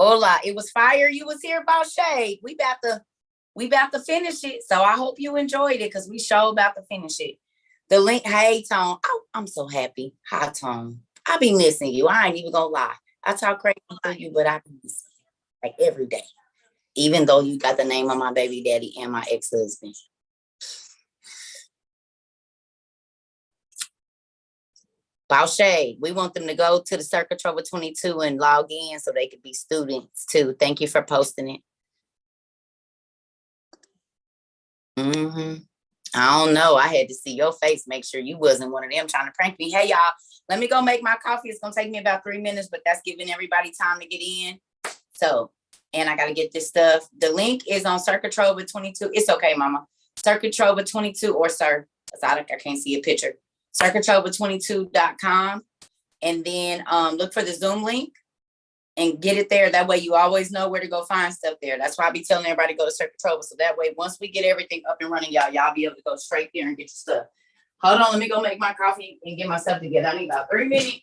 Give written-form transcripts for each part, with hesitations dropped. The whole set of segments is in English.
Hola. It was fire. You was here about Shade. We about to finish it. So I hope you enjoyed it because we sure about to finish it. The link, hey Tone. Oh, I'm so happy. Hi Tone. I be missing you. I ain't even gonna lie. I talk crazy to you, but I be missing you like every day. Even though you got the name of my baby daddy and my ex-husband. Boucher, we want them to go to the Cerca Trova 22 and log in so they could be students too. Thank you for posting it. I don't know. I had to see your face, make sure you wasn't one of them trying to prank me. Hey, y'all, let me go make my coffee. It's going to take me about 3 minutes, but that's giving everybody time to get in. So, and I got to get this stuff. The link is on Cerca Trova 22. It's okay, mama. Cerca Trova 22 or sir, because I can't see a picture. CercaTrova22.com. And then look for the Zoom link and get it there. That way you always know where to go find stuff there. That's why I be telling everybody to go to Cerca Trova. So that way, once we get everything up and running, y'all be able to go straight there and get your stuff. Hold on, let me go make my coffee and get myself together. I need about 3 minutes.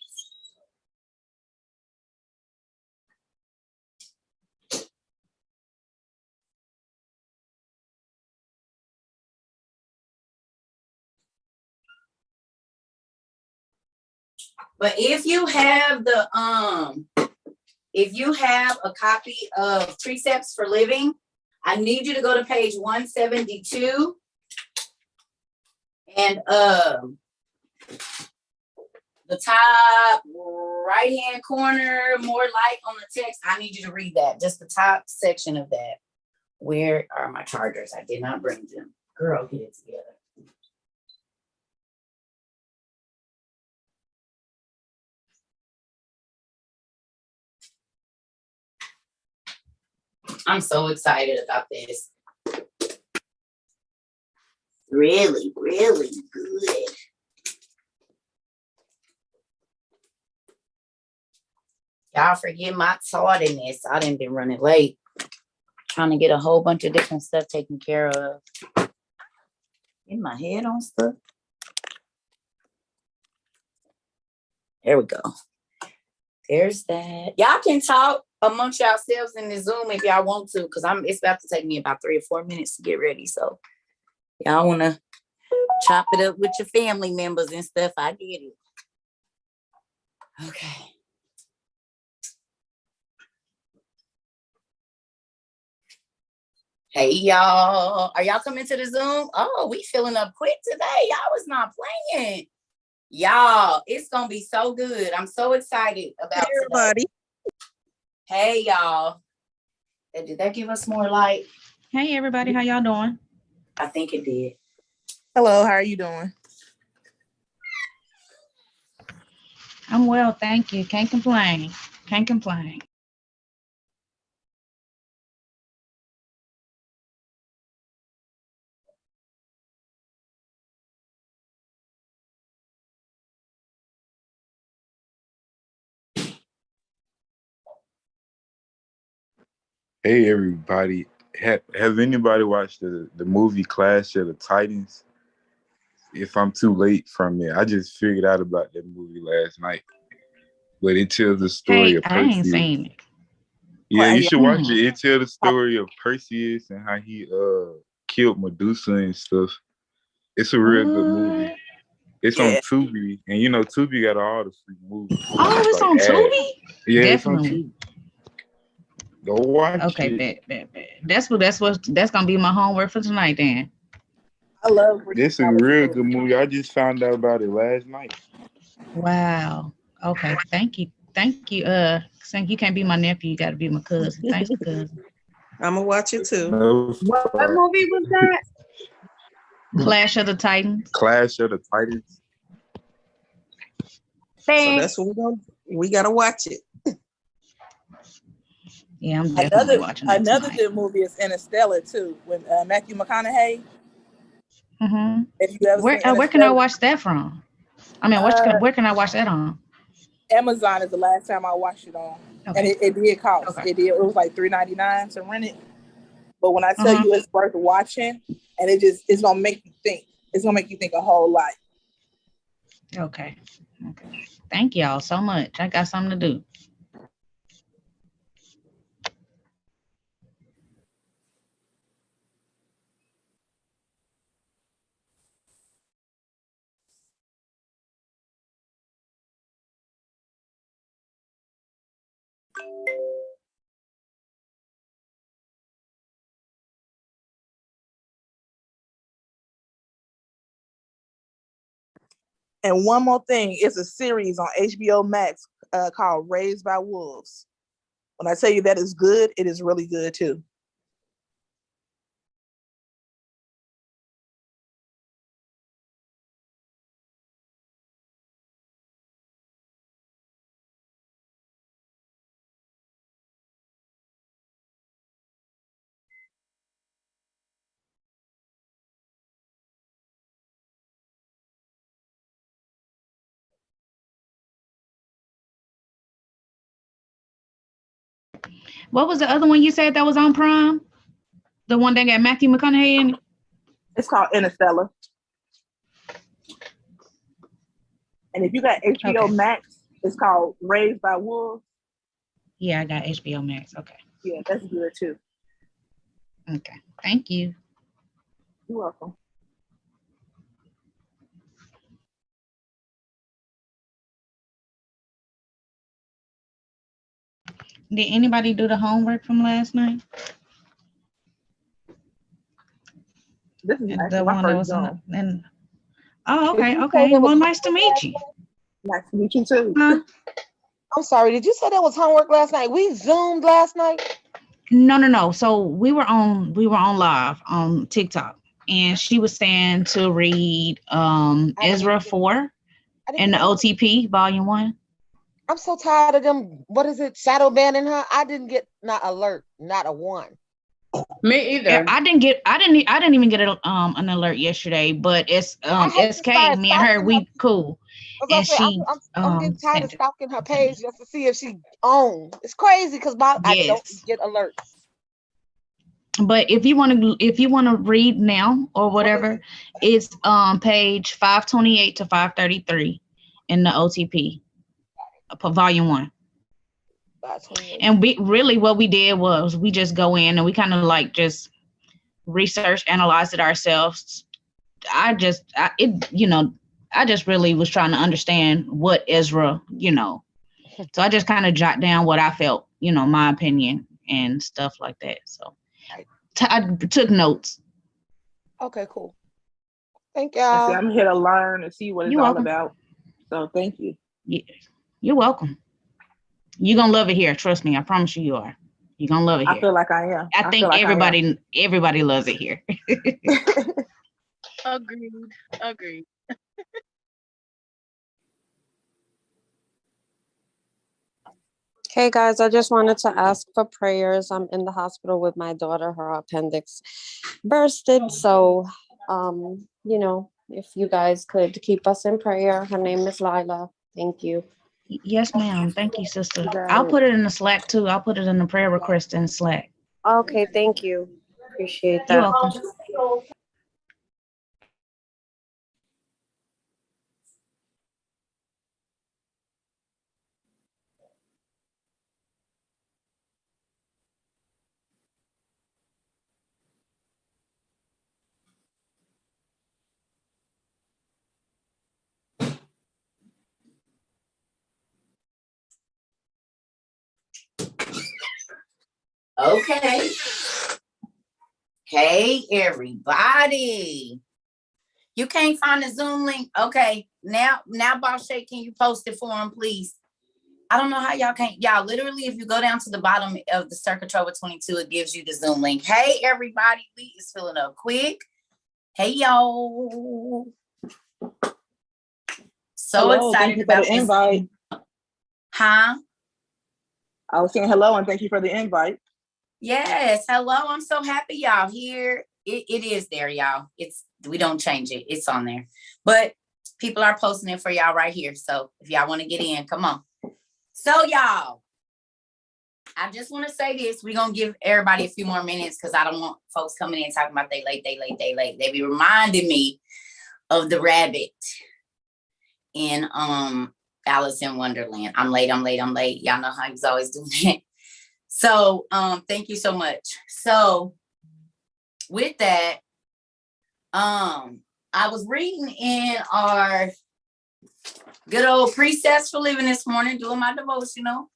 But if you have a copy of Precepts for Living, I need you to go to page 172 and the top right hand corner, more light on the text. I need you to read that, just the top section of that. Where are my chargers? I did not bring them. Girl, get it together. I'm so excited about this. Really, really good. Y'all forget my tardiness. I done been running late. Trying to get a whole bunch of different stuff taken care of. Get my head on stuff. There we go. There's that. Y'all can talk amongst yourselves in the Zoom if y'all want to, because it's about to take me about 3 or 4 minutes to get ready. So y'all want to chop it up with your family members and stuff. I get it. Okay. Hey, y'all. Are y'all coming to the Zoom? Oh, we filling up quick today. Y'all was not playing. Y'all, it's going to be so good. I'm so excited about everybody. Today. Hey, y'all. Did that give us more light? Hey, everybody. How y'all doing? I think it did. Hello. How are you doing? I'm well, thank you. Can't complain. Can't complain. Hey everybody, have anybody watched the movie Clash of the Titans? If I'm too late from it, I just figured out about that movie last night. But it tells the story of Perseus. I ain't seen it. Yeah, you should watch it. It tells the story of Perseus and how he killed Medusa and stuff. It's a real good movie. It's on Tubi, and you know Tubi got all the free movies. Oh, it's like on Tubi? Yeah, definitely. It's on Tubi. Go watch it. Okay, that's gonna be my homework for tonight then. I love this. A real good movie. I just found out about it last night. Wow. Okay, thank you. Since you can't be my nephew, you gotta be my cousin. Thanks, cousin. I'm gonna watch it too. What movie was that? Clash of the Titans. Clash of the Titans. So that's what we gotta watch it. Yeah, I'm definitely watching it. Another good movie is Interstellar too, with Matthew McConaughey. Mm-hmm. If you ever where can I watch that from? I mean, where can I watch that on? Amazon is the last time I watched it on, and it did cost. Okay. It was like $3.99 to rent it. But when I tell you it's worth watching, and it's gonna make you think. It's gonna make you think a whole lot. Okay. Thank y'all so much. I got something to do. And one more thing, it's a series on HBO Max called Raised by Wolves. When I tell you that is good, it is really good too. What was the other one you said that was on Prime? The one that got Matthew McConaughey in it? It's called Interstellar. And if you got HBO Okay. Max, it's called Raised by Wolves. Yeah, I got HBO Max. Okay. Yeah, that's good too. Okay. Thank you. You're welcome. Did anybody do the homework from last night? This is The actually my one that first was Zoom. Oh, okay, Did you say okay. there was Well, nice to meet homework you. Nice to meet you too. Huh? I'm sorry, did you say there was homework last night? We Zoomed last night? No. So we were on live on TikTok, and she was saying to read Ezra 4 and the OTP Volume 1. I'm so tired of them. What is it? Shadow banning her? I didn't get not alert, not a one. Me either. Yeah, I didn't even get an alert yesterday, but it's SK, me and her, we cool. And she I'm getting tired of sent it. stalking her page just to see if she owns. It's crazy because I don't Yes. get alerts. But if you want to read now or whatever, it's page 528 to 533 in the OTP, Volume 1. And what we did was we just go in and we kind of like just research, analyze it ourselves. I just really was trying to understand what Ezra, so I just kind of jot down what I felt, my opinion and stuff like that. So I took notes. Okay, cool. Thank See, y'all. I'm here to learn and see what it's all about. So thank you. Yeah, you're welcome. You're gonna love it here. Trust me. I promise you are. You're gonna love it here. I feel like I am. I think everybody loves it here. Agreed. Hey guys, I just wanted to ask for prayers. I'm in the hospital with my daughter. Her appendix bursted. So, if you guys could keep us in prayer. Her name is Lila. Thank you. Yes, ma'am. Thank you, sister. I'll put it in the Slack too. I'll put it in the prayer request in Slack. Okay, thank you. Appreciate that. You're welcome. Okay. Hey, everybody. You can't find the Zoom link? Okay. Now, Boss Shay, can you post it for him, please? I don't know how y'all can't. Y'all, literally, if you go down to the bottom of the Cerca Trova 22, it gives you the Zoom link. Hey, everybody. Lee is filling up quick. Hey, y'all. So hello, excited thank you about for the invite. Huh? I was saying hello and thank you for the invite. Yes, hello. I'm so happy y'all here. It is there, y'all. We don't change it. It's on there. But people are posting it for y'all right here. So if y'all want to get in, come on. So y'all, I just want to say this. We're going to give everybody a few more minutes because I don't want folks coming in talking about they late. They be reminding me of the rabbit in Alice in Wonderland. I'm late. Y'all know how he's always doing that. So thank you so much. So with that, I was reading in our good old precepts for living this morning, doing my devotional.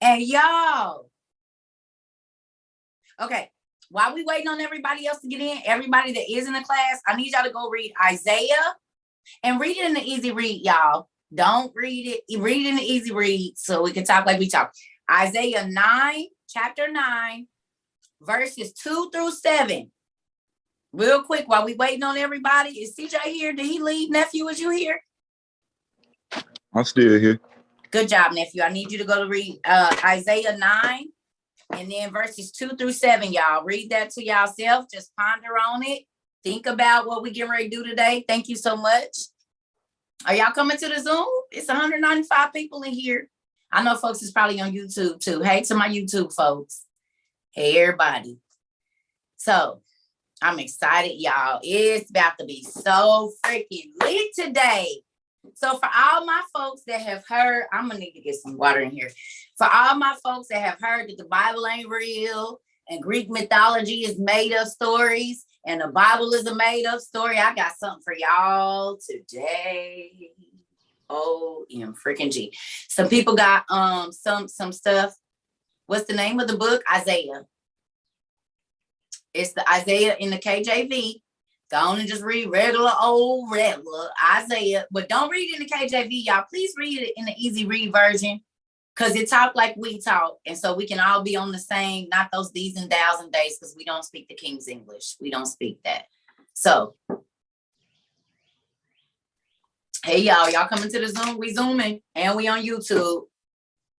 And y'all, okay, while we waiting on everybody else to get in, everybody that is in the class, I need y'all to go read Isaiah And read it in the easy read, y'all. Don't read it. Read it in the easy read so we can talk like we talk. Isaiah 9, chapter 9, verses 2 through 7. Real quick, while we waiting on everybody. Is CJ here? Did he leave? Nephew, is you here? I'm still here. Good job, nephew. I need you to go to read Isaiah 9 and then verses 2 through 7, y'all. Read that to yourself. Just ponder on it. Think about what we getting ready to do today. Thank you so much. Are y'all coming to the Zoom? It's 195 people in here. I know folks is probably on YouTube too. Hey to my YouTube folks. Hey, everybody. So I'm excited, y'all. It's about to be so freaking lit today. So for all my folks that have heard, I'm gonna need to get some water in here. For all my folks that have heard that the Bible ain't real and Greek mythology is made up stories and the Bible is a made up story, I got something for y'all today. OM freaking G. Some people got some stuff. What's the name of the book? Isaiah. It's the Isaiah in the KJV. Go on and just read regular Isaiah. But don't read it in the KJV, y'all. Please read it in the easy read version. Because it talk like we talk. And so we can all be on the same, not those these and thous and days, because we don't speak the King's English. We don't speak that. So, hey, y'all coming to the Zoom? We Zooming and we on YouTube.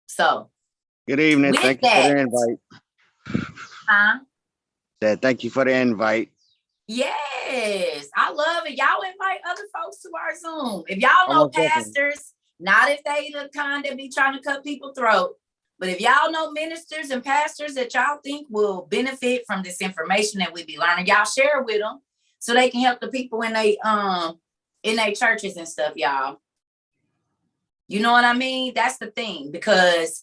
So, good evening. Thank you for the invite. Huh? Thank you for the invite. Yes, I love it. Y'all invite other folks to our Zoom. If y'all know pastors, not if they the kind that be trying to cut people's throat, but if y'all know ministers and pastors that y'all think will benefit from this information that we be learning, y'all share with them so they can help the people in they churches and stuff, y'all. You know what I mean? That's the thing, because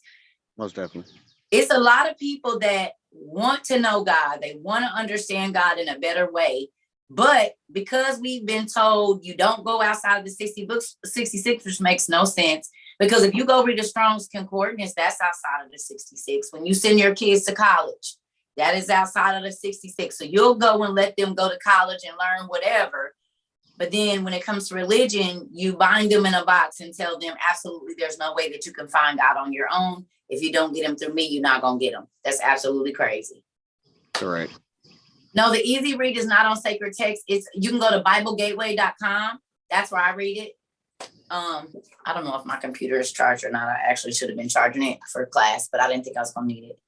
most definitely it's a lot of people that want to know God. They want to understand God in a better way. But because we've been told you don't go outside of the 66, which makes no sense. Because if you go read the Strong's Concordance, that's outside of the 66. When you send your kids to college, that is outside of the 66. So you'll go and let them go to college and learn whatever. But then when it comes to religion, you bind them in a box and tell them absolutely there's no way that you can find God on your own. If you don't get them through me, you're not going to get them. That's absolutely crazy. Correct. No, the easy read is not on sacred text. You can go to BibleGateway.com. That's where I read it. I don't know if my computer is charged or not. I actually should have been charging it for class, but I didn't think I was going to need it.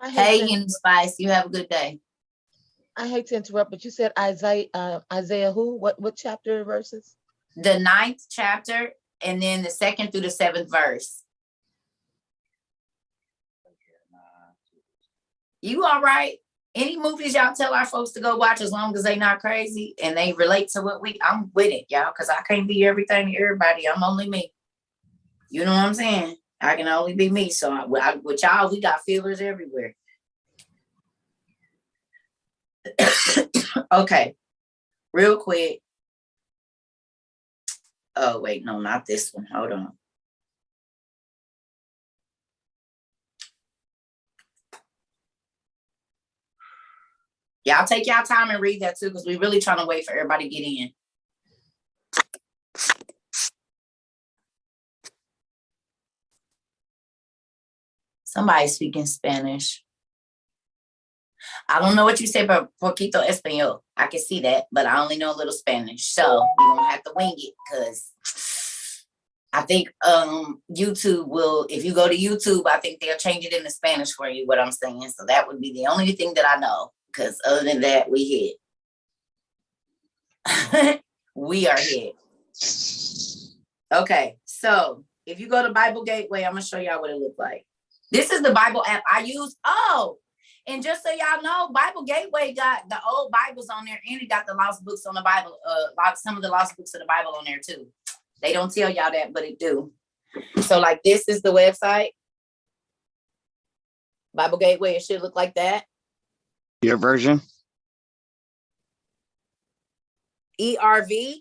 Hey, Henny Spice, you have a good day. I hate to interrupt, but you said Isaiah who? What chapter verses? The 9th chapter, and then the 2nd through the 7th verse. You all right? Any movies y'all tell our folks to go watch, as long as they not crazy and they relate to what I'm with it, y'all, because I can't be everything to everybody. I'm only me. You know what I'm saying? I can only be me. So with y'all, we got feelers everywhere. Okay, real quick. Oh, wait, no, not this one. Hold on. Y'all take y'all time and read that too, because we're really trying to wait for everybody to get in. Somebody speaking Spanish. I don't know what you say, but poquito español. I can see that, but I only know a little Spanish. So you're gonna have to wing it, because I think YouTube will, if you go to YouTube, I think they'll change it into Spanish for you, what I'm saying. So that would be the only thing that I know, because other than that, we hit. We are hit. Okay, so if you go to Bible Gateway, I'm gonna show y'all what it looks like. This is the Bible app I use. Oh, and just so y'all know, Bible Gateway got the old Bibles on there, and it got the lost books on the Bible, some of the lost books of the Bible on there too. They don't tell y'all that, but it do. So like this is the website. Bible Gateway, it should look like that. Your version? ERV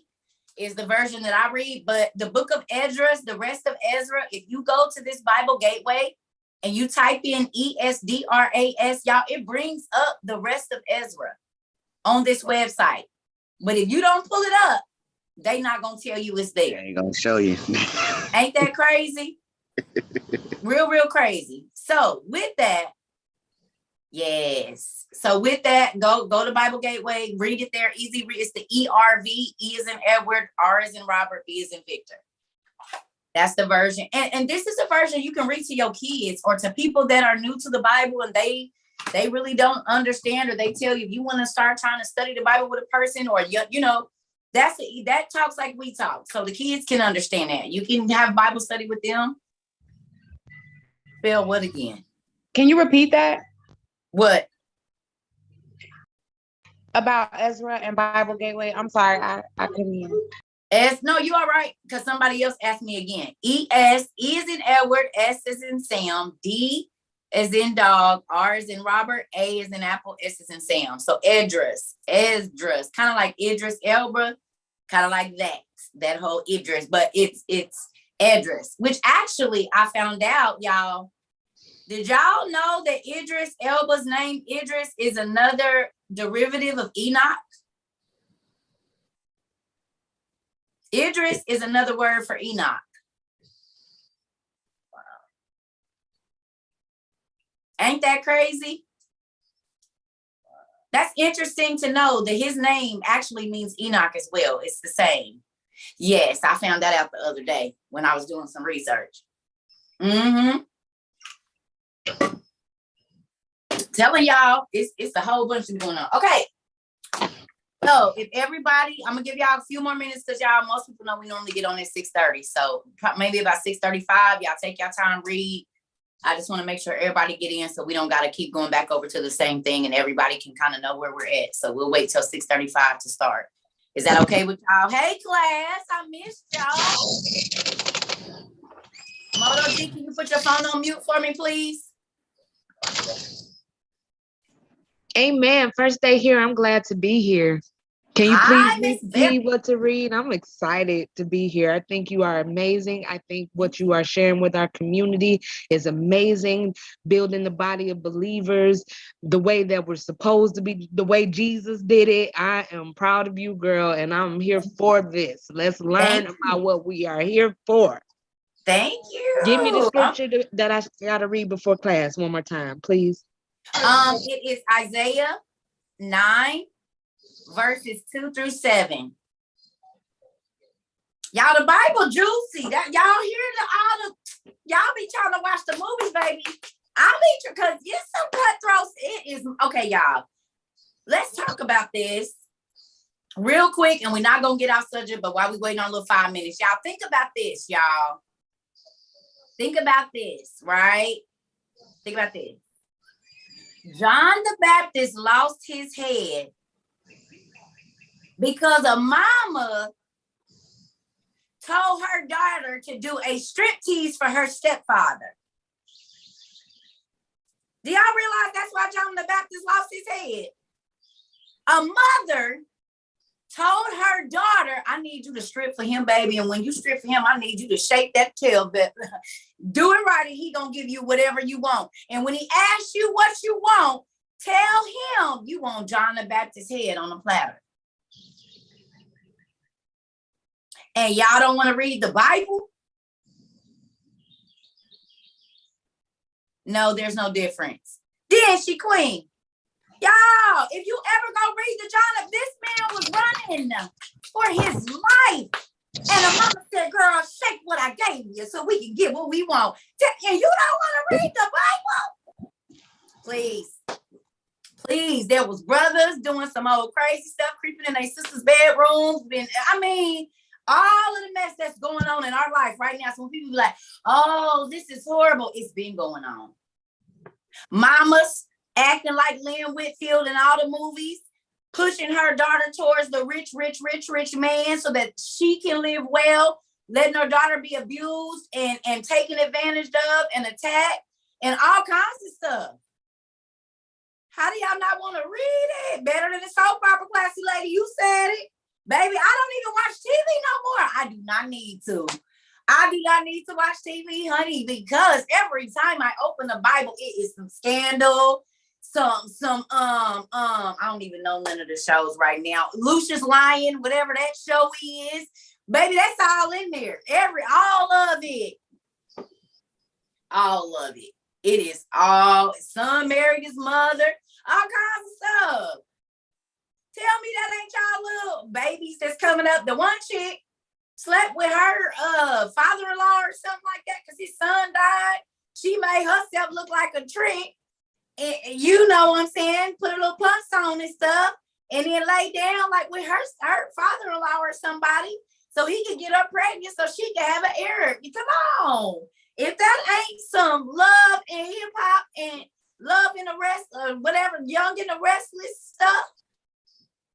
is the version that I read, but the book of Ezra, the rest of Ezra, if you go to this Bible Gateway and you type in ESDRAS, y'all, it brings up the rest of Ezra on this website. But if you don't pull it up, they not gonna tell you it's there. Ain't gonna show you. Ain't that crazy? Real, real crazy. So with that, yes. So with that, go to Bible Gateway, read it there. Easy read. It's the ERV. E is in Edward, R is in Robert, V is in Victor. That's the version. And this is a version you can read to your kids or to people that are new to the Bible and they really don't understand, or they tell you if you want to start trying to study the Bible with a person, or you know, that talks like we talk. So the kids can understand that. You can have Bible study with them. Spell what again? Can you repeat that? What? About Ezra and Bible Gateway. I'm sorry, I couldn't hear. No, you all right? Because somebody else asked me again. E is in Edward, S is in Sam, D is in dog, R is in Robert, A is in Apple, S is in Sam. So Esdras, kind of like Idris Elba, kind of like that whole Idris, but it's Esdras, which actually I found out, y'all. Did y'all know that Idris Elba's name Idris is another derivative of Enoch? Idris is another word for Enoch. Ain't that crazy? That's interesting to know that his name actually means Enoch as well. It's the same. Yes, I found that out the other day when I was doing some research. Telling y'all, it's a whole bunch of going on. Okay. So if everybody, I'm gonna give y'all a few more minutes because y'all, most people know we normally get on at 6:30. So maybe about 6:35, y'all take your time, read. I just want to make sure everybody get in so we don't got to keep going back over to the same thing and everybody can kind of know where we're at. So we'll wait till 6:35 to start. Is that okay with y'all? Hey class, I missed y'all. Moto G, can you put your phone on mute for me, please? Amen. First day here. I'm glad to be here. Can you Hi, please Miss see what to read? I'm excited to be here. I think you are amazing. I think what you are sharing with our community is amazing. Building the body of believers the way that we're supposed to be, the way Jesus did it. I am proud of you, girl, and I'm here for this. Let's learn about what we are here for. Thank you. Give me the scripture that I got to read before class one more time, please. It is Isaiah 9, verses 2 through 7. Y'all, the Bible juicy. That y'all hear y'all be trying to watch the movies, baby. I'll be because it's some cutthroats. It is okay, y'all. Let's talk about this real quick, and we're not gonna get off subject, but while we waiting on a little 5 minutes, y'all think about this, y'all. Think about this, right? Think about this. John the Baptist lost his head because a mama told her daughter to do a striptease for her stepfather. Do y'all realize that's why John the Baptist lost his head? A mother told her daughter, I need you to strip for him, baby. And when you strip for him, I need you to shake that tail. But do it right, and he gonna give you whatever you want. And when he asks you what you want, tell him you want John the Baptist's head on a platter. And y'all don't want to read the Bible? No, there's no difference. Then she queen. Y'all, if you ever go read the John, this man was running for his life. And the mama said, girl, shake what I gave you so we can get what we want. And you don't want to read the Bible? Please. Please, there was brothers doing some old crazy stuff, creeping in their sisters' bedrooms. All of the mess that's going on in our life right now. Some people be like, oh, this is horrible. It's been going on. Mamas acting like Lynn Whitfield in all the movies, pushing her daughter towards the rich man so that she can live well, letting her daughter be abused and taken advantage of and attacked and all kinds of stuff. How do y'all not want to read it? Better than the soap opera, classy lady. You said it. Baby, I don't even watch TV no more. I do not need to. I do not need to watch TV, honey, because every time I open the Bible, it is some scandal, I don't even know none of the shows right now. Lucius Lyon, whatever that show is, baby, that's all in there. All of it. All of it. It is all. Son married his mother, all kinds of stuff. Tell me that ain't y'all little babies that's coming up. The one chick slept with her father-in-law or something like that because his son died. She made herself look like a trick. And you know what I'm saying? Put a little pumps on and stuff. And then lay down like with her father-in-law or somebody so he could get her pregnant so she could have an heir. Come on. If that ain't some love and hip-hop and love in the rest or whatever, Young and the Restless stuff,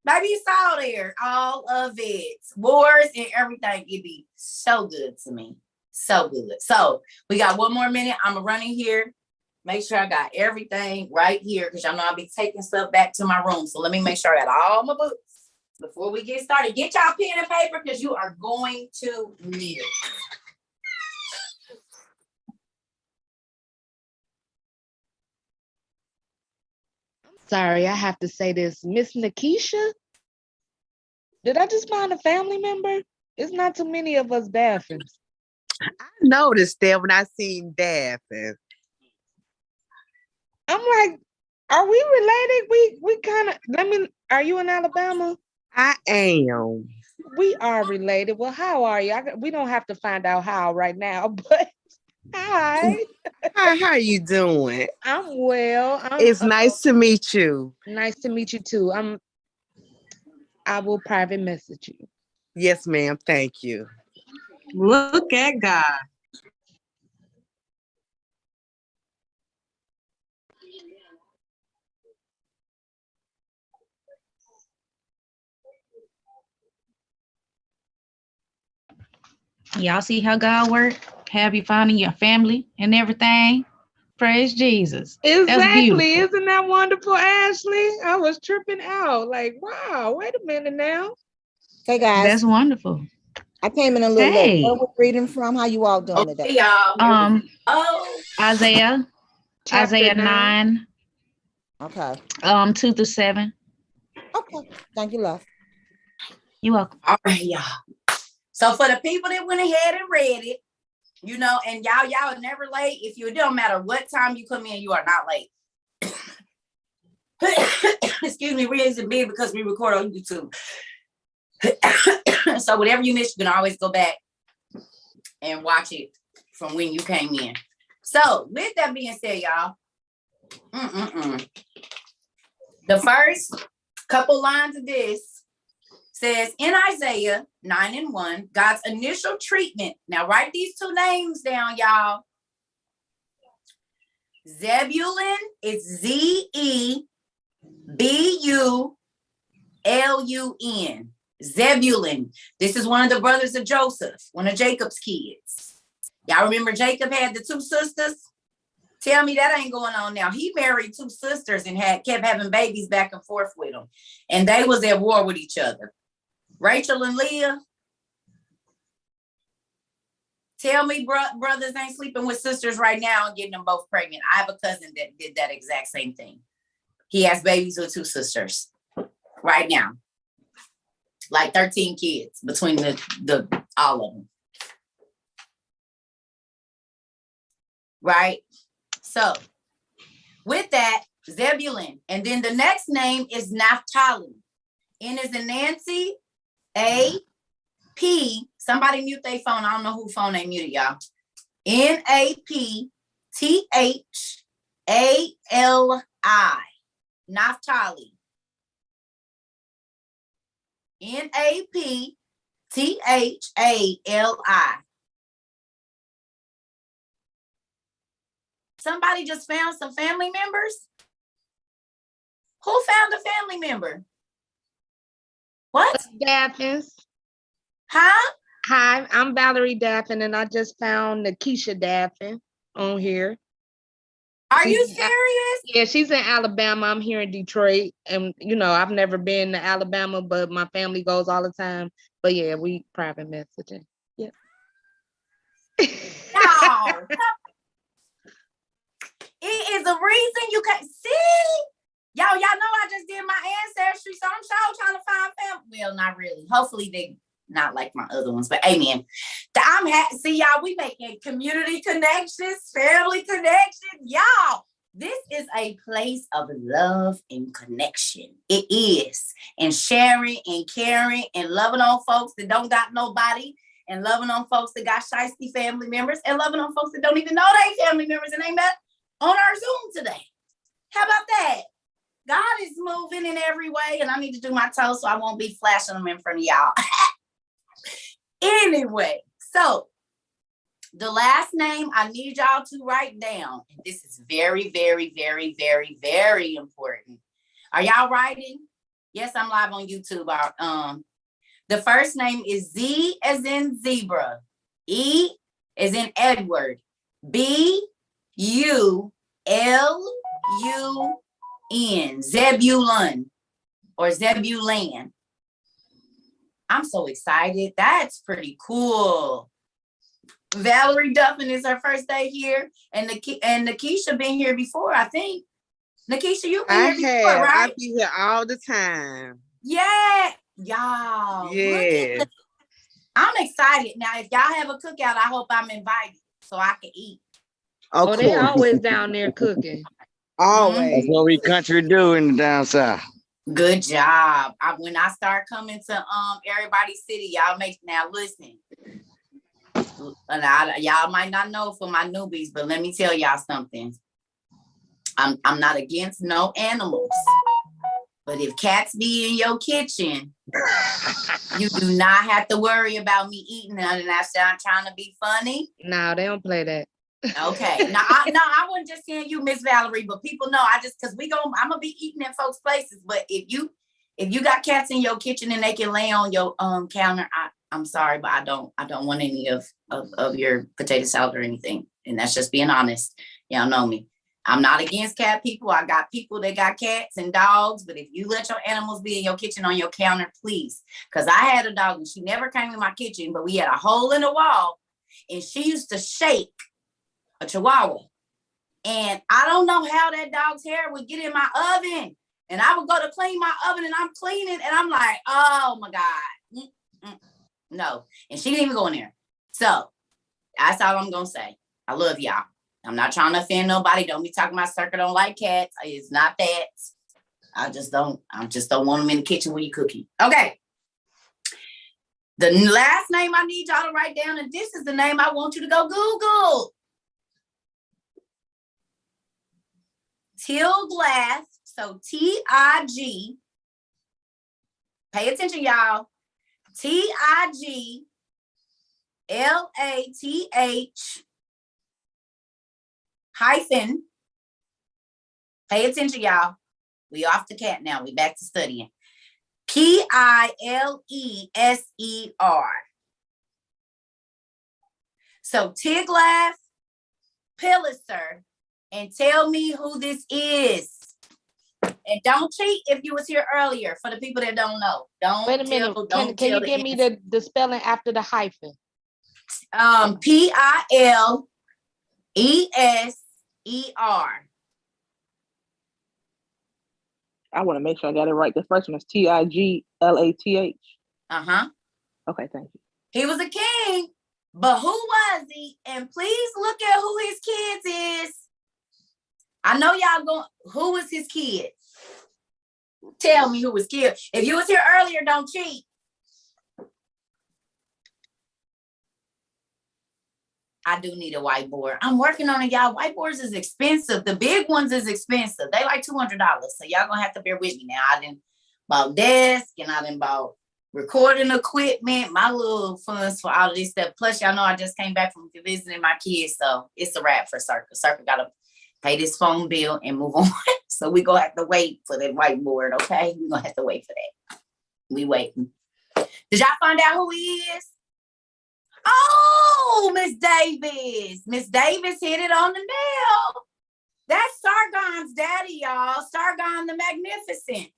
baby, it's all there. All of it. Wars and everything. It'd be so good to me. So good. So we got one more minute. I'm going to run in here. Make sure I got everything right here because y'all know I'll be taking stuff back to my room. So let me make sure I got all my books before we get started. Get y'all pen and paper because you are going to need it. Sorry, I have to say this. Miss Nikisha, did I just find a family member? It's not too many of us Daphnes. I noticed that when I seen Daphne. I'm like, are we related? We kind of, are you in Alabama? I am. We are related. Well, how are you? We don't have to find out how right now, but hi. How you doing? I'm well. It's nice to meet you. Nice to meet you too. I will private message you. Yes, ma'am. Thank you. Look at God. Y'all see how God work? Have you finding your family and everything? Praise Jesus. Exactly. Isn't that wonderful, Ashley? I was tripping out. Like, wow, wait a minute now. Hey guys. That's wonderful. I came in a little late. Where we're reading from? How you all doing today? Y'all. Isaiah. Chapter Isaiah 9. Okay. 2 through 7. Okay. Thank you, love. You're welcome. All right, y'all. So for the people that went ahead and read it, you know, and y'all are never late. If you, it don't matter what time you come in, you are not late. Excuse me, reason being because we record on YouTube. So whatever you miss, you can always go back and watch it from when you came in. So with that being said, y'all, the first couple lines of this says in Isaiah 9:1, God's initial treatment. Now write these two names down, y'all. Zebulun is Zebulun. Zebulun. This is one of the brothers of Joseph, one of Jacob's kids. Y'all remember Jacob had the two sisters? Tell me that ain't going on now. He married two sisters and kept having babies back and forth with them. And they was at war with each other. Rachel and Leah. Tell me brothers ain't sleeping with sisters right now and getting them both pregnant. I have a cousin that did that exact same thing. He has babies with two sisters right now. Like 13 kids between the all of them. Right? So with that, Zebulun. And then the next name is Naphtali. N is in Nancy, A, P. Somebody mute their phone. I don't know who phone they muted, y'all. Naphtali. Naphtali. Naphtali. Somebody just found some family members? Who found a family member? What? Daphne. Huh? Hi, I'm Valerie Daphne, and I just found Nikisha Daphne on here. Are you serious? Yeah, she's in Alabama. I'm here in Detroit. And, you know, I've never been to Alabama, but my family goes all the time. But, yeah, we private messaging. Yeah. No. It is a reason you can't see. anniversary, so I'm sure trying to find family. Well, not really. Hopefully they not like my other ones, but amen. I'm happy. See, y'all, we making community connections, family connections. Y'all, this is a place of love and connection. It is. And sharing and caring and loving on folks that don't got nobody, and loving on folks that got shiesty family members, and loving on folks that don't even know they family members and they met on our Zoom today. How about that? God is moving in every way, and I need to do my toes so I won't be flashing them in front of y'all. Anyway, so the last name I need y'all to write down, and this is very, very, very, very, very important. Are y'all writing? Yes, I'm live on YouTube. The first name is Z as in zebra, E as in Edward, B-U-L-U-N, Zebulon or Zebulan. I'm so excited. That's pretty cool. Valerie Duffin is her first day here, and Nakisha been here before, I think. Nakisha, you've been here before, right? I be here all the time. Yeah, y'all. Yeah. I'm excited. Now, if y'all have a cookout, I hope I'm invited so I can eat. Oh, they always down there cooking. Always. That's what we country do in the down south. Good job. When I start coming to everybody's city, y'all now listen. Y'all might not know for my newbies, but let me tell y'all something. I'm not against no animals, but if cats be in your kitchen, you do not have to worry about me eating them. And I'm trying to be funny. No, they don't play that. Okay. I wasn't just saying you, Miss Valerie, but people know because I'm gonna be eating in folks' places. But if you got cats in your kitchen and they can lay on your counter, I'm sorry, but I don't want any of your potato salad or anything. And that's just being honest. Y'all know me. I'm not against cat people. I got people that got cats and dogs, but if you let your animals be in your kitchen on your counter, please. Because I had a dog and she never came in my kitchen, but we had a hole in the wall and she used to shake a chihuahua. And I don't know how that dog's hair would get in my oven. And I would go to clean my oven and I'm cleaning and I'm like, oh my God. No. And she didn't even go in there. So that's all I'm going to say. I love y'all. I'm not trying to offend nobody. Don't be talking about Cerca don't like cats. It's not that. I just don't want them in the kitchen when you're cooking. Okay. The last name I need y'all to write down, and this is the name I want you to go Google. Tiglath, so T-I-G. Pay attention, y'all. T-I-G-L-A-T-H hyphen. Pay attention, y'all. We off the cat now. We back to studying. P-I-L-E-S-E-R. So Tiglath Pileser, and tell me who this is. And don't cheat if you was here earlier. For the people that don't know, Wait a minute. Can you give me the spelling after the hyphen? Pileser. I want to make sure I got it right. The first one is Tiglath. Uh-huh. Okay, thank you. He was a king, but who was he? And please look at who his kids is. I know y'all going, who was his kid? Tell me who was kid. If you was here earlier, don't cheat. I do need a whiteboard. I'm working on it, y'all. Whiteboards is expensive. The big ones is expensive. They like $200. So y'all gonna have to bear with me now. I didn't bought desk and I didn't bought recording equipment, my little funds for all of this stuff. Plus, y'all know I just came back from visiting my kids. So it's a wrap for Cerca. Cerca gotta pay this phone bill and move on. So we gonna have to wait for that whiteboard, okay? We're gonna have to wait for that. We waiting. Did y'all find out who he is? Oh, Miss Davis. Miss Davis hit it on the nail. That's Sargon's daddy, y'all. Sargon the Magnificent.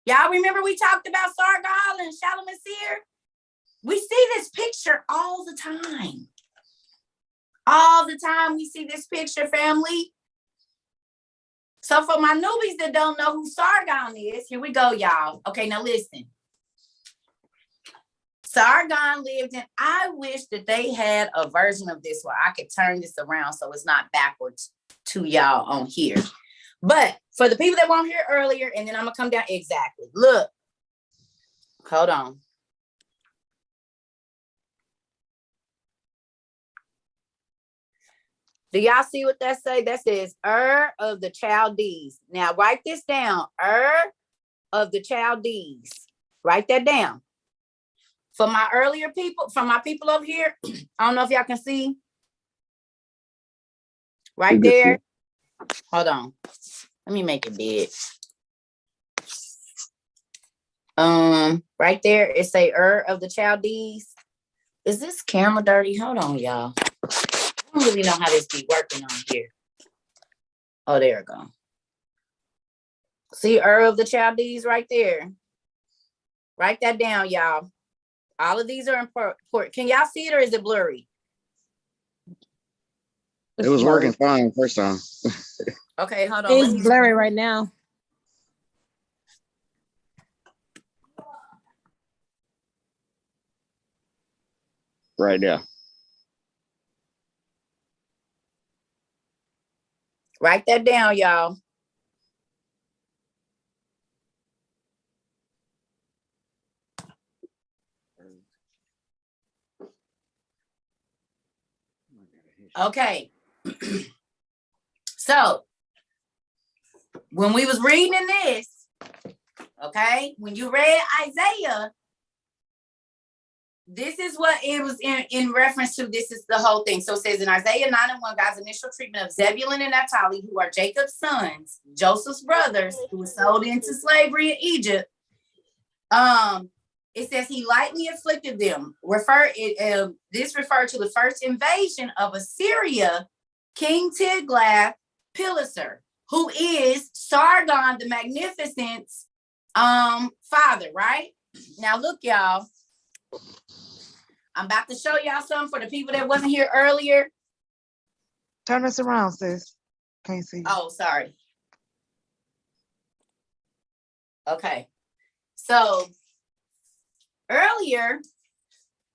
Y'all remember we talked about Sargon and Shalmaneser? We see this picture all the time. All the time we see this picture, family. So for my newbies that don't know who Sargon is, here we go, y'all. Okay, now listen. Sargon lived in, I wish that they had a version of this where I could turn this around so it's not backwards to y'all on here. But for the people that weren't here earlier, and then I'm gonna come down, exactly. Look, hold on. Do y'all see what that say? That says of the Chaldees. Now write this down, of the Chaldees. Write that down. For my earlier people, from my people over here, I don't know if y'all can see. Right there. Hold on. Let me make it big. Right there, it say of the Chaldees. Is this camera dirty? Hold on, y'all. I don't really know how this be working on here. Oh, there we go. See of the Chaldees right there. Write that down, y'all. All of these are important. Can y'all see it or is it blurry? It was working fine first time. Okay, hold on. It's blurry right now. Right there. Write that down, y'all. Okay. So when we was reading in this, okay, when you read Isaiah, this is what it was in reference to. This is the whole thing. So it says in Isaiah 9:1, God's initial treatment of Zebulun and Naphtali, who are Jacob's sons, Joseph's brothers, who were sold into slavery in Egypt. It says he lightly afflicted them. This referred to the first invasion of Assyria, King Tiglath-Pileser, who is Sargon the Magnificent's father, right? Now look, y'all. I'm about to show y'all something for the people that wasn't here earlier. Turn us around, sis. Can't see. Oh, sorry. Okay. So earlier,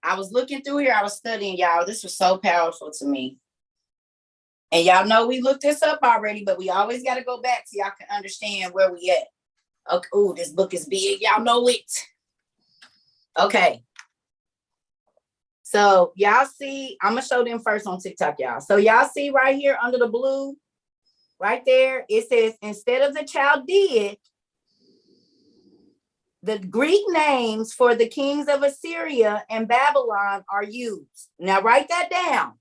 I was looking through here. I was studying, y'all. This was so powerful to me. And y'all know we looked this up already, but we always got to go back so y'all can understand where we at. Okay. Oh, this book is big. Y'all know it. Okay. So y'all see, I'm going to show them first on TikTok, y'all. So y'all see right here under the blue, right there, it says, instead of the Chaldeic, the Greek names for the kings of Assyria and Babylon are used. Now write that down.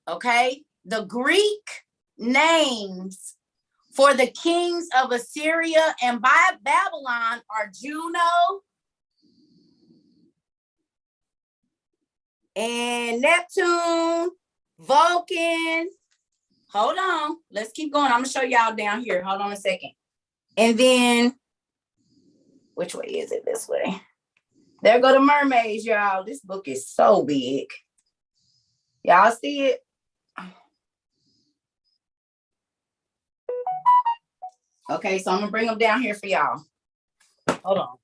Okay? The Greek names for the kings of Assyria and Babylon are Juno and Neptune, Vulcan. Hold on. Let's keep going. I'm going to show y'all down here. Hold on a second. And then, which way is it? This way. There go the mermaids, y'all. This book is so big. Y'all see it? Okay, so I'm going to bring them down here for y'all. Hold on.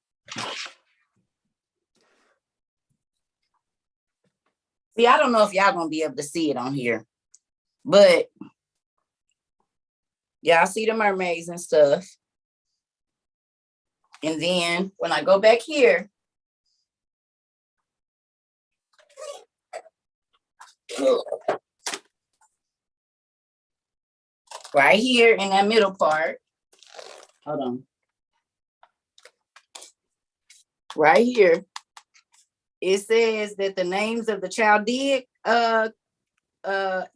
See, I don't know if y'all going to be able to see it on here, but y'all see the mermaids and stuff. And then when I go back here, right here in that middle part, hold on. Right here, it says that the names of the Chaldeic, the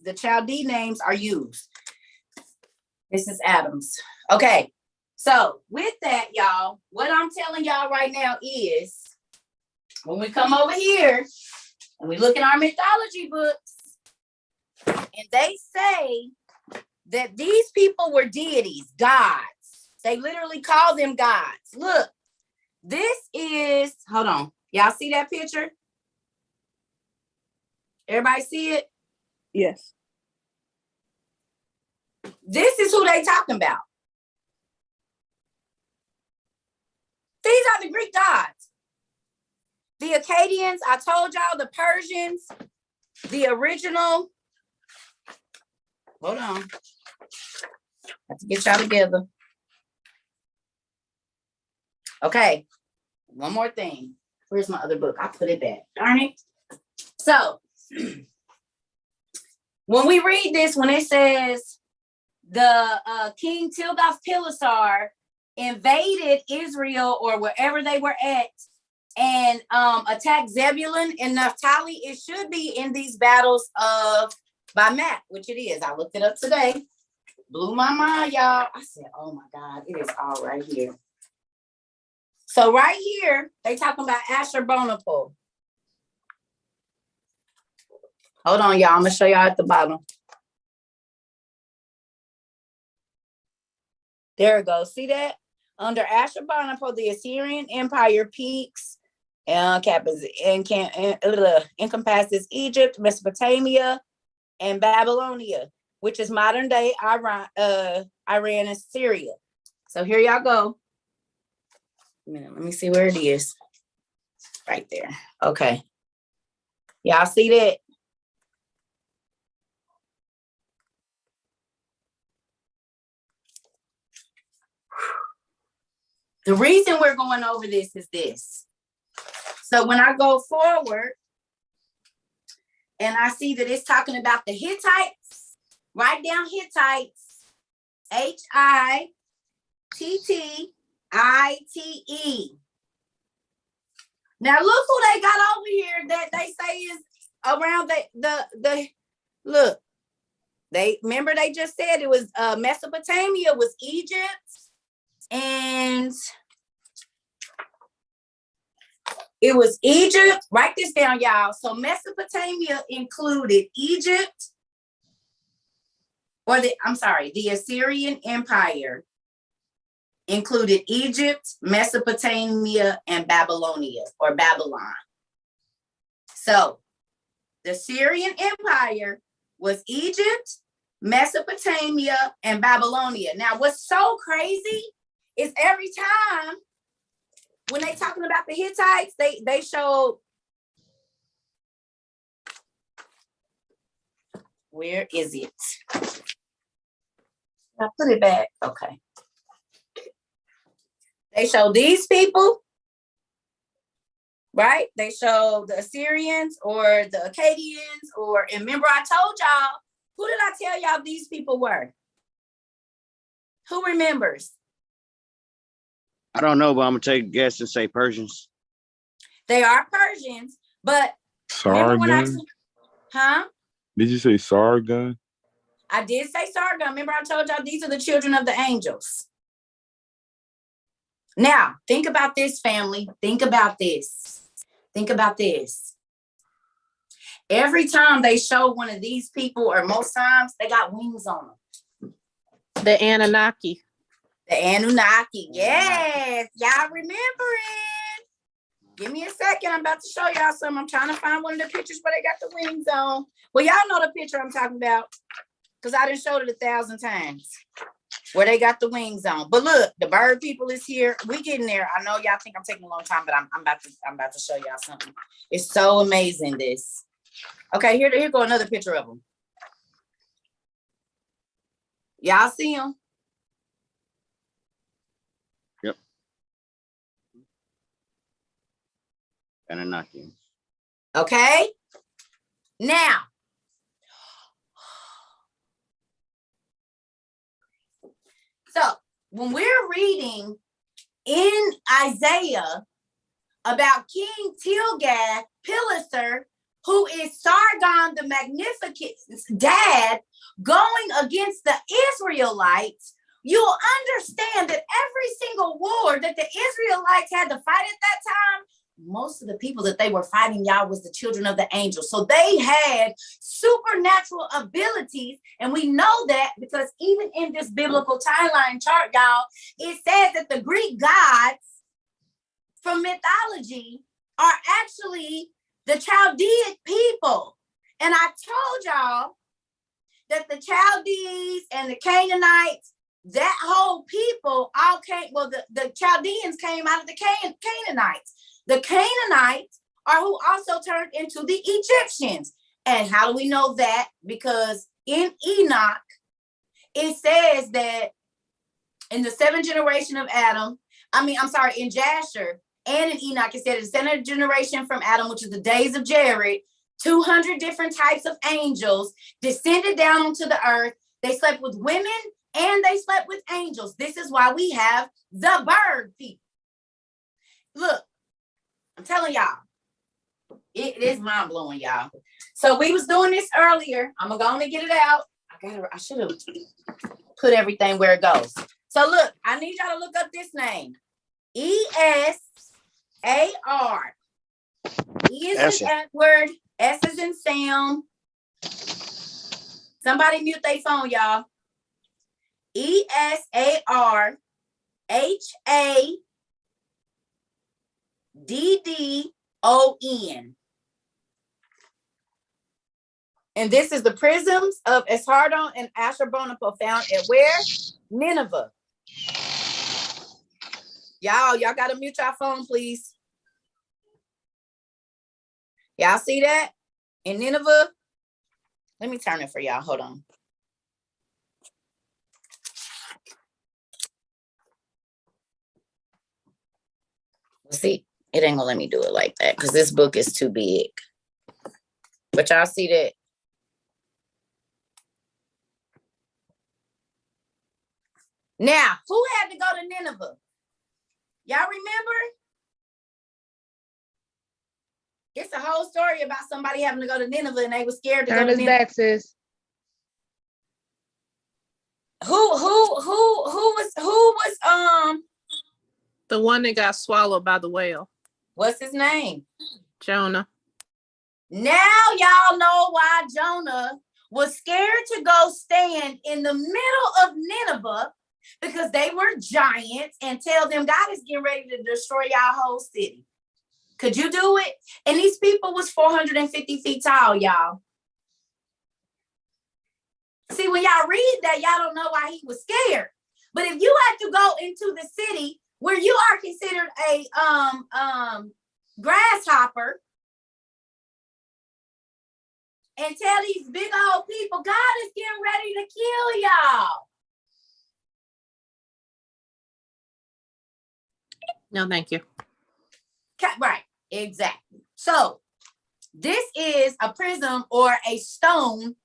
Chaldee names are used. This is Adams. Okay, so with that, y'all, what I'm telling y'all right now is when we come over here and we look in our mythology books, and they say that these people were deities, gods. They literally call them gods. Look, this is, hold on. Y'all see that picture? Everybody see it? Yes. This is who they talking about. These are the Greek gods. The Akkadians, I told y'all, the Persians, the original. Hold on. Have to get y'all together. Okay. One more thing. Where's my other book? I put it back. Darn it. So, when we read this, when it says the King Tilgath-Pileser invaded Israel or wherever they were at and attacked Zebulun and Naphtali, it should be in these battles of by map, which it is. I looked it up today. Blew my mind, y'all. I said, oh my God, it is all right here. So right here, they talking about Ashurbanipal. Hold on, y'all. I'm going to show y'all at the bottom. There it goes. See that? Under Ashurbanipal, the Assyrian Empire peaks encompasses Egypt, Mesopotamia, and Babylonia, which is modern day Iran and Syria. So here y'all go. Let me see where it is. Right there. Okay. Y'all see that? The reason we're going over this is this. So when I go forward and I see that it's talking about the Hittites, write down Hittites, Hittite. Now look who they got over here that they say is around the look. They remember they just said it was Mesopotamia was Egypt and it was Egypt. Write this down, y'all. So Mesopotamia included Egypt the Assyrian Empire included Egypt, Mesopotamia, and Babylonia or Babylon. So the Assyrian Empire was Egypt, Mesopotamia, and Babylonia. Now, what's so crazy is every time when they talking about the Hittites, they show, where is it? I put it back. Okay. They show these people, right? They show the Assyrians or the Akkadians, and remember I told y'all, who did I tell y'all these people were? Who remembers? I don't know, but I'm gonna take a guess and say Persians. They are Persians, but remember when huh? Did you say Sargon? I did say Sargon. Remember I told y'all these are the children of the angels. Now, think about this, family. Think about this. Think about this. Every time they show one of these people, or most times, they got wings on them. The Anunnaki. The Anunnaki. Yes. Y'all remember it. Give me a second. I'm about to show y'all something. I'm trying to find one of the pictures where they got the wings on. Well, y'all know the picture I'm talking about because I done showed it 1,000 times. Where they got the wings on. But look, the bird people is here. We getting there. I know y'all think I'm taking a long time, but I'm about to show y'all something. It's so amazing, this. Okay, here go another picture of them. Y'all see them? Yep. Anunnaki. Okay. Now, so when we're reading in Isaiah about King Tilgath-Pileser, who is Sargon the Magnificent's dad, going against the Israelites, you'll understand that every single war that the Israelites had to fight at that time, most of the people that they were fighting, y'all, was the children of the angels. So they had supernatural abilities. And we know that because even in this biblical timeline chart, y'all, it says that the Greek gods from mythology are actually the Chaldean people. And I told y'all that the Chaldees and the Canaanites, that whole people all came, well, the Chaldeans came out of the Canaanites. The Canaanites are who also turned into the Egyptians. And how do we know that? Because in Enoch, it says that in the seventh generation of Adam, in Jasher and in Enoch, it said the seventh generation from Adam, which is the days of Jared, 200 different types of angels descended down onto the earth. They slept with women and they slept with angels. This is why we have the bird people. Look, I'm telling y'all, it is mind blowing, y'all. So we was doing this earlier. I'm gonna get it out. I should have put everything where it goes. So look, I need y'all to look up this name. E-S-A-R. E is in Edward. S is in Sam. Somebody mute their phone, y'all. Esarhaddon. And this is the prisms of Esarhaddon and Ashurbanipal found at where? Nineveh. Y'all gotta mute your phone, please. Y'all see that? In Nineveh? Let me turn it for y'all. Hold on. See, it ain't gonna let me do it like that because this book is too big. But y'all see that? Now, who had to go to Nineveh? Y'all remember? It's a whole story about somebody having to go to Nineveh and they were scared to go to Nineveh. Turn us back, sis. Who was The one that got swallowed by the whale. What's his name? Jonah. Now y'all know why Jonah was scared to go stand in the middle of Nineveh, because they were giants, and tell them God is getting ready to destroy y'all whole city. Could you do it? And these people was 450 feet tall, y'all. See, when y'all read that, y'all don't know why he was scared. But if you had to go into the city where you are considered a grasshopper and tell these big old people, God is getting ready to kill y'all. No, thank you. Right, exactly. So this is a prism or a stone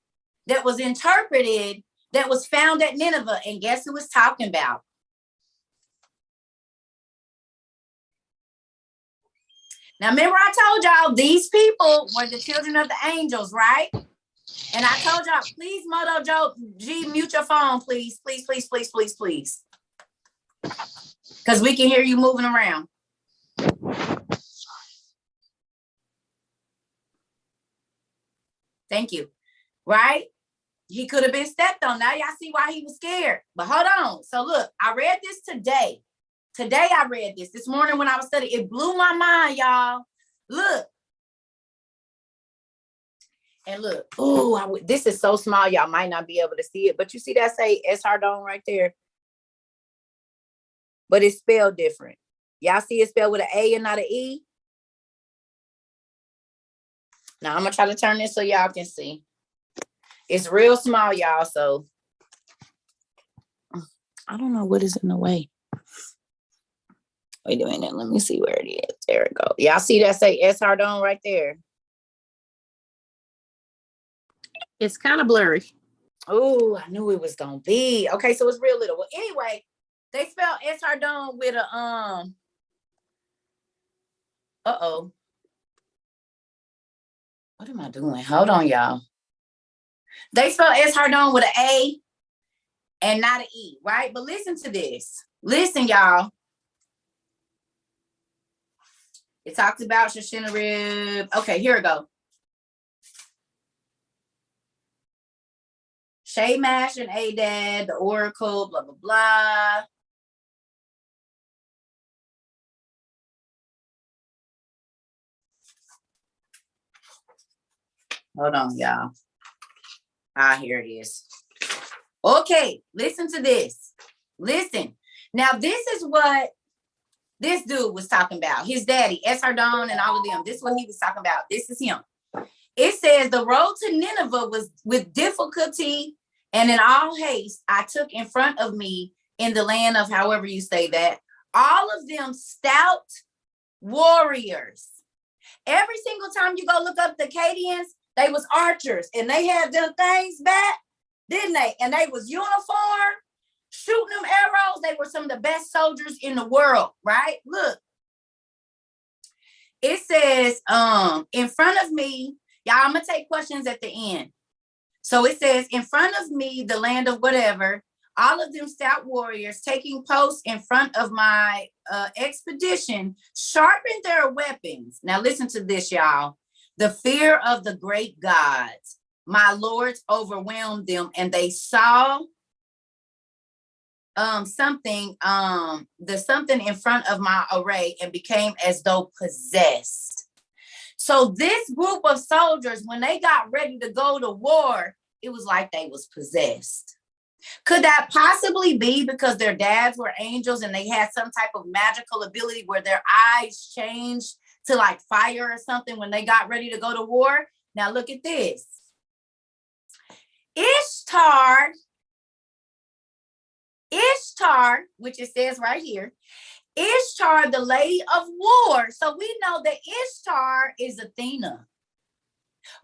that was interpreted, that was found at Nineveh. And guess who was talking about? Now, remember I told y'all these people were the children of the angels, right? And I told y'all, please, Moto Joe G, mute your phone, please, please, please, please, please, please. Because we can hear you moving around. Thank you. Right? He could have been stepped on. Now y'all see why he was scared. But hold on. So look, I read this today. Today I read this morning when I was studying. It blew my mind, y'all. Look. And look. Oh, this is so small. Y'all might not be able to see it. But you see that say Esarhaddon right there? But it's spelled different. Y'all see it spelled with an A and not an E? Now I'm going to try to turn this so y'all can see. It's real small, y'all. So I don't know what is in the way. Wait a minute. Let me see where it is. There it goes. Y'all see that say Esarhaddon right there? It's kind of blurry. Oh, I knew it was gonna be. Okay, so it's real little. Well, anyway, they spell Esarhaddon with a uh-oh. What am I doing? Hold on, y'all. They spell Esarhaddon with an A and not an E, right? But listen to this. Listen, y'all. It talks about Shoshinarib. Okay, here we go. Shamash and Adad, the oracle, blah, blah, blah. Hold on, y'all. Ah, here it is. Okay, listen to this. Listen. Now, this is what this dude was talking about. His daddy, S. Hardon, and all of them. This is what he was talking about. This is him. It says, the road to Nineveh was with difficulty and in all haste I took in front of me in the land of, however you say that, all of them stout warriors. Every single time you go look up the Acadians, they was archers and they had them things back, didn't they? And they was uniform, shooting them arrows. They were some of the best soldiers in the world, right? Look, it says, in front of me, y'all, I'm gonna take questions at the end. So it says, in front of me, the land of whatever, all of them stout warriors taking post in front of my expedition, sharpened their weapons. Now listen to this, y'all. The fear of the great gods, my lords, overwhelmed them, and they saw something in front of my array and became as though possessed. So this group of soldiers, when they got ready to go to war, it was like they was possessed. Could that possibly be because their dads were angels and they had some type of magical ability where their eyes changed to like fire or something when they got ready to go to war? Now look at this. Ishtar, which it says right here, Ishtar, the lady of war. So we know that Ishtar is Athena.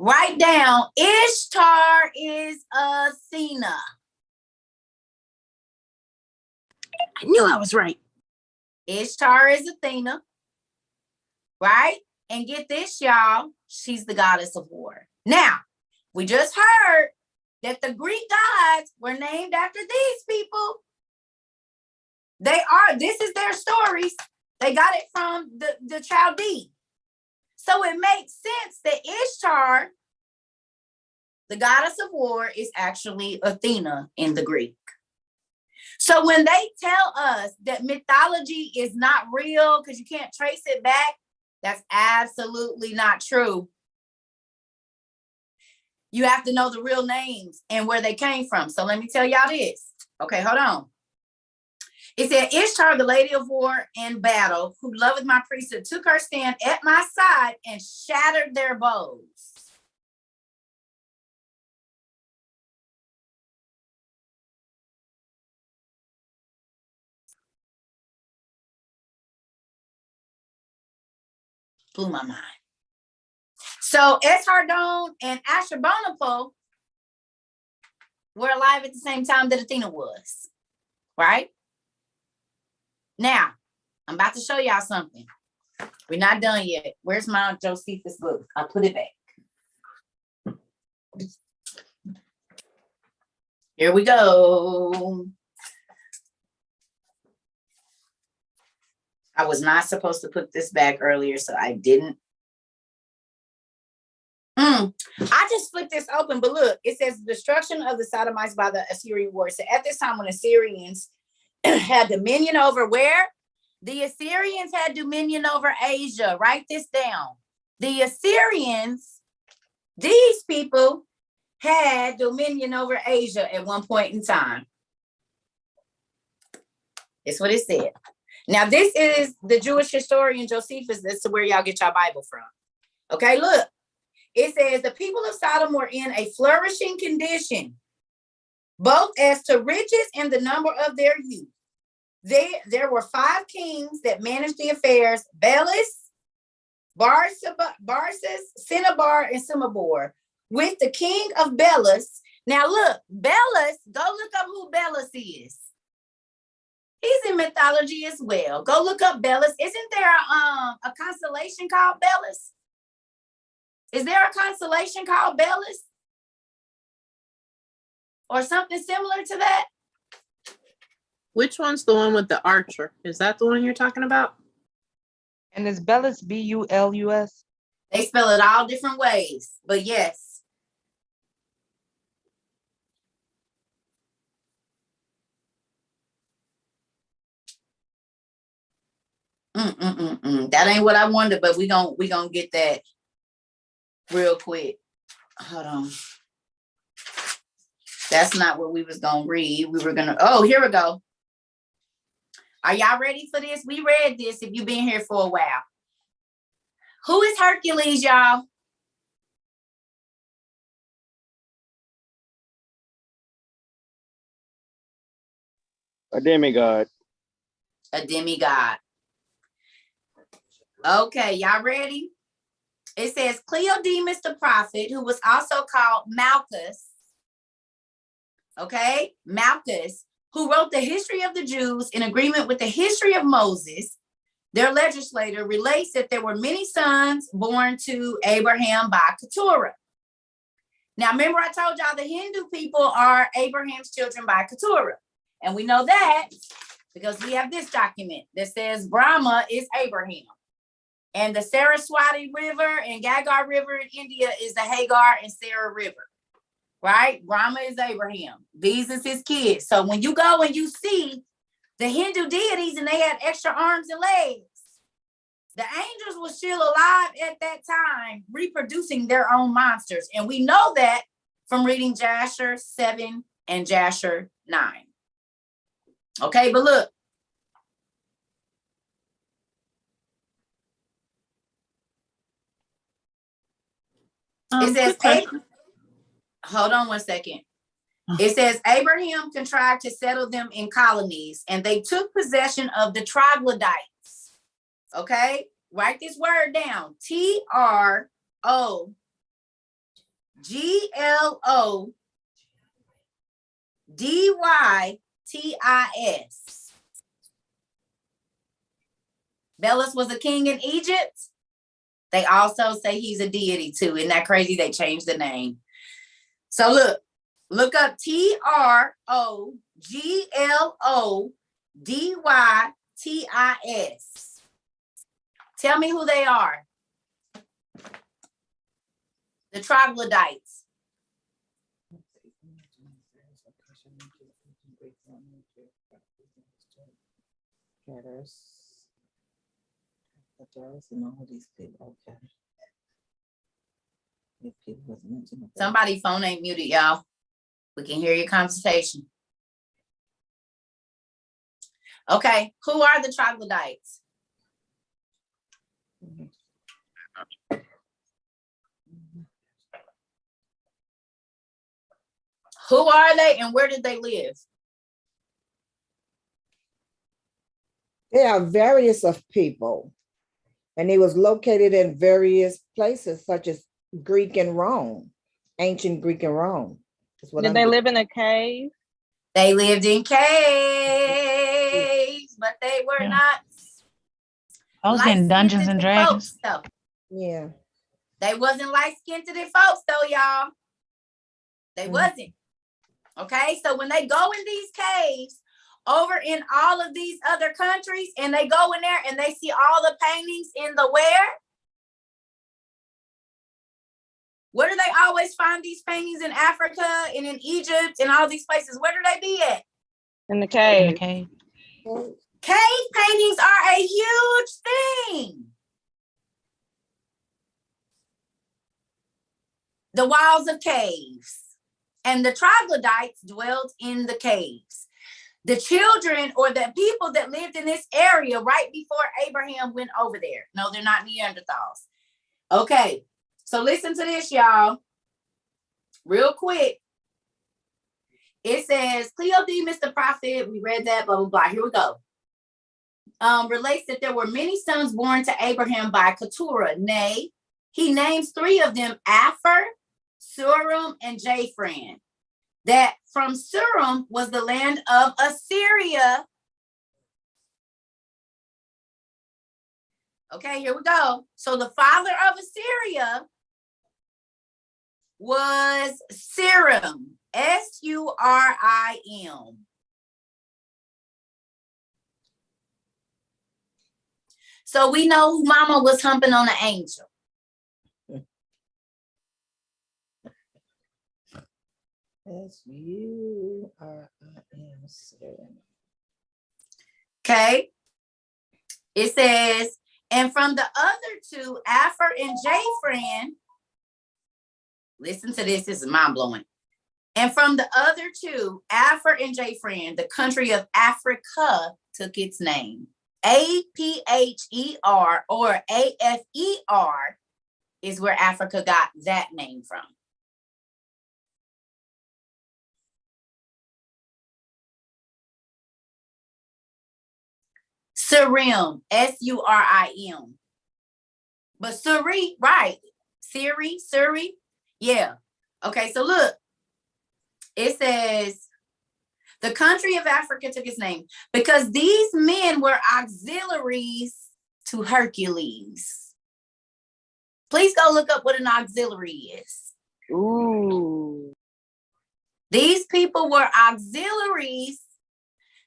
Write down, Ishtar is Athena. I knew I was right. Ishtar is Athena, right? And get this, y'all, she's the goddess of war. Now, we just heard that the Greek gods were named after these people. This is their stories. They got it from the Chaldee. So it makes sense that Ishtar, the goddess of war, is actually Athena in the Greek. So when they tell us that mythology is not real because you can't trace it back, that's absolutely not true. You have to know the real names and where they came from. So let me tell y'all this. Okay, hold on. It said, Ishtar, the lady of war and battle, who loveth my priesthood, took her stand at my side and shattered their bows. Blew my mind. So Esarhaddon and Ashurbanipal were alive at the same time that Athena was, right? Now, I'm about to show y'all something. We're not done yet. Where's my Josephus book? I put it back. Here we go. I was not supposed to put this back earlier, so I didn't. I just flipped this open, but look, it says destruction of the Sodomites by the Assyrian war. So at this time when Assyrians had dominion over where? The Assyrians had dominion over Asia. Write this down. The Assyrians, these people had dominion over Asia at one point in time. That's what it said. Now, this is the Jewish historian Josephus. This is where y'all get your Bible from. Okay, look. It says the people of Sodom were in a flourishing condition, both as to riches and the number of their youth. There were 5 kings that managed the affairs: Belus, Barsus, Cinnabar, and Simabor. With the king of Belus. Now look, Belus, go look up who Belus is. He's in mythology as well. Go look up Belus. Isn't there a constellation called Belus? Is there a constellation called Belus? Or something similar to that? Which one's the one with the archer? Is that the one you're talking about? And is Belus B-U-L-U-S? They spell it all different ways, but yes. That ain't what I wanted, but we gonna get that real quick. Hold on. That's not what we was gonna read. We were gonna, oh, here we go. Are y'all ready for this? We read this if you've been here for a while. Who is Hercules, y'all? A demigod. A demigod. Okay, y'all ready? It says Cleodemus the prophet, who was also called Malchus, okay, Malchus, who wrote the history of the Jews in agreement with the history of Moses, their legislator, relates that there were many sons born to Abraham by Keturah. Now, remember I told y'all the Hindu people are Abraham's children by Keturah. And we know that because we have this document that says Brahma is Abraham. And the Saraswati River and Gagar River in India is the Hagar and Sarah River, right? Brahma is Abraham. These is his kids. So when you go and you see the Hindu deities and they had extra arms and legs, the angels were still alive at that time, reproducing their own monsters. And we know that from reading Jasher 7 and Jasher 9. Okay, but look. It says, hold on one second. It says Abraham contrived to settle them in colonies and they took possession of the troglodytes. Okay, write this word down. Troglodytes. Belus was a king in Egypt. They also say he's a deity too. Isn't that crazy? They changed the name. So look up Troglodytes. Tell me who they are. The troglodytes. Somebody's phone ain't muted, y'all. We can hear your conversation. Okay, who are the troglodytes? Who are they and where did they live? There are various of people, and it was located in various places such as Greek and Rome, ancient Greek and Rome. Did they live in a cave? They lived in caves, but they were not. I was in Dungeons and Dragons. Folks, yeah. They wasn't light-skinned folks though, y'all. They wasn't. Okay, so when they go in these caves over in all of these other countries and they go in there and they see all the paintings in the where do they always find these paintings? In Africa and in Egypt and all these places? Where do they be at? In the cave. Cave paintings are a huge thing. The walls of caves. And the troglodytes dwelled in the caves. The children or the people that lived in this area right before Abraham went over there. No, they're not Neanderthals. Okay, so listen to this, y'all. Real quick. It says, Cleodemus the prophet, we read that, blah, blah, blah. Here we go. Relates that there were many sons born to Abraham by Keturah. Nay, he names 3 of them, Aphor, Surim, and Japhran. That from Surim was the land of Assyria. Okay, here we go. So the father of Assyria was Surim, Surim. So we know who mama was humping on the angel. Surim. Okay. It says, and from the other 2, Aphor and Japhran, listen to this, this is mind blowing. And from the other two, Afar and Jafran, the country of Africa took its name. APHER or AFER is where Africa got that name from. Surim, Surim. But Suri, right? Suri, yeah. Okay, so look, it says the country of Africa took its name because these men were auxiliaries to Hercules. Please go look up what an auxiliary is. Ooh. These people were auxiliaries.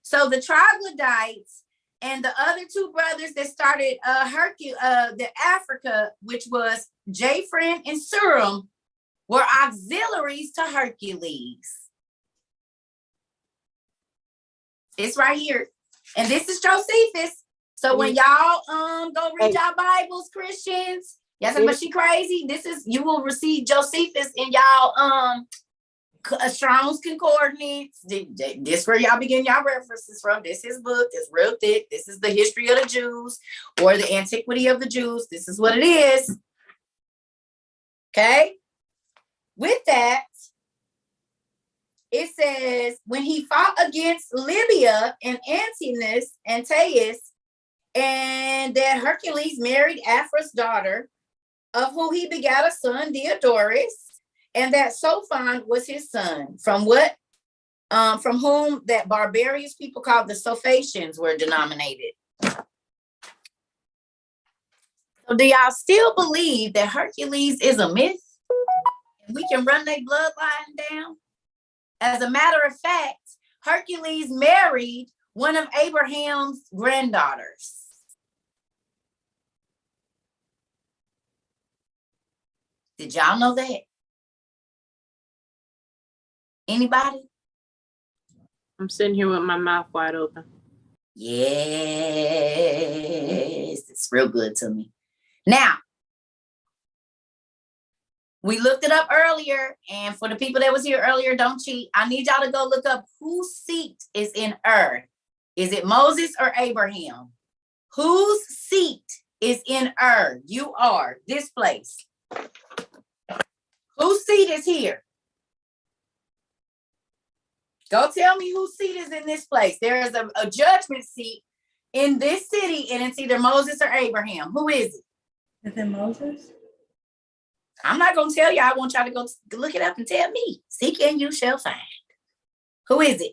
So the troglodytes and the other two brothers that started the Africa, which was Jafran and Surim, were auxiliaries to Hercules. It's right here. And this is Josephus. So when y'all go read y'all Bibles, Christians, y'all say, but she crazy. This is, you will receive Josephus in y'all Strong's Concordance. This where y'all begin y'all references from. This is book. It's real thick. This is the history of the Jews or the antiquity of the Jews. This is what it is. Okay. With that, it says when he fought against Libya and Antinous and Thais, and that Hercules married Aphra's daughter, of whom he begat a son, Diodorus, and that Sophon was his son, from whom that barbarous people called the Sophacians were denominated. So do y'all still believe that Hercules is a myth? And we can run their bloodline down? As a matter of fact, Hercules married one of Abraham's granddaughters. Did y'all know that? Anybody? I'm sitting here with my mouth wide open. Yes, it's real good to me. Now, we looked it up earlier, and for the people that was here earlier, don't cheat. I need y'all to go look up whose seat is in Ur. Is it Moses or Abraham? Whose seat is in Ur? You are this place. Whose seat is here? Go tell me whose seat is in this place. There is a judgment seat in this city, and it's either Moses or Abraham. Who is it? Is it Moses? I'm not going to tell you. I want y'all to go look it up and tell me. Seek and you shall find. Who is it?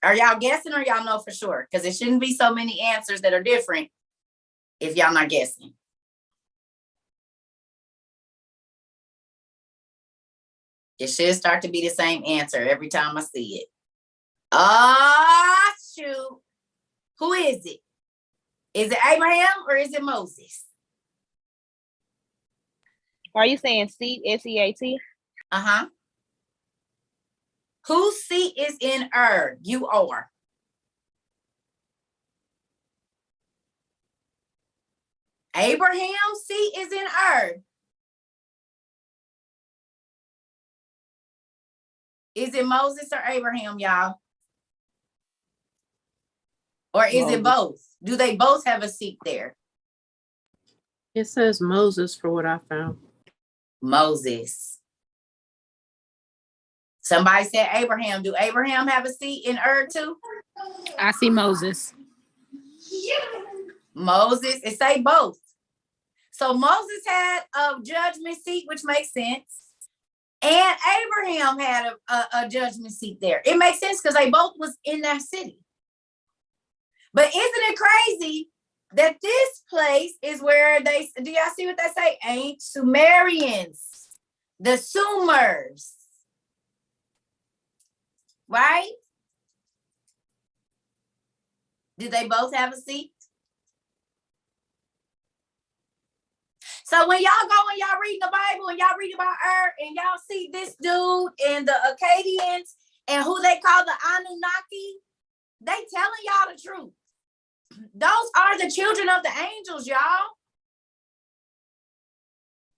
Are y'all guessing or y'all know for sure? Because it shouldn't be so many answers that are different if y'all not guessing. It should start to be the same answer every time I see it. Ah, shoot. Who is it? Is it Abraham or is it Moses? Are you saying seat, S-E-A-T? Uh-huh. Whose seat is in Ur? You are. Abraham's seat is in Ur. Is it Moses or Abraham, y'all? Or is Moses. it both? Do they both have a seat there? It says Moses for what I found. Moses. Somebody said Abraham. Do Abraham have a seat in Ur too? I see Moses. Moses, it say both. So Moses had a judgment seat, which makes sense. And Abraham had a judgment seat there. It makes sense because they both was in that city. But isn't it crazy that this place is where they, do y'all see what they say? Ancient Sumerians, the Sumers, right? Did they both have a seat? So when y'all go and y'all read the Bible and y'all read about Ur and y'all see this dude and the Akkadians and who they call the Anunnaki, they telling y'all the truth. Those are the children of the angels, y'all.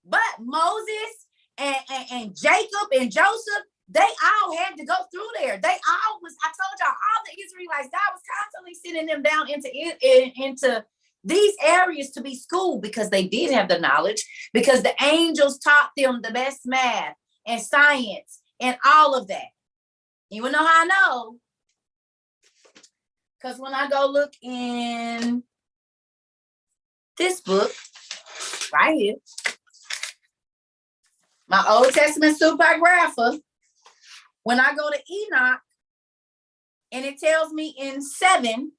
But Moses and Jacob and Joseph, They all had to go through there. They all was, I told y'all, all the Israelites, God was constantly sending them down into these areas to be schooled because they did have the knowledge, because the angels taught them the best math and science and all of that. You wanna know how I know? Because when I go look in this book right here, my Old Testament supergrapher, when I go to Enoch, and it tells me in 7,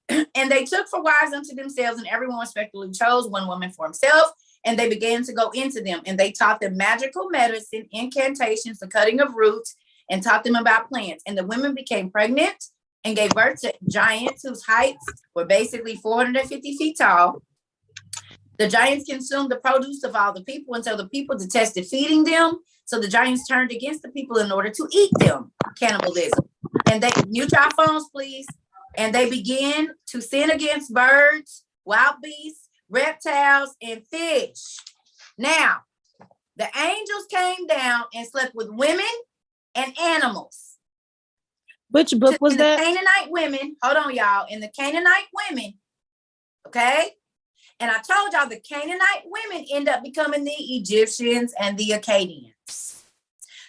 and they took for wives unto themselves, and everyone respectively chose one woman for himself, and they began to go into them, and they taught them magical medicine, incantations, the cutting of roots, and taught them about plants. And the women became pregnant and gave birth to giants whose heights were basically 450 feet tall. The giants consumed the produce of all the people until the people detested feeding them. So the giants turned against the people in order to eat them. Cannibalism. And they, mute your phones, please. And they began to sin against birds, wild beasts, reptiles, and fish. Now, the angels came down and slept with women and animals. Which book was that? The Canaanite women, hold on, y'all. And the Canaanite women, okay? And I told y'all the Canaanite women end up becoming the Egyptians and the Akkadians.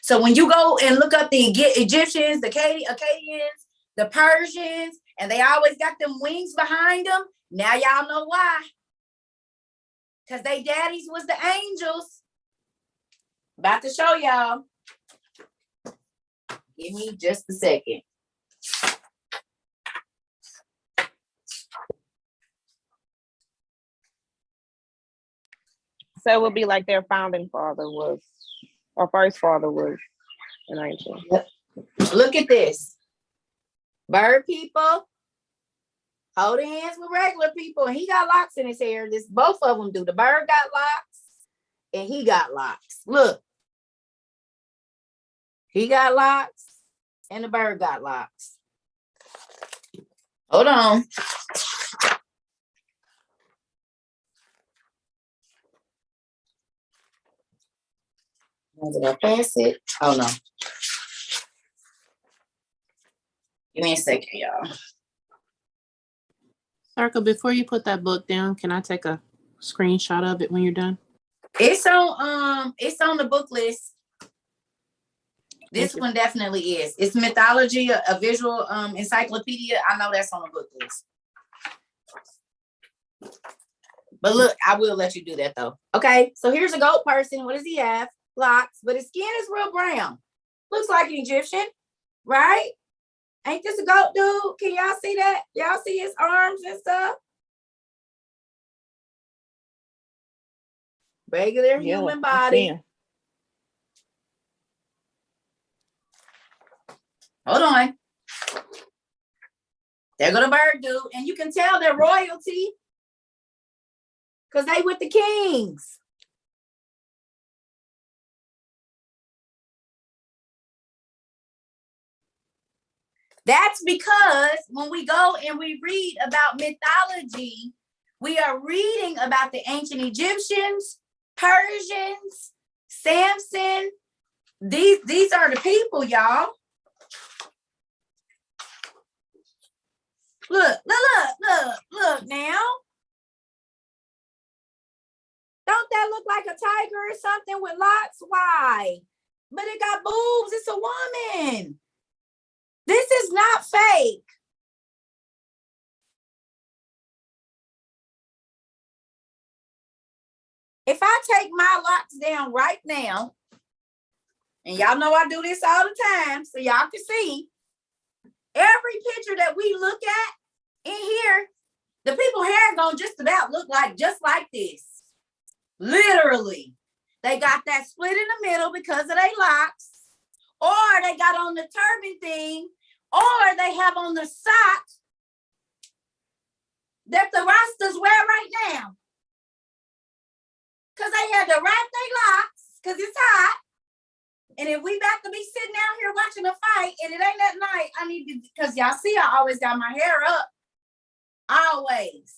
So when you go and look up the Egyptians, the Akkadians, the Persians, and they always got them wings behind them, now y'all know why. Because they daddies was the angels. About to show y'all. Give me just a second. So it would be like their founding father was, or first father was an angel. Yep. Look at this. Bird people holding hands with regular people, and he got locks in his hair. This both of them do. The bird got locks, and he got locks. Look, he got locks, and the bird got locks. Hold on. Did I pass it? Oh no. Give me a second, y'all. Cerca, before you put that book down, can I take a screenshot of it when you're done? It's on the book list. This one definitely is. It's mythology, a visual encyclopedia. I know that's on the book list. But look, I will let you do that though. Okay, so here's a goat person. What does he have? Locks, but his skin is real brown. Looks like an Egyptian, right? Ain't this a goat dude? Can y'all see that? Y'all see his arms and stuff? Regular human body. Hold on. They're gonna bird dude, and you can tell they're royalty because they with the kings. That's because when we go and we read about mythology, we are reading about the ancient Egyptians, Persians, Samson. These are the people, y'all. Look now. Don't that look like a tiger or something with locks? Why? But it got boobs. It's a woman. This is not fake. If I take my locks down right now, and y'all know I do this all the time, so y'all can see, every picture that we look at in here, the people hair gonna just about look like just like this. Literally. They got that split in the middle because of their locks, or they got on the turban thing, or they have on the sock that the Rastas wear right now. Because they had to wrap their locks because it's hot. And if we about to be sitting down here watching a fight and it ain't that night, I need to, because y'all see I always got my hair up. Always.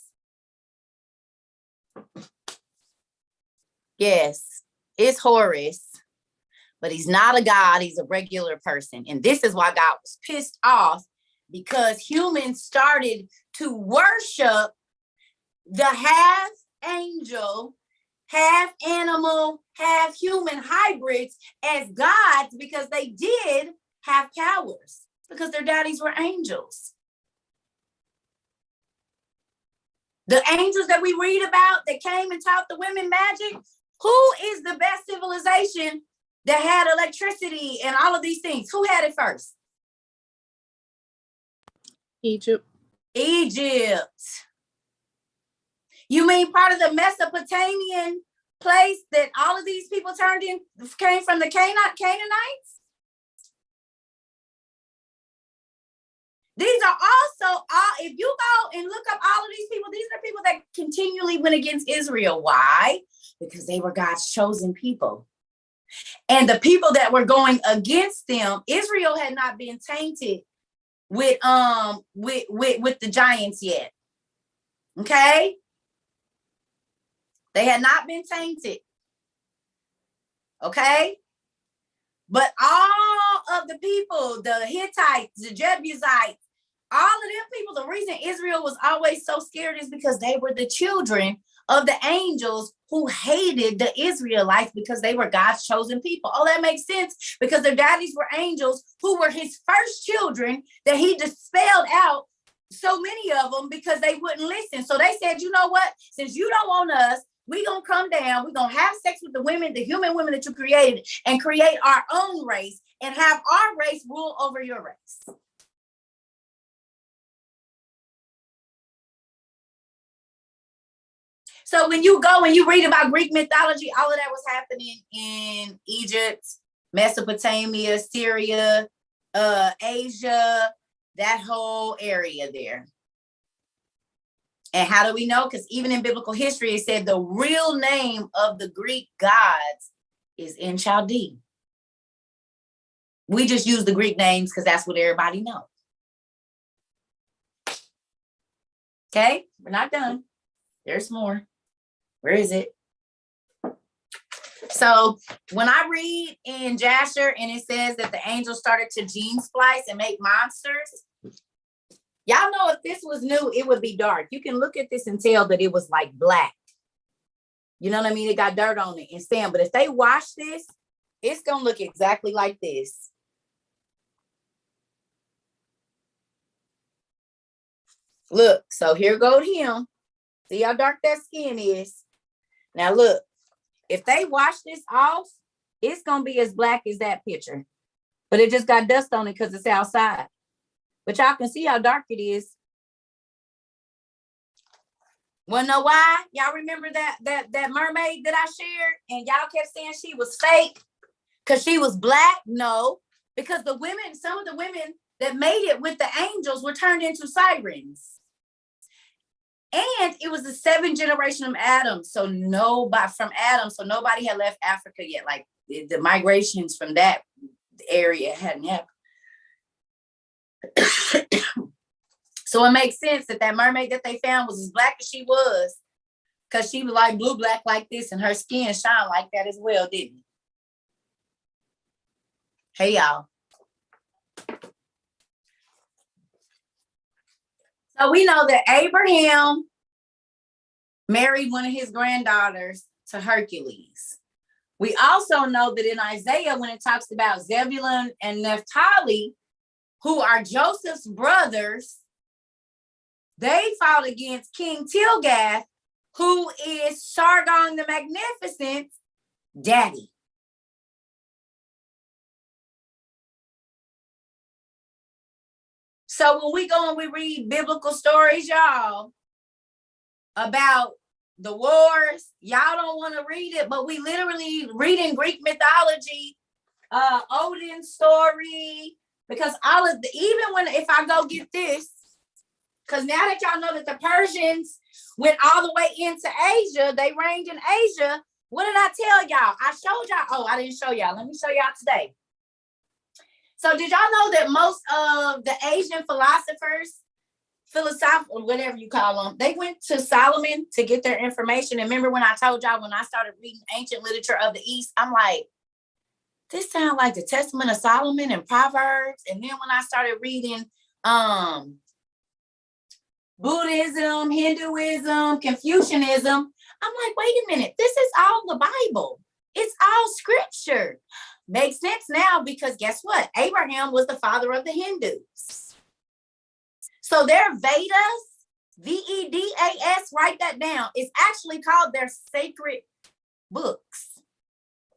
Yes, it's Horus. but he's not a God. He's a regular person. And this is why God was pissed off, because humans started to worship the half angel, half animal, half human hybrids as gods, because they did have powers, because their daddies were angels. The angels that we read about that came and taught the women magic, who is the best civilization that had electricity and all of these things? Who had it first? Egypt. Egypt. You mean part of the Mesopotamian place that all of these people turned in came from the Canaanites? These are also all, if you go and look up all of these people, these are people that continually went against Israel. Why? Because they were God's chosen people. And the people that were going against them, Israel had not been tainted with the giants yet. Okay? They had not been tainted. Okay? But all of the people, the Hittites, the Jebusites, all of them people, the reason Israel was always so scared is because they were the children of the angels who hated the Israelites because they were God's chosen people. Oh, that makes sense, because their daddies were angels who were his first children that he dispelled out so many of them because they wouldn't listen. So they said, you know what? Since you don't want us, we're going to come down. We're going to have sex with the women, the human women that you created, and create our own race and have our race rule over your race. So when you go and you read about Greek mythology, all of that was happening in Egypt, Mesopotamia, Syria, Asia, that whole area there. And how do we know? Because even in biblical history, it said the real name of the Greek gods is in Chaldee. We just use the Greek names because that's what everybody knows. Okay, we're not done. There's more. Where is it? So when I read in Jasher and it says that the angels started to gene splice and make monsters, y'all know if this was new, it would be dark. You can look at this and tell that it was like black. You know what I mean? It got dirt on it and sand. But if they wash this, it's going to look exactly like this. Look, so here goes him. See how dark that skin is? Now look, if they wash this off, it's going to be as black as that picture. But it just got dust on it because it's outside. But y'all can see how dark it is. Wanna know why? Y'all remember that mermaid that I shared and y'all kept saying she was fake because she was black? No, because the women, some of the women that made it with the angels were turned into sirens. And it was the 7th generation of Adam. So nobody had left Africa yet. Like the migrations from that area hadn't happened. So it makes sense that mermaid that they found was as black as she was, because she was like blue black like this, and her skin shined like that as well, didn't it? Hey y'all. So we know that Abraham married one of his granddaughters to Hercules. We also know that in Isaiah, when it talks about Zebulun and Naphtali, who are Joseph's brothers, they fought against King Tilgath, who is Sargon the Magnificent's daddy. So when we go and we read biblical stories, y'all, about the wars, y'all don't want to read it, but we literally read in Greek mythology, Odin's story, because all of the, even when, if I go get this, because now that y'all know that the Persians went all the way into Asia, they reigned in Asia. What did I tell y'all? I showed y'all. Oh, I didn't show y'all. Let me show y'all today. So did y'all know that most of the Asian philosophers, philosophical, whatever you call them, they went to Solomon to get their information? And remember when I told y'all when I started reading ancient literature of the East, I'm like, this sounds like the Testament of Solomon and Proverbs. And then when I started reading Buddhism, Hinduism, Confucianism, I'm like, wait a minute, this is all the Bible. It's all scripture. Makes sense now because guess what? Abraham was the father of the Hindus. So their Vedas, Vedas, write that down. It's actually called their sacred books.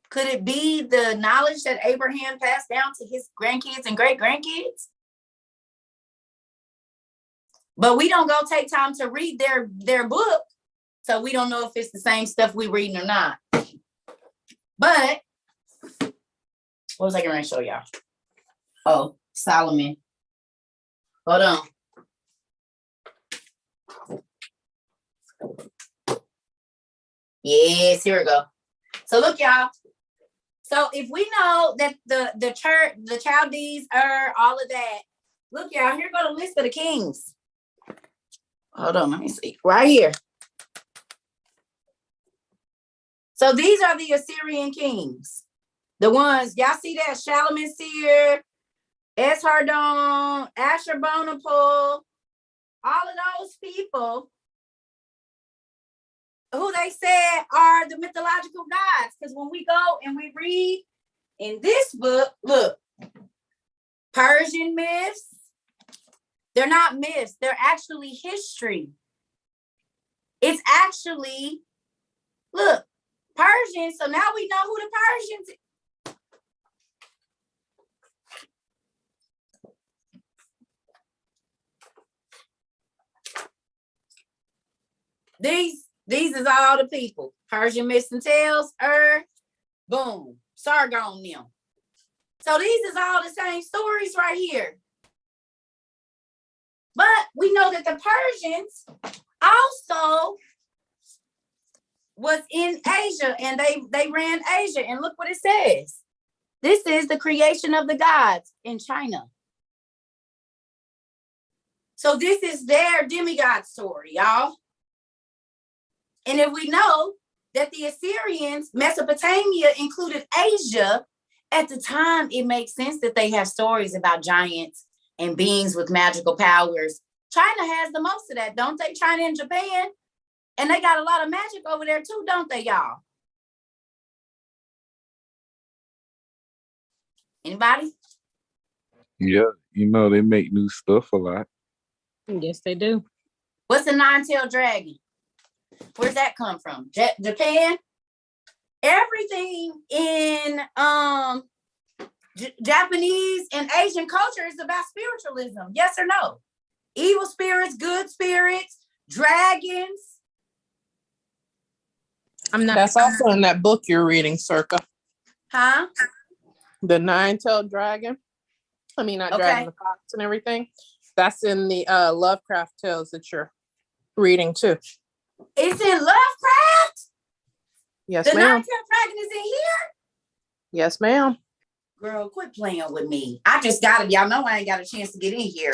Could it be the knowledge that Abraham passed down to his grandkids and great-grandkids? But we don't go take time to read their book, so we don't know if it's the same stuff we reading or not. But what was I going to show y'all? Oh, Solomon. Hold on. Yes, here we go. So look, y'all. So if we know that the church, the Chaldees are all of that, look, y'all, here go the list of the kings. Hold on, let me see. Right here. So these are the Assyrian kings. The ones, y'all see that? Shalmaneser, Esarhaddon, Ashurbanipal, all of those people who they said are the mythological gods. Because when we go and we read in this book, look, Persian myths, they're not myths, they're actually history. It's actually, look, Persian, so now we know who the Persians These is all the people. Persian myths and tales, boom, Sargon them. So these is all the same stories right here. But we know that the Persians also was in Asia and they ran Asia. And look what it says. This is the creation of the gods in China. So this is their demigod story, y'all. And if we know that the Assyrians, Mesopotamia included Asia, at the time, it makes sense that they have stories about giants and beings with magical powers. China has the most of that, don't they? China and Japan. And they got a lot of magic over there too, don't they, y'all? Anybody? Yeah, they make new stuff a lot. Yes, they do. What's a nine-tailed dragon? Where's that come from? Japan? Everything in Japanese and Asian culture is about spiritualism. Yes or no? Evil spirits, good spirits, dragons. That's also in that book you're reading, Cerca. Huh? The nine-tailed dragon. I mean, not dragon, the fox and everything. That's in the Lovecraft tales that you're reading too. It's in Lovecraft? Yes, the ma'am. nine-tailed dragon is in here? Yes, ma'am. Girl, quit playing with me. I just got it. Y'all know I ain't got a chance to get in here.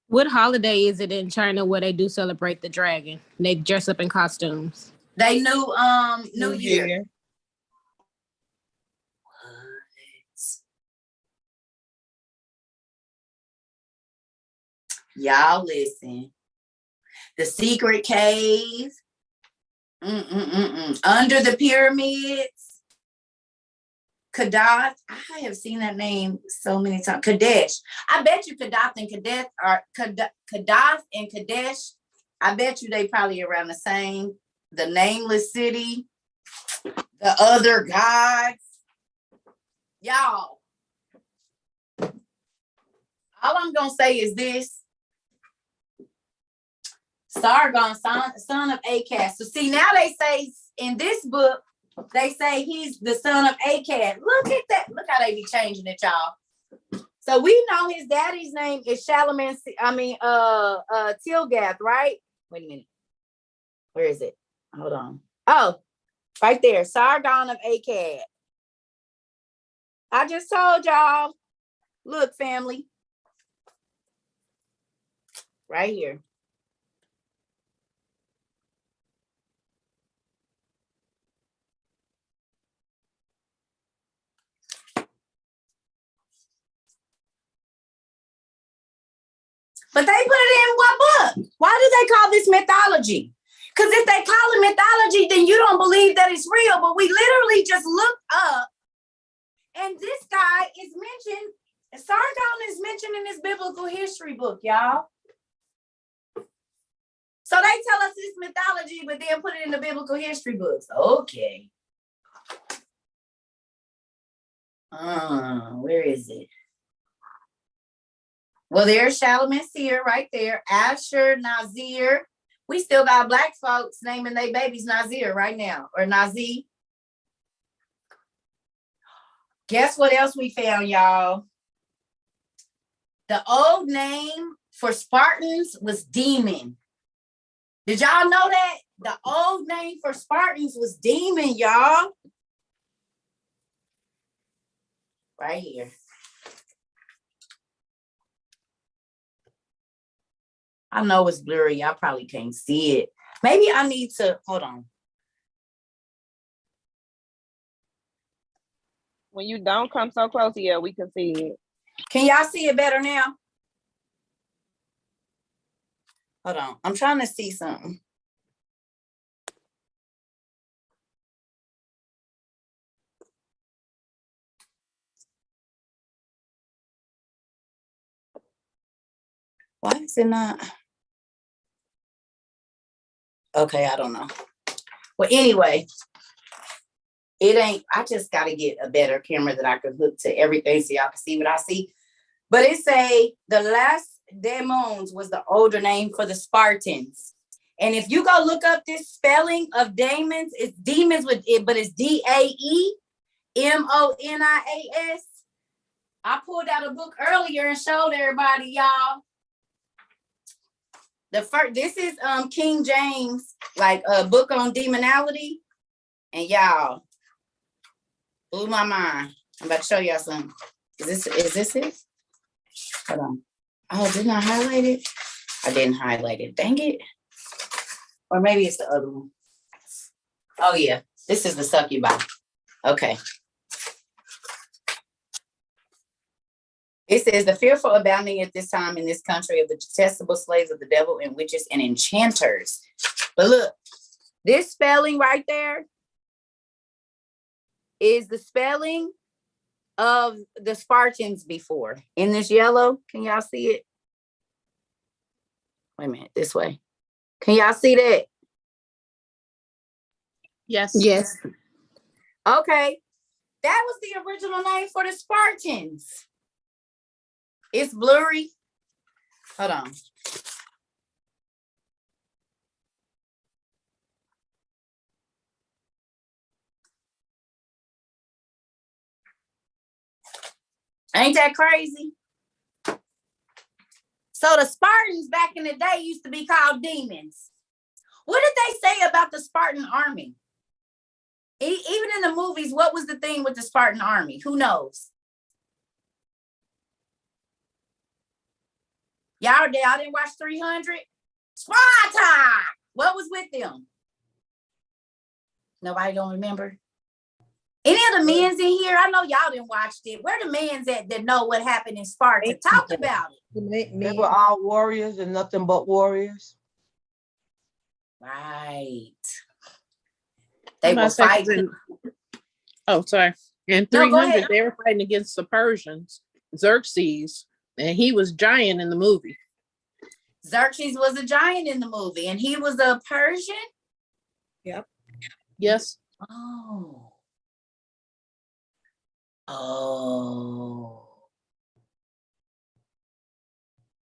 What holiday is it in China where they do celebrate the dragon? They dress up in costumes. They knew New Year. Y'all listen. The secret cave. Under the pyramids. Kadath. I have seen that name so many times. Kadesh. I bet you Kadath and Kadesh are Kadath and Kadesh. I bet you they probably around the same. The nameless city. The other gods. Y'all. All I'm gonna say is this. Sargon, son of Akkad. So see, now they say in this book, they say he's the son of Akkad. Look at that. Look how they be changing it, y'all. So we know his daddy's name is Tilgath, right? Wait a minute. Where is it? Hold on. Oh, right there. Sargon of Akkad. I just told y'all. Look, family. Right here. But they put it in what book? Why do they call this mythology? Because if they call it mythology, then you don't believe that it's real. But we literally just looked up, and this guy is mentioned, Sargon is mentioned in this biblical history book, y'all. So they tell us it's mythology, but then put it in the biblical history books. Okay. Where is it? Well, there's Shalmaneser right there. Asher, Nazir. We still got black folks naming their babies Nazir right now, or Nazi. Guess what else we found, y'all? The old name for Spartans was demon. Did y'all know that? The old name for Spartans was demon, y'all. Right here. I know it's blurry. Y'all probably can't see it. Maybe I need to, hold on. When you don't come so close, yeah, we can see it. Can y'all see it better now? Hold on. I'm trying to see something. Why is it not? Okay, I don't know. Well, anyway, it ain't, I just got to get a better camera that I can hook to everything so y'all can see what I see. But it say the last Demons was the older name for the Spartans. And if you go look up this spelling of demons, it's demons with it, but it's DAEMONIAS. I pulled out a book earlier and showed everybody, y'all. The first, this is King James, like a book on demonality. And y'all, blew my mind. I'm about to show y'all something. Is this it? Hold on. Oh, didn't I highlight it? I didn't highlight it. Dang it. Or maybe it's the other one. Oh yeah, this is the succubi. Okay. It says the fearful abounding at this time in this country of the detestable slaves of the devil and witches and enchanters. But look, this spelling right there is the spelling of the Spartans before. In this yellow, can y'all see it? Wait a minute, this way. Can y'all see that? Yes. Yes. Okay. That was the original name for the Spartans. It's blurry. Hold on. Ain't that crazy? So the Spartans back in the day used to be called demons. What did they say about the Spartan army? Even in the movies, what was the thing with the Spartan army? Who knows? Y'all didn't watch 300? Sparta! What was with them? Nobody don't remember? Any of the men's in here? I know y'all didn't watch it. Where the men's at that know what happened in Sparta? Talk about it. They were all warriors and nothing but warriors. Right. They were fighting. Oh, sorry. In 300, they were fighting against the Persians, Xerxes, and he was giant in the movie. Xerxes was a giant in the movie, and he was a Persian? Yep. Yes. Oh.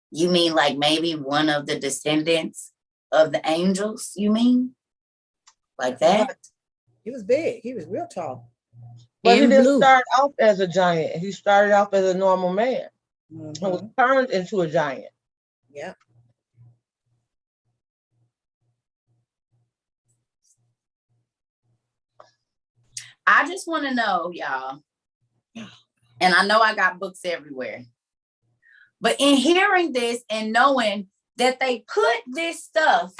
You mean like maybe one of the descendants of the angels, you mean? Like that? He was big. He was real tall. But he didn't start off as a giant. He started off as a normal man. Mm-hmm. And was turned into a giant. Yeah. I just want to know, y'all, and I know I got books everywhere, but in hearing this and knowing that they put this stuff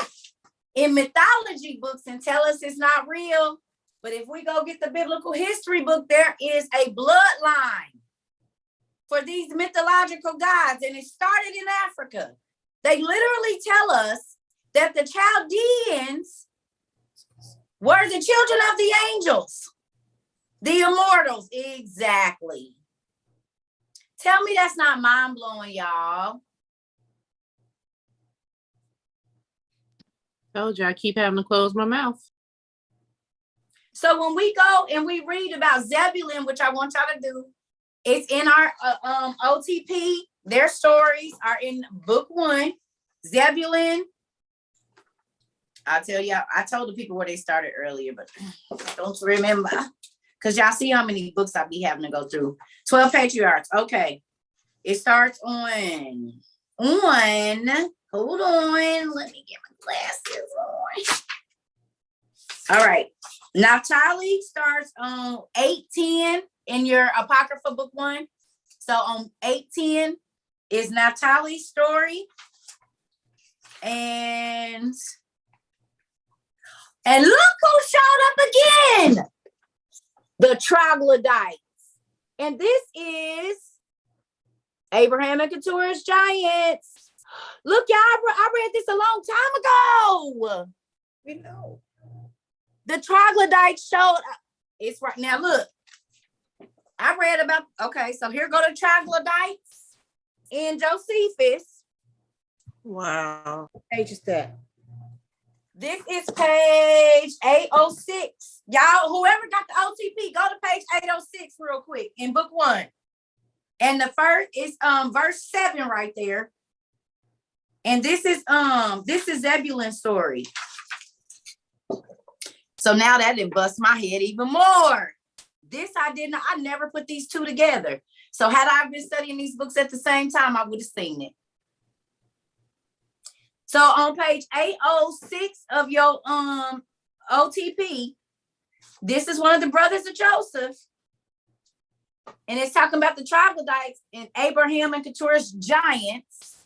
in mythology books and tell us it's not real, but if we go get the biblical history book, there is a bloodline for these mythological gods, and it started in Africa. They literally tell us that the Chaldeans were the children of the angels, the immortals. Exactly. Tell me that's not mind-blowing, y'all. Told you I keep having to close my mouth. So when we go and we read about Zebulun, which I want y'all to do, it's in our OTP. Their stories are in book 1. Zebulun. I'll tell y'all, I told the people where they started earlier, but don't remember. Because y'all see how many books I be having to go through. 12 patriarchs. Okay. It starts on, hold on. Let me get my glasses on. All right. Naphtali starts on 8:10 in your Apocrypha book 1. So on 8:10 is Naphtali's story. And look who showed up again. The troglodytes. And this is Abraham and Keturah's giants. Look, y'all, I read this a long time ago. We know. The troglodytes showed up. It's right now. Look, I read about, okay, so here go the troglodytes in Josephus. Wow. What page is that? This is page 806. Y'all, whoever got the OTP, go to page 806 real quick in book 1. And the first is verse 7 right there. And this is Zebulun's story. So now that didn't bust my head even more. This I never put these two together. So had I been studying these books at the same time, I would have seen it. So on page 806 of your OTP, this is one of the brothers of Joseph. And it's talking about the troglodytes and Abraham and Keturah's giants.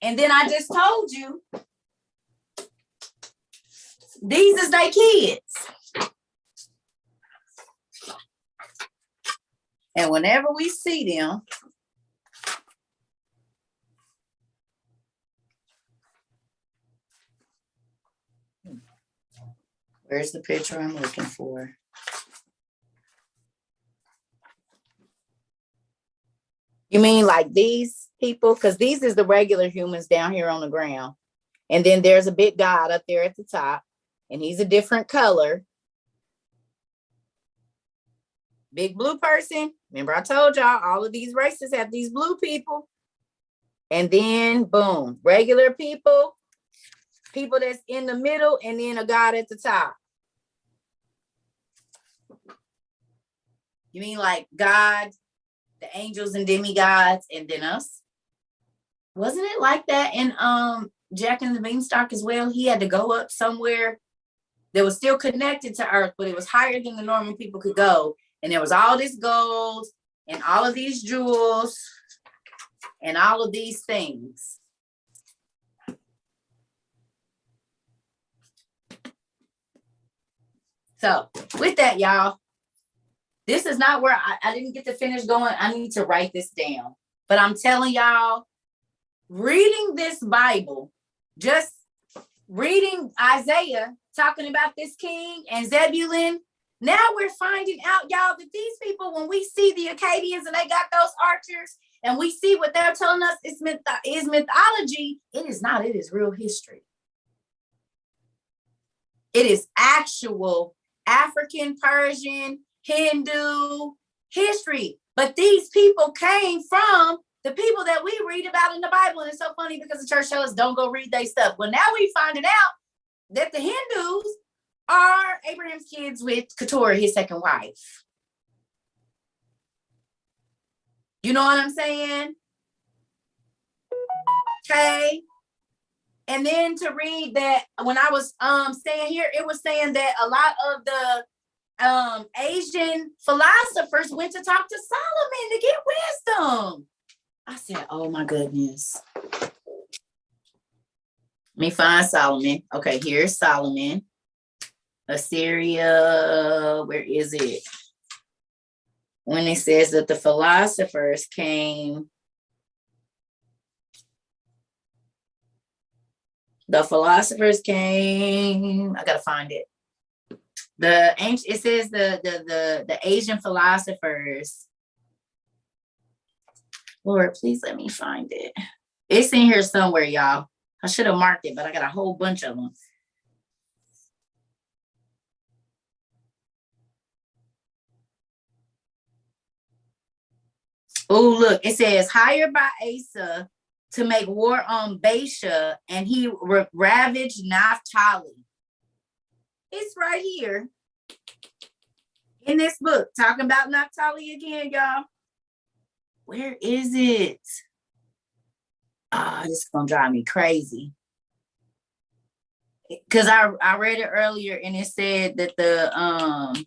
And then I just told you, these is their kids. And whenever we see them, where's the picture I'm looking for? You mean like these people? Because these is the regular humans down here on the ground. And then there's a big God up there at the top. And he's a different color. Big blue person. Remember I told y'all all of these races have these blue people. And then boom, regular people, people that's in the middle, and then a God at the top. You mean like God, the angels and demigods, and then us? Wasn't it like that in Jack and the Beanstalk as well? He had to go up somewhere that was still connected to earth, but it was higher than the normal people could go. And there was all this gold and all of these jewels and all of these things. So with that, y'all, this is not where I didn't get to finish going. I need to write this down. But I'm telling y'all, reading this Bible, just reading Isaiah, talking about this king and Zebulun, now we're finding out, y'all, that these people, when we see the Akkadians and they got those archers, and we see what they're telling us is mythology, it is not. It is real history. It is actual African, Persian, Hindu history. But these people came from the people that we read about in the Bible. And it's so funny because the church tells us don't go read their stuff. Well, now we finding out that the Hindus are Abraham's kids with Keturah, his second wife. You know what I'm saying? Okay. And then to read that, when I was saying here, it was saying that a lot of the Asian philosophers went to talk to Solomon to get wisdom. I said, oh my goodness. Let me find Solomon. Okay, here's Solomon. Assyria, where is it? When it says that the philosophers came The philosophers came. I gotta find it. The ancient. It says the Asian philosophers. Lord, please let me find it. It's in here somewhere, y'all. I should have marked it, but I got a whole bunch of them. Oh, look, it says hired by Asa to make war on Baasha, and he ravaged Naphtali. It's right here in this book, talking about Naphtali again, y'all. Where is it? This is gonna drive me crazy. Because I read it earlier and it said that the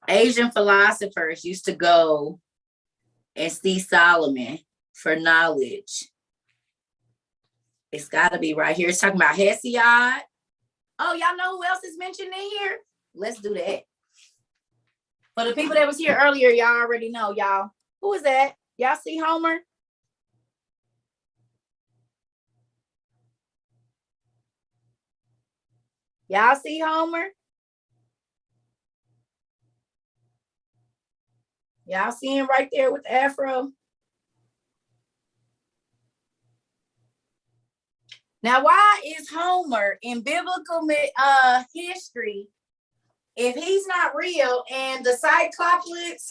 Asian philosophers used to go and see Solomon for knowledge. It's got to be right here. It's talking about Hesiod. Oh, y'all know who else is mentioned in here? Let's do that. For the people that was here earlier, y'all already know, y'all. Who is that? Y'all see Homer? Y'all see Homer? Y'all see him right there with the afro? Now, why is Homer in biblical history, if he's not real, and the cyclopses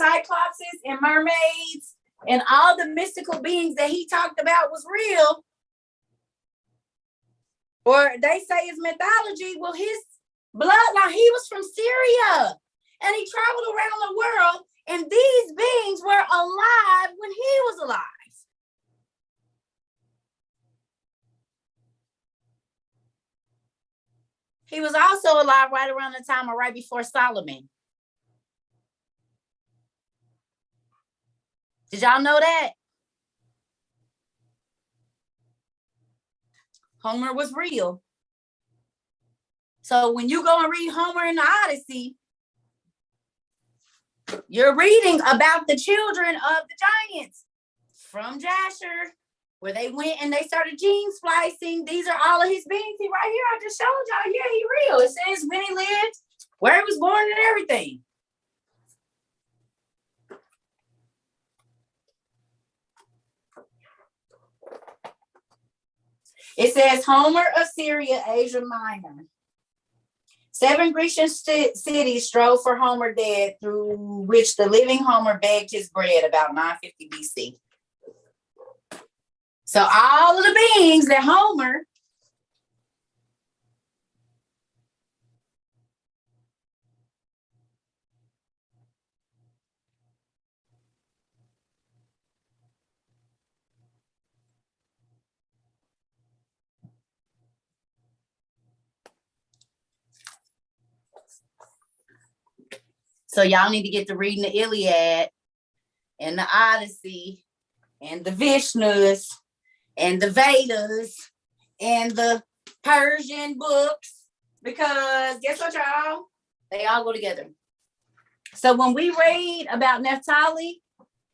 and mermaids and all the mystical beings that he talked about was real, or they say it's mythology, well, his bloodline, he was from Syria, and he traveled around the world, and these beings were alive when he was alive. He was also alive right around the time or right before Solomon. Did y'all know that? Homer was real. So when you go and read Homer in the Odyssey, you're reading about the children of the giants from Jasher, where they went and they started gene splicing. These are all of his beings. See right here, I just showed y'all. Yeah, he real. It says when he lived, where he was born, and everything. It says Homer of Syria, Asia Minor. 7 Grecian cities strove for Homer dead, through which the living Homer begged his bread, about 950 BC. So all of the beings that Homer So y'all need to get to reading the Iliad and the Odyssey and the Vishnus and the Vedas and the Persian books, because guess what, y'all? They all go together. So when we read about Naphtali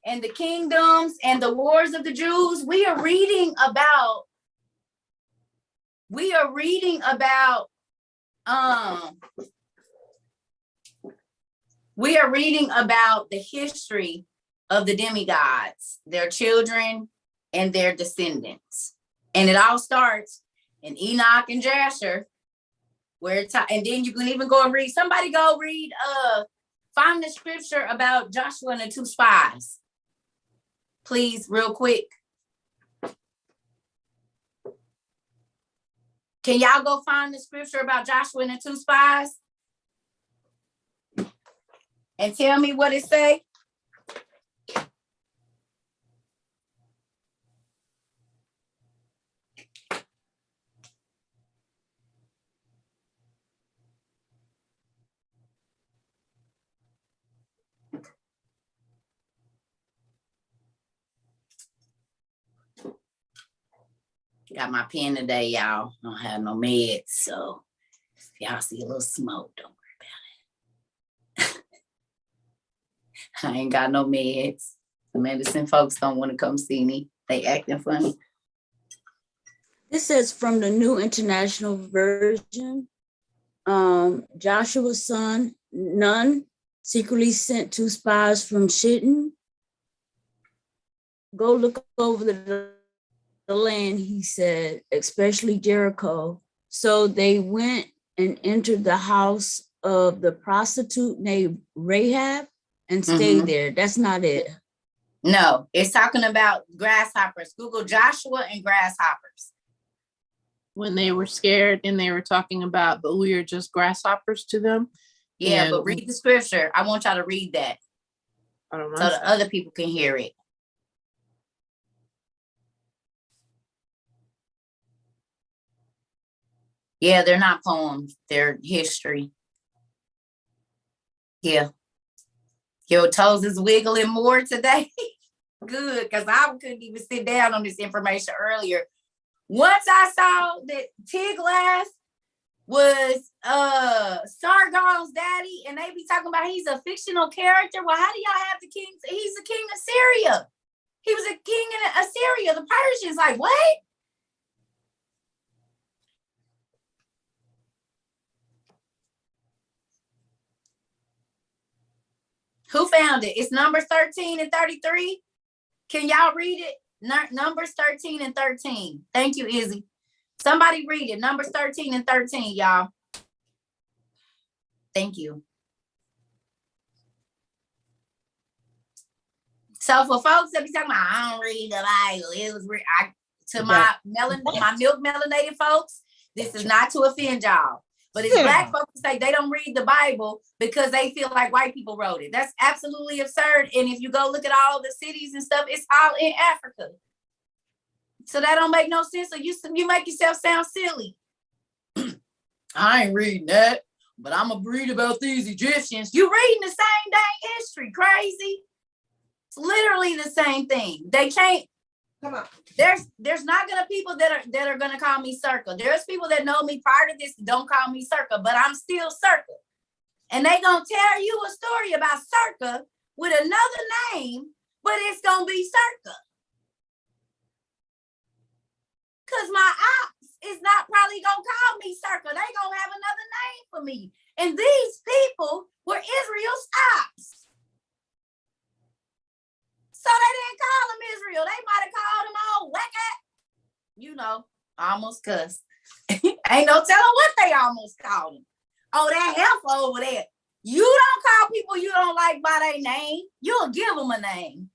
and the kingdoms and the wars of the Jews, we are reading about the history of the demigods, their children, and their descendants. And it all starts in Enoch and Jasher, and then you can even go and read, find the scripture about Joshua and the 2 spies. Please, real quick. Can y'all go find the scripture about Joshua and the 2 spies? And tell me what it say. Got my pen today, y'all. Don't have no meds, so if y'all see a little smoke, don't worry about it. I ain't got no meds. The medicine folks don't want to come see me. They acting funny. This says from the New International Version. Joshua's son, Nun, secretly sent 2 spies from Shittim. Go look over the land, he said, especially Jericho. So they went and entered the house of the prostitute named Rahab and stayed there. That's not it. No, it's talking about grasshoppers. Google Joshua and grasshoppers. When they were scared and they were talking about, but we are just grasshoppers to them. Yeah, but read the scripture. I want y'all to read that so the other people can hear it. Yeah, they're not poems. They're history. Yeah. Your toes is wiggling more today. Good, because I couldn't even sit down on this information earlier. Once I saw that Tiglath was Sargon's daddy, and they be talking about he's a fictional character. Well, how do y'all have the king? He's the king of Syria. He was a king in Assyria. The Persians, like, what? Who found it? It's Numbers 13 and 33. Can y'all read it? Numbers 13 and 13. Thank you, Izzy. Somebody read it. Numbers 13 and 13, y'all. Thank you. So for folks that be talking about, I don't read the Bible, it was my milk melanated folks, this is not to offend y'all. But it's black folks say they don't read the Bible because they feel like white people wrote it. That's absolutely absurd. And if you go look at all the cities and stuff, it's all in Africa. So that don't make no sense. So you make yourself sound silly. I ain't reading that, but I'm gonna read about these Egyptians. You reading the same dang history, crazy. It's literally the same thing. They can't. Come on. There's not gonna people that are gonna call me Cerca. There's people that know me prior to this that don't call me Cerca, but I'm still Cerca. And they gonna tell you a story about Cerca with another name, but it's gonna be Cerca. Cause my ops is not probably gonna call me Cerca. They gonna have another name for me. And these people were Israel's ops. So they didn't call them Israel. They might have called them all whack-at. You know, almost cussed. Ain't no telling what they almost called them. Oh, that heifer over there. You don't call people you don't like by their name. You'll give them a name.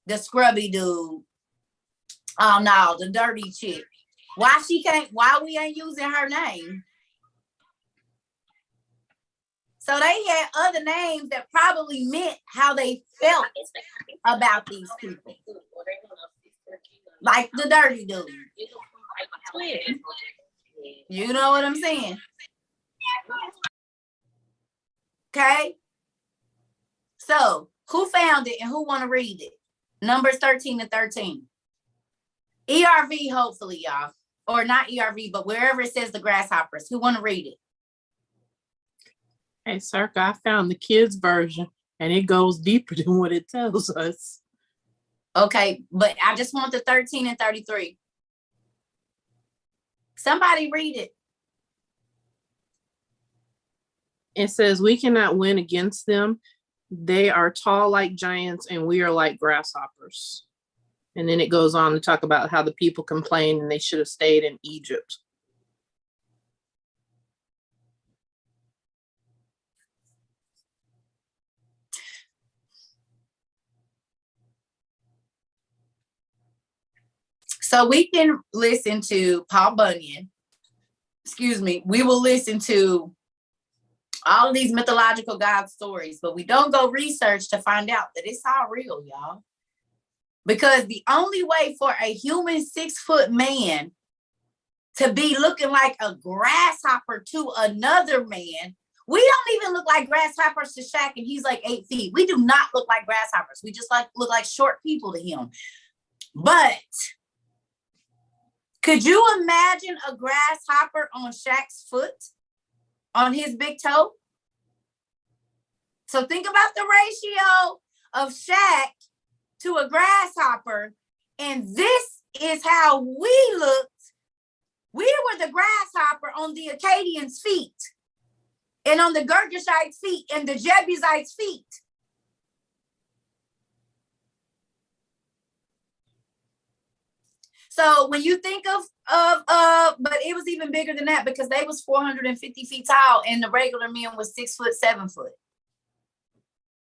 The scrubby dude. Oh no, the dirty chick. Why we ain't using her name? So they had other names that probably meant how they felt about these people. Like the dirty dude. You know what I'm saying? Okay. So who found it and who want to read it? Numbers 13 and 13. ERV, hopefully, y'all. Or not ERV, but wherever it says the grasshoppers. Who want to read it? Hey, Circa, I found the kids' version, and it goes deeper than what it tells us. Okay, but I just want the 13 and 33. Somebody read it. It says, we cannot win against them. They are tall like giants, and we are like grasshoppers. And then it goes on to talk about how the people complained and they should have stayed in Egypt. So we can listen to Paul Bunyan. Excuse me. We will listen to all of these mythological God stories, but we don't go research to find out that it's all real, y'all. Because the only way for a human 6-foot man to be looking like a grasshopper to another man, we don't even look like grasshoppers to Shaq, and he's like 8 feet. We do not look like grasshoppers. We just look like short people to him. But could you imagine a grasshopper on Shaq's foot, on his big toe? So think about the ratio of Shaq to a grasshopper, and this is how we looked We were the grasshopper on the Akkadians' feet, and on the Girgashites' feet, and the Jebusites' feet. So when you think of, but it was even bigger than that because they was 450 feet tall and the regular men was 6 foot, 7 foot.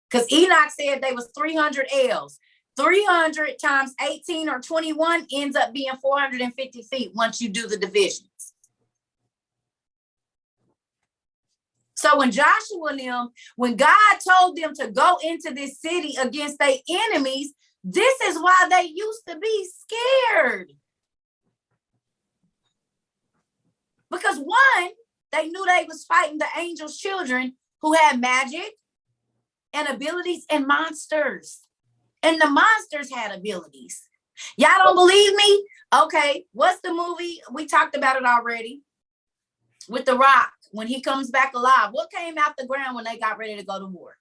Because Enoch said they was 300 ells. 300 times 18 or 21 ends up being 450 feet once you do the divisions. So when Joshua and them, when God told them to go into this city against their enemies, this is why they used to be scared. Because one, they knew they was fighting the angels' children who had magic and abilities and monsters. And the monsters had abilities. Y'all don't believe me? Okay, what's the movie? We talked about it already. With The Rock, when he comes back alive. What came out the ground when they got ready to go to war?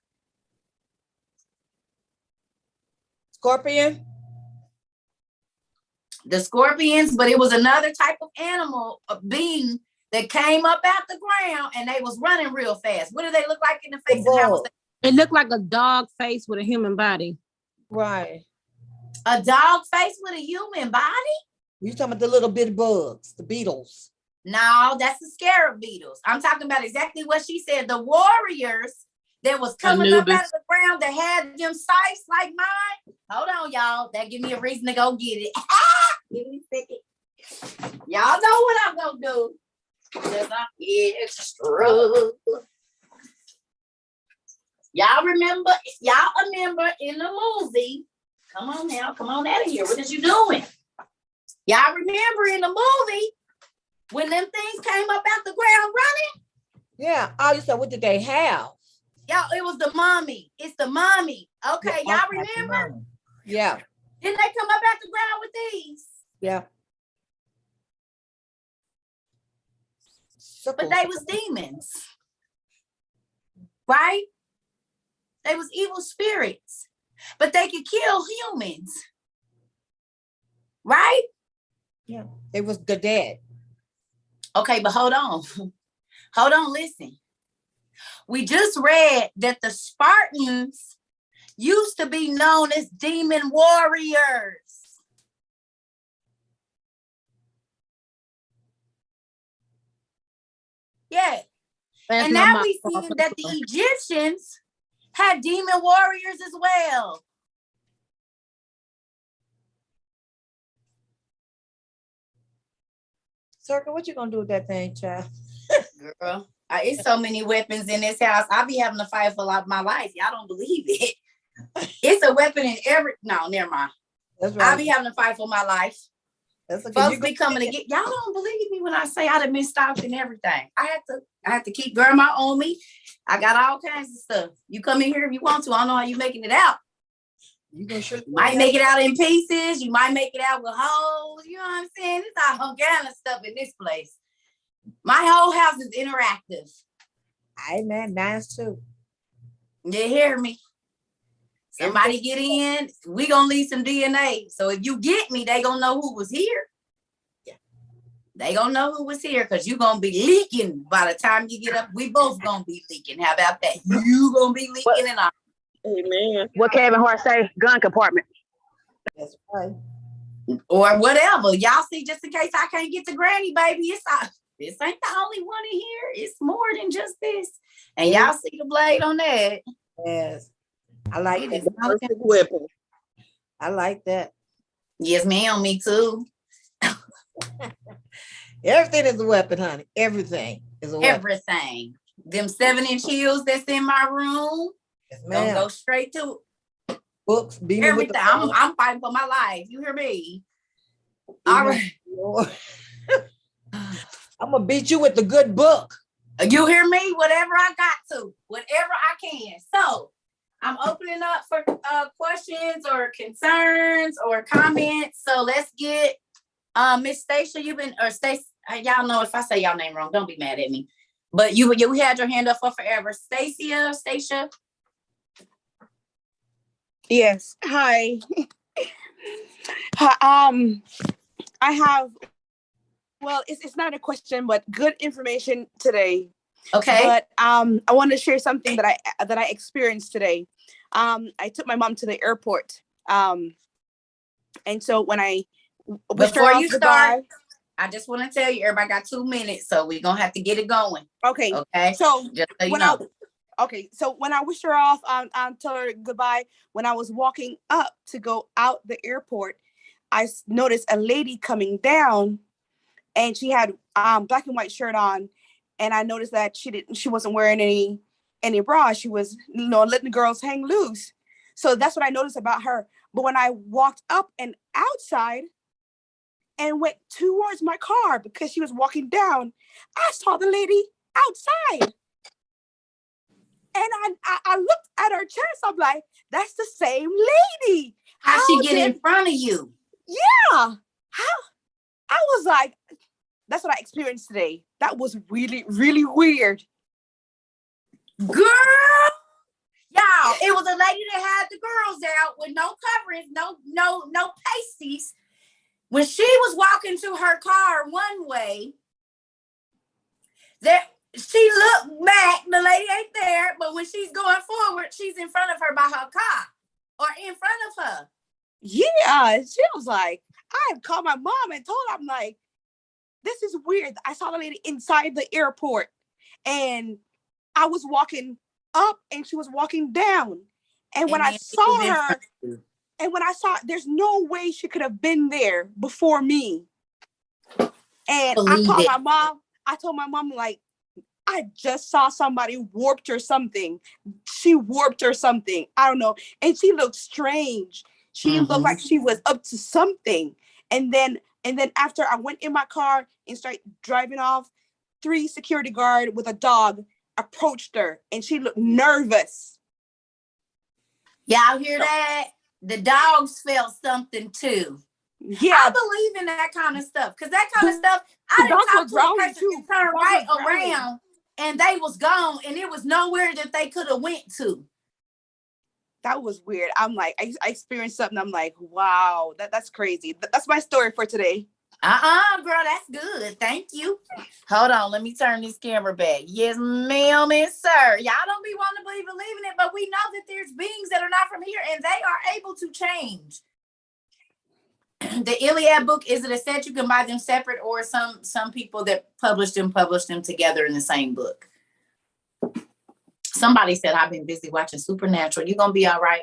Scorpion? The scorpions, but it was another type of animal, a being that came up out the ground and they was running real fast. What do they look like in the face? And how was It looked like a dog face with a human body. Right. a dog face with a human body? You talking about the little bitty bugs, the beetles? No, that's the scarab beetles. I'm talking about exactly what she said. The warriors that was coming up out of the ground that had them scythes like mine. Hold on, y'all. That give me a reason to go get it. Give me a second. Y'all know what I'm gonna do. Because I'm extra. Y'all remember in the movie. Come on now, come on out of here. What is you doing? Y'all remember in the movie when them things came up out the ground running? Yeah. Oh, you said what did they have? Y'all, it was the mummy. It's the mummy. Okay, Yeah, y'all remember? Yeah. Didn't they come up out the ground with these? Yeah. But they was demons. Right? They was evil spirits. But they could kill humans. Right? Yeah. It was the dead. Okay, but hold on. Hold on, listen. We just read that the Spartans used to be known as demon warriors. Yeah. That's and now we see that the Egyptians had demon warriors as well. Cerca, what you gonna do with that thing, child? Girl, it's so many weapons in this house. I be having to fight for my life. Y'all don't believe it. It's a weapon in every. No, never mind. That's right. I be having to fight for my life. That's okay. Folks be coming to get. Y'all don't believe me when I say I'd have been stalked and everything. I have to keep grandma on me. I got all kinds of stuff. You come in here if you want to. I don't know how you making it out. You might make it out in pieces. You might make it out with holes. You know what I'm saying? It's all kind of stuff in this place. My whole house is interactive. Amen. Mine's too. You hear me? Somebody get in. We gonna leave some DNA. So if you get me, they gonna know who was here. Yeah. They gonna know who was here because you gonna be leaking by the time you get up. We both gonna be leaking. How about that? You gonna be leaking and I. Amen. What Kevin Hart say? Gun compartment. That's right. Or whatever. Y'all see, just in case I can't get to Granny, baby, this ain't the only one in here. It's more than just this. And y'all see the blade on that. Yes. I like it. Perfect weapon. I like that. Yes, ma'am. Me too. Everything is a weapon, honey. Everything is a weapon. Everything. Them 7-inch heels that's in my room. Yes, don't go straight to books. Everything. I'm fighting for my life. You hear me? All right. I'm gonna beat you with the good book. You hear me? Whatever I got to, whatever I can. So I'm opening up for questions or concerns or comments. So let's get Miss Stacia. You've been or Stacia. Y'all know if I say y'all name wrong, don't be mad at me. But you had your hand up for forever. Stacia. Yes. Hi. I have Well, it's not a question, but good information today. Okay. But I want to share something that I experienced today. I took my mom to the airport. And so when I wished her Before off you goodbye, start, I just want to tell you, everybody got 2 minutes, so we're gonna have to get it going. Okay. Okay. So just so you when know. when I wished her off, told her goodbye. When I was walking up to go out the airport, I noticed a lady coming down, and she had black and white shirt on, and I noticed that she wasn't wearing any bra. She was letting the girls hang loose. So that's what I noticed about her. But when I walked up and outside and went towards my car because she was walking down, I saw the lady outside. And I looked at her chest. I'm like, that's the same lady. How she get in front of you? Yeah. How? I was like, that's what I experienced today. That was really, really weird. Girl, y'all, it was a lady that had the girls out with no coverings, no pasties. When she was walking to her car one way, she looked back, the lady ain't there, but when she's going forward, she's in front of her by her car or in front of her. Yeah, she was like, I called my mom and told her, I'm like, this is weird. I saw the lady inside the airport and I was walking up and she was walking down. And when I saw her, there's no way she could have been there before me. And I called my mom. I told my mom, like, I just saw somebody warped or something. She warped or something. I don't know. And she looked strange. She looked like she was up to something. And then after I went in my car and started driving off, 3 security guards with a dog approached her and she looked nervous. Y'all hear that? The dogs felt something too. Yeah. I believe in that kind of stuff. Because that kind of stuff, I didn't talk to a person who turned right around and they was gone and it was nowhere that they could have went to. That was weird. I'm like, I experienced something. I'm like, wow, that's crazy. That's my story for today. Girl, that's good. Thank you. Hold on, let me turn this camera back. Yes, ma'am and sir. Y'all don't be wanting to believe in it, but we know that there's beings that are not from here and they are able to change. The Iliad book, is it a set? You can buy them separate, or some people that publish them together in the same book. Somebody said I've been busy watching Supernatural. You're gonna be all right.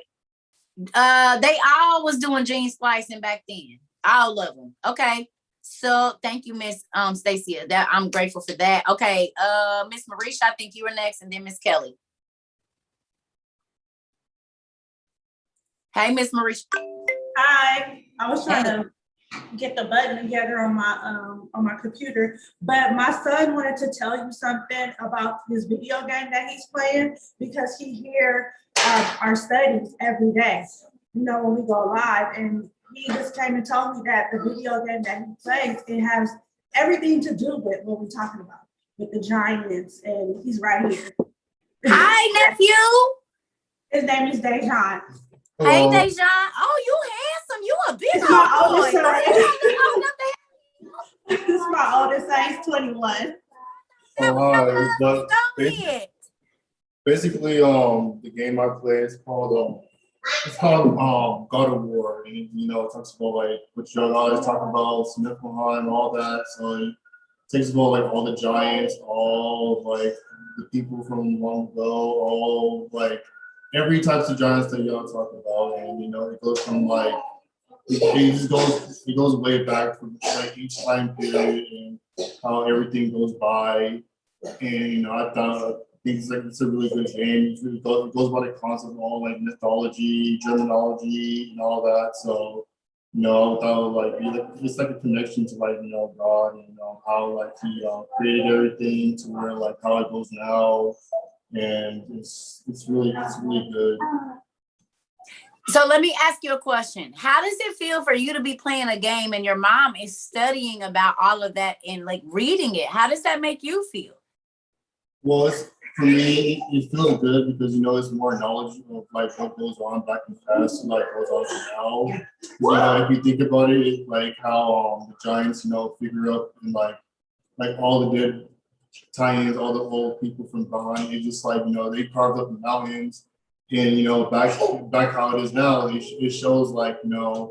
They all was doing gene splicing back then. All of them. Okay. So thank you, Miss Stacia. That I'm grateful for that. Okay, Miss Marisha, I think you were next, and then Miss Kelly. Hey, Miss Marisha. Hi. I was trying to get the button together on my computer, but my son wanted to tell you something about this video game that he's playing because he hears our studies every day. You know, when we go live, and he just came and told me that the video game that he plays, it has everything to do with what we're talking about, with the giants, and he's right here. Hi, nephew. His name is Dejan. Hey, Dejan. Oh, you handsome. You a big It's old my boy. oldest son. This This is my oldest son. He's 21. Hi. But basically, the game I play is called God of War, and you know, it talks about like what you guys talk about, Niflheim, all that. So it takes about like all the giants, all like the people from long ago, all like every types of giants that y'all talk about, and you know, it goes from like it goes way back from like each time period and how everything goes by, and you know, I think it's a really good game. It goes by the concept of all like mythology, Germanology, and all that. So, you know, that would like be like just like a connection to like, you know, God, and how like he created everything to where like how it goes now, and it's really good. So let me ask you a question. How does it feel for you to be playing a game and your mom is studying about all of that and like reading it? How does that make you feel? Well, for me, it feels good because it's more knowledge of like what goes on back in the past and like goes on now. If you think about it, like how the Giants, figure out and like all the good tie-ins, all the old people from behind. It's just like they carved up the mountains, and back how it is now. It shows like the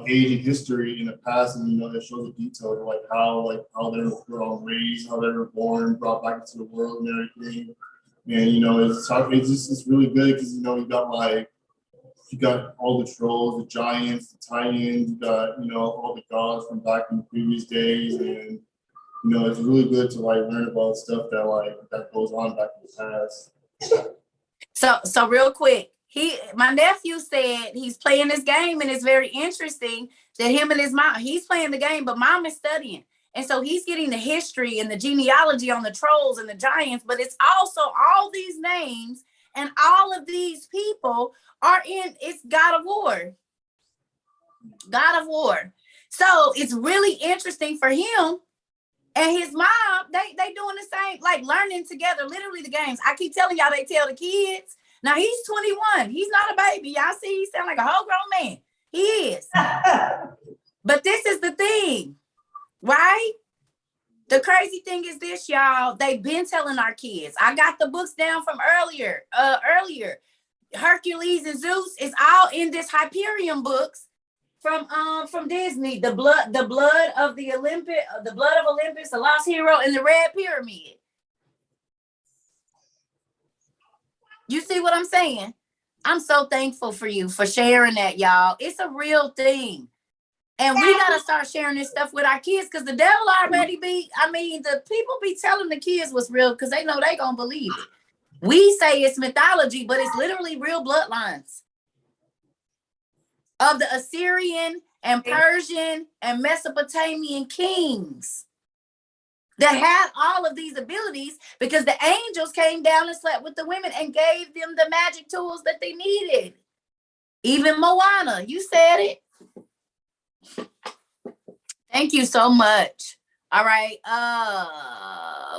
age and history in the past, and it shows the detail of how they were raised, how they were born, brought back into the world, and everything. And it's really good because you got all the trolls, the giants, the tie-ins, you got all the gods from back in the previous days, and it's really good to learn about stuff that goes on back in the past. So real quick, my nephew said he's playing this game, and it's very interesting that him and his mom, he's playing the game, but mom is studying. And so he's getting the history and the genealogy on the trolls and the giants, but it's also all these names and all of these people it's God of War. God of War. So it's really interesting for him and his mom, they doing the same, learning together, literally the games. I keep telling y'all, they tell the kids. Now he's 21. He's not a baby. Y'all see, he sound like a whole grown man. He is. But this is the thing, right? The crazy thing is this, y'all. They've been telling our kids. I got the books down from earlier. Hercules and Zeus is all in this Hyperion books from Disney. The blood of Olympus, the lost hero, and the red pyramid. You see what I'm saying? I'm so thankful for you for sharing that, y'all. It's a real thing. And we got to start sharing this stuff with our kids because the devil already the people be telling the kids what's real because they know they going to believe it. We say it's mythology, but it's literally real bloodlines of the Assyrian and Persian and Mesopotamian kings that had all of these abilities because the angels came down and slept with the women and gave them the magic tools that they needed. Even Moana, you said it. Thank you so much. All right.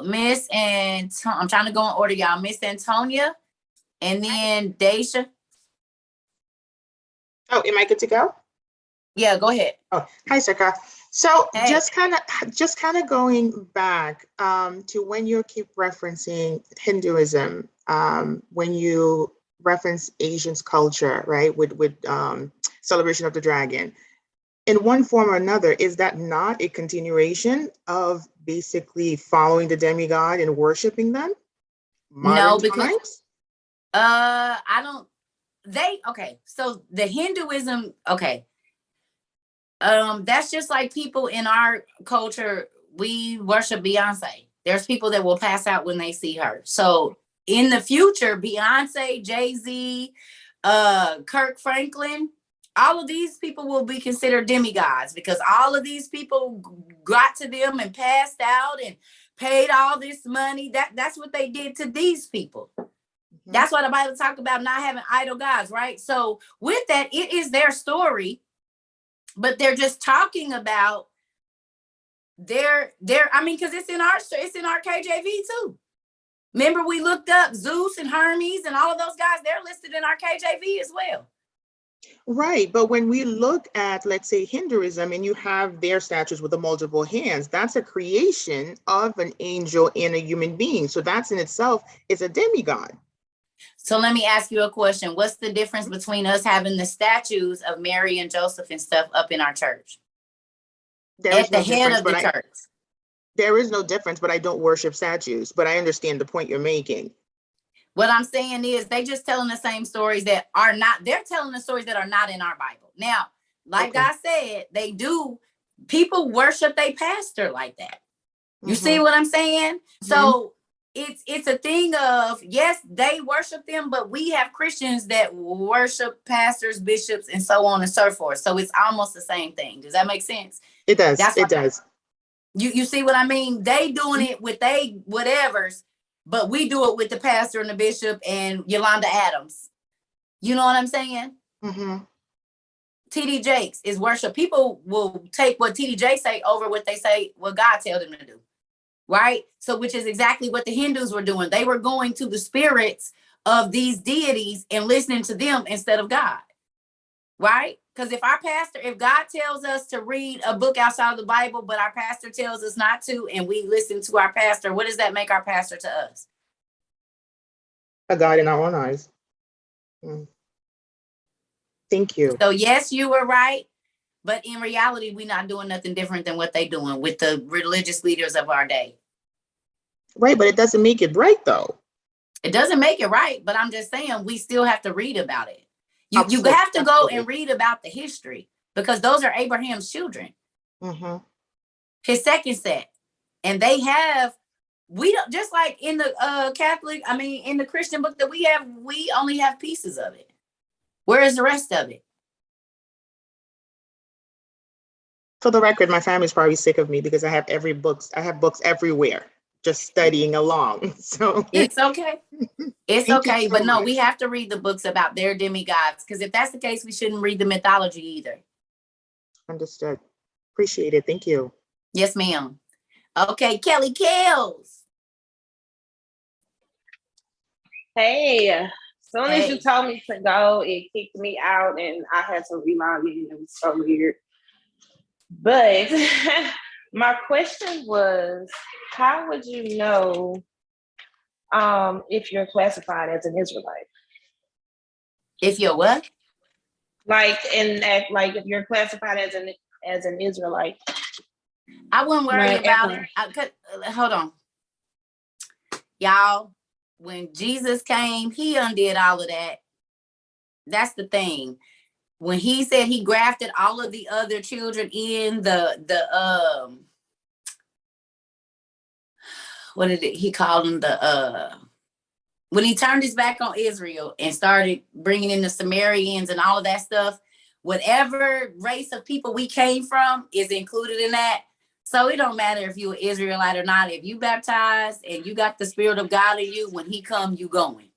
Miss I'm trying to go in order, y'all. Miss Antonia and then Daisha. Oh, am I good to go? Yeah, go ahead. Oh, hi, Cerca. So hey. just kind of going back to when you keep referencing Hinduism, when you reference Asian's culture, right, with celebration of the dragon. In one form or another, is that not a continuation of basically following the demigod and worshiping them? No, because so the Hinduism, that's just like people in our culture, we worship Beyonce. There's people that will pass out when they see her. So in the future, Beyonce, Jay-Z, Kirk Franklin, all of these people will be considered demigods because all of these people got to them and passed out and paid all this money. That's what they did to these people. Mm-hmm. That's why the Bible talks about not having idol gods, right? So with that, it is their story, but they're just talking about because it's in our KJV too. Remember, we looked up Zeus and Hermes and all of those guys. They're listed in our KJV as well. Right, but when we look at, let's say, Hinduism, and you have their statues with the multiple hands, that's a creation of an angel and a human being. So that's in itself is a demigod. So let me ask you a question. What's the difference between us having the statues of Mary and Joseph and stuff up in our church? At the head of the church. There is no difference, but I don't worship statues. But I understand the point you're making. What I'm saying is they just telling the same stories that are not, they're telling the stories that are not in our Bible. Now, like I said, people worship their pastor like that. You see what I'm saying? So it's a thing of, yes, they worship them, but we have Christians that worship pastors, bishops, and so on and so forth. So it's almost the same thing. Does that make sense? It does. It does. You see what I mean? They doing it with they whatevers, but we do it with the pastor and the bishop and Yolanda Adams. You know what I'm saying? Mm-hmm. TD Jakes is worship. People will take what TD Jakes say over what they say, what God tells them to do. right? So which is exactly what the Hindus were doing. They were going to the spirits of these deities and listening to them instead of God, right? Because if God tells us to read a book outside of the Bible, but our pastor tells us not to, and we listen to our pastor, what does that make our pastor to us? A God in our own eyes. Thank you. So yes, you were right. But in reality, we're not doing nothing different than what they're doing with the religious leaders of our day. Right, but it doesn't make it right, though. It doesn't make it right, but I'm just saying we still have to read about it. You Absolutely. have to go and read about the history because those are Abraham's children. Mm-hmm. His second set. And they have, we don't, just like in the in the Christian book that we have, we only have pieces of it. Where is the rest of it? For the record, my family's probably sick of me because I have books everywhere, just studying along. So it's okay. It's Thank you okay. so But no, much. we have to read the books about their demigods. Because if that's the case, we shouldn't read the mythology either. Understood. Appreciate it. Thank you. Yes, ma'am. Okay, Kelly Kells. Hey, soon as you told me to go, it kicked me out and I had to relog in. It was so weird. But my question was, how would you know if you're classified as an Israelite? If you're what? Like if you're classified as an Israelite. I wouldn't worry about it. Hold on. Y'all, when Jesus came, he undid all of that. That's the thing. When he said he grafted all of the other children in what did he call them? When he turned his back on Israel and started bringing in the Sumerians and all of that stuff, whatever race of people we came from is included in that. So it don't matter if you're an Israelite or not. If you baptized and you got the Spirit of God in you, when he come, you going.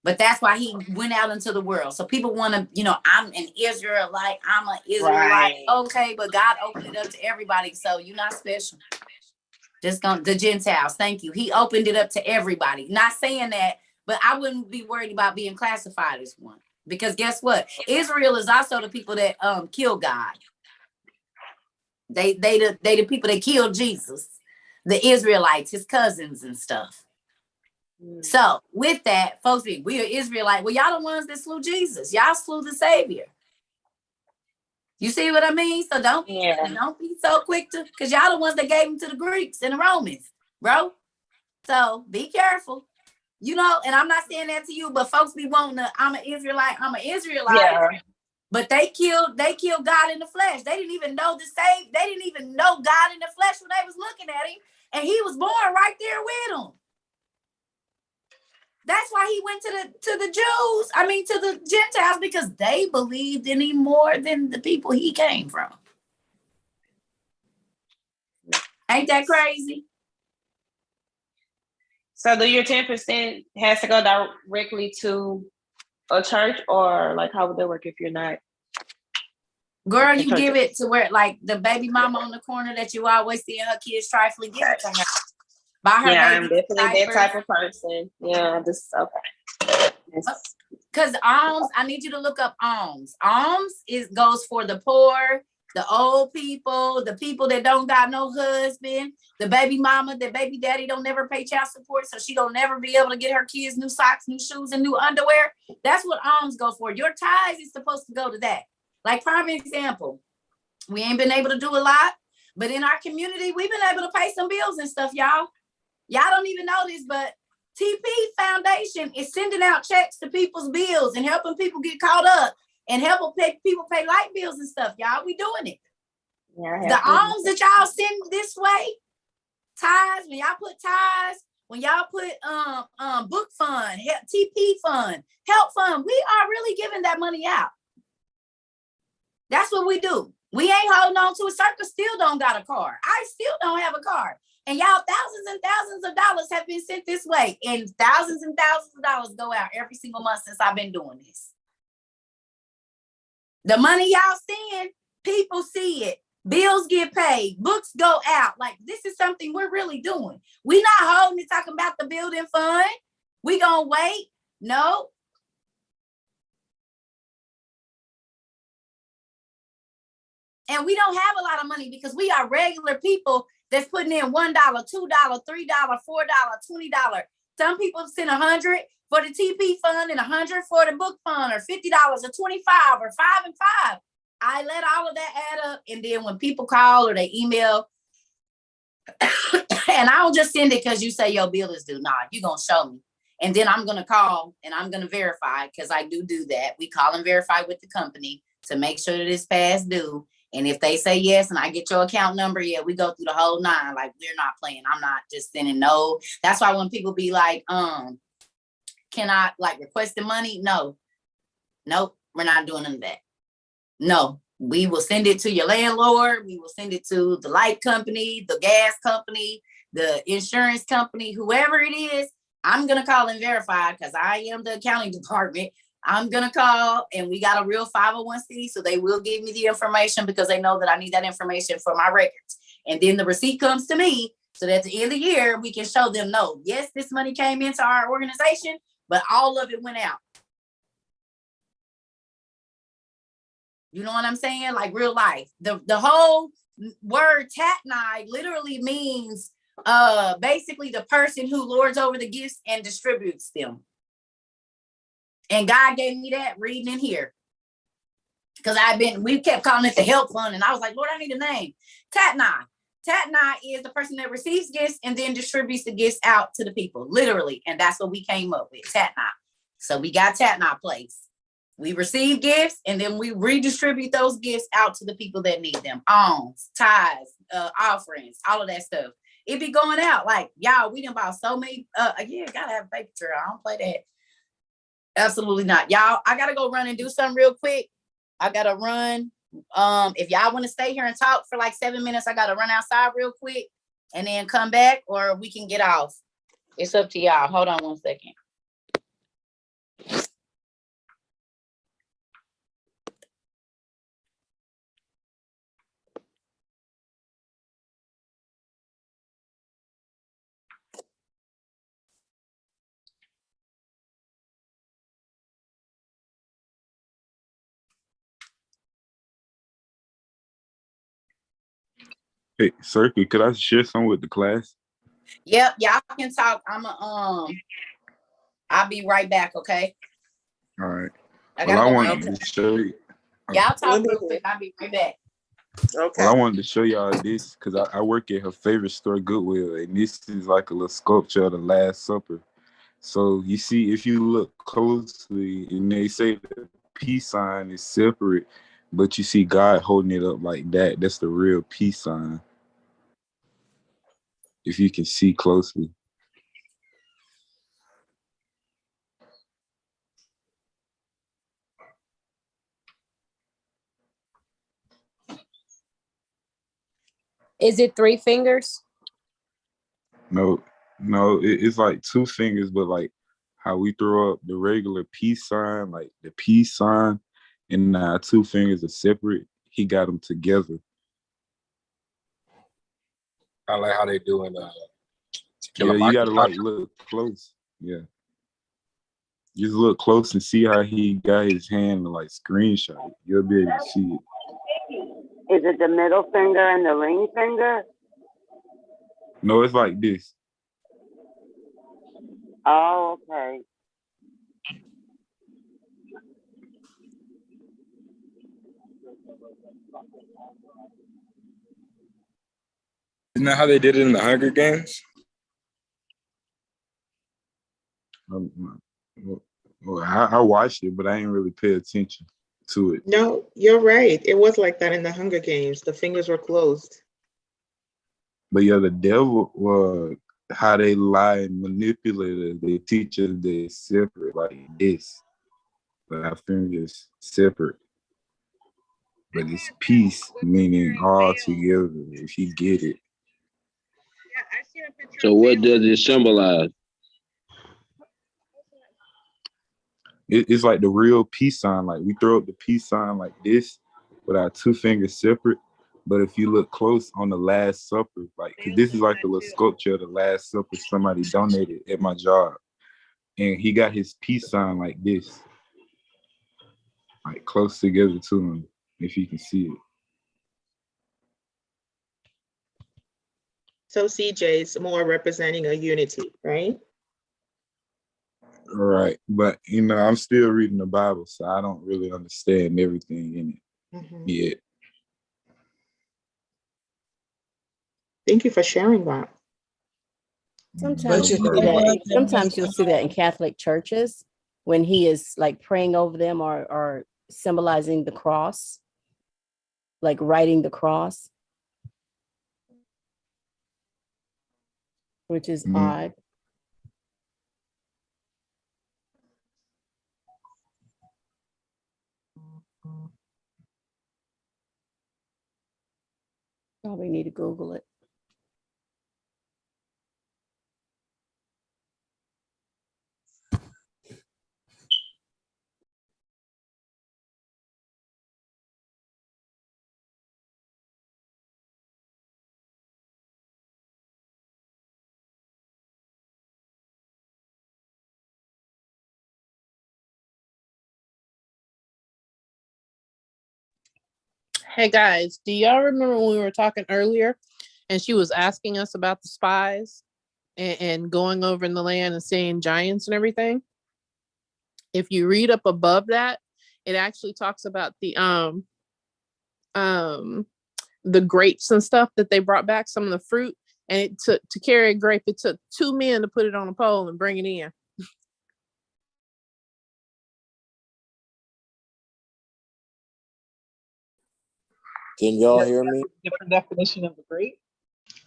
But that's why he went out into the world. So people want to, I'm an Israelite. I'm an Israelite. Right. Okay, but God opened it up to everybody. So you're not special. The Gentiles. Thank you. He opened it up to everybody. Not saying that, but I wouldn't be worried about being classified as one. Because guess what? Israel is also the people that kill God. They the people that killed Jesus. The Israelites, his cousins and stuff. So with that, folks, we are Israelite. Well, y'all the ones that slew Jesus. Y'all slew the Savior. You see what I mean? So don't be so quick to, because y'all the ones that gave him to the Greeks and the Romans, bro. So be careful. And I'm not saying that to you, but folks be wanting to, I'm an Israelite. Yeah. But they killed God in the flesh. They didn't even know they didn't even know God in the flesh when they was looking at him. And he was born right there with them. That's why he went to the Jews, to the Gentiles, because they believed in him more than the people he came from. Ain't that crazy? So do your 10% has to go directly to a church, or like how would that work if you're not? Girl, you give it to where, like the baby mama on the corner that you always see her kids trifling, give it to her. Buy her I'm baby definitely diapers. that type of person. Yeah, okay. Because alms, I need you to look up alms. Alms goes for the poor, the old people, the people that don't got no husband, the baby mama, the baby daddy don't never pay child support, so she don't never be able to get her kids new socks, new shoes, and new underwear. That's what alms go for. Your tithes is supposed to go to that. Like, prime example, we ain't been able to do a lot, but in our community, we've been able to pay some bills and stuff, y'all. Y'all don't even know this, but TP Foundation is sending out checks to people's bills and helping people get caught up and helping people pay light bills and stuff. Y'all, we doing it. The alms that y'all send this way, tithes, when y'all put tithes, when y'all put book fund, TP fund, help fund, we are really giving that money out. That's what we do. We ain't holding on to it. Cerca still don't got a car. I still don't have a car. And y'all, thousands and thousands of dollars have been sent this way. And thousands of dollars go out every single month since I've been doing this. The money y'all send, people see it. Bills get paid. Books go out. Like, this is something we're really doing. We not holding it talking about the building fund. We gonna wait. No. And we don't have a lot of money because we are regular people that's putting in $1, $2, $3, $4, $20. Some people send 100 for the TP fund and 100 for the book fund, or $50 or 25 or 5 and 5. I let all of that add up. And then when people call or they email, and I don't just send it because you say your bill is due. Nah, you're going to show me. And then I'm going to call and I'm going to verify, because I do that. We call and verify with the company to make sure that it's past due. And if they say yes, and I get your account number, yeah, we go through the whole 9. Like, we're not playing. I'm not just sending no. That's why when people be like, can I like request the money? No, nope, we're not doing none of that. No, we will send it to your landlord. We will send it to the light company, the gas company, the insurance company, whoever it is. I'm going to call and verify, because I am the accounting department. I'm going to call, and we got a real 501c, so they will give me the information because they know that I need that information for my records. And then the receipt comes to me, so that at the end of the year, we can show them, no, yes, this money came into our organization, but all of it went out. You know what I'm saying? Like real life. The whole word tatnai literally means basically the person who lords over the gifts and distributes them. And God gave me that reading in here. Because we kept calling it the help fund. And I was like, Lord, I need a name. Tatnai. Tatnai is the person that receives gifts and then distributes the gifts out to the people, literally. And that's what we came up with, Tatnai. So we got Tatnai place. We receive gifts and then we redistribute those gifts out to the people that need them. Alms, tithes, offerings, all of that stuff. It be going out. Like, y'all, we done bought so many. Yeah, gotta have a paper trail. I don't play that. Absolutely not. Y'all, I gotta go run and do something real quick. I gotta run. If y'all want to stay here and talk for like 7 minutes, I gotta run outside real quick and then come back, or we can get off. It's up to y'all. Hold on 1 second. Hey, Cerca, could I share some with the class? Yep, y'all can talk. I'll be right back, okay? All right. I Well, gotta I go wanted run. to show you. Y'all talk real quick. I'll be right back. Okay. Well, I wanted to show y'all this because I work at her favorite store, Goodwill, and this is like a little sculpture of the Last Supper. So you see, if you look closely, and they say the peace sign is separate, but you see God holding it up like that. That's the real peace sign. If you can see closely. Is it 3 fingers? No, it's like 2 fingers, but like how we throw up the regular peace sign, like the peace sign, and 2 fingers are separate. He got them together. I like how they do in Yeah, you gotta like look close. Yeah. Just look close and see how he got his hand to like screenshot it. You'll be able to see it. Is it the middle finger and the ring finger? No, it's like this. Oh, okay. Isn't that how they did it in the Hunger Games? Well, I watched it, but I didn't really pay attention to it. No, you're right. It was like that in the Hunger Games. The fingers were closed. But yeah, the devil, how they lie and manipulate us, they teach us they're separate like this. But our fingers separate. But it's peace, meaning all together, if you get it. So what does it symbolize? It's like the real peace sign. Like we throw up the peace sign like this with our 2 fingers separate, But if you look close on the Last Supper, like 'cause this is like a little sculpture of the Last Supper somebody donated at my job, and he got his peace sign like this, like close together to him, if you can see it. So CJ is more representing a unity, right? Right, but you know, I'm still reading the Bible, so I don't really understand everything in it yet. Thank you for sharing that. Sometimes you'll see that. Sometimes you'll see that in Catholic churches when he is like praying over them or symbolizing the cross, like writing the cross, which is odd. Probably need to Google it. Hey guys, do y'all remember when we were talking earlier and she was asking us about the spies and going over in the land and seeing giants and everything? If you read up above that, it actually talks about the grapes and stuff that they brought back, some of the fruit, and it took to carry a grape, it took 2 men to put it on a pole and bring it in. Can y'all hear me? Different definition of the grape.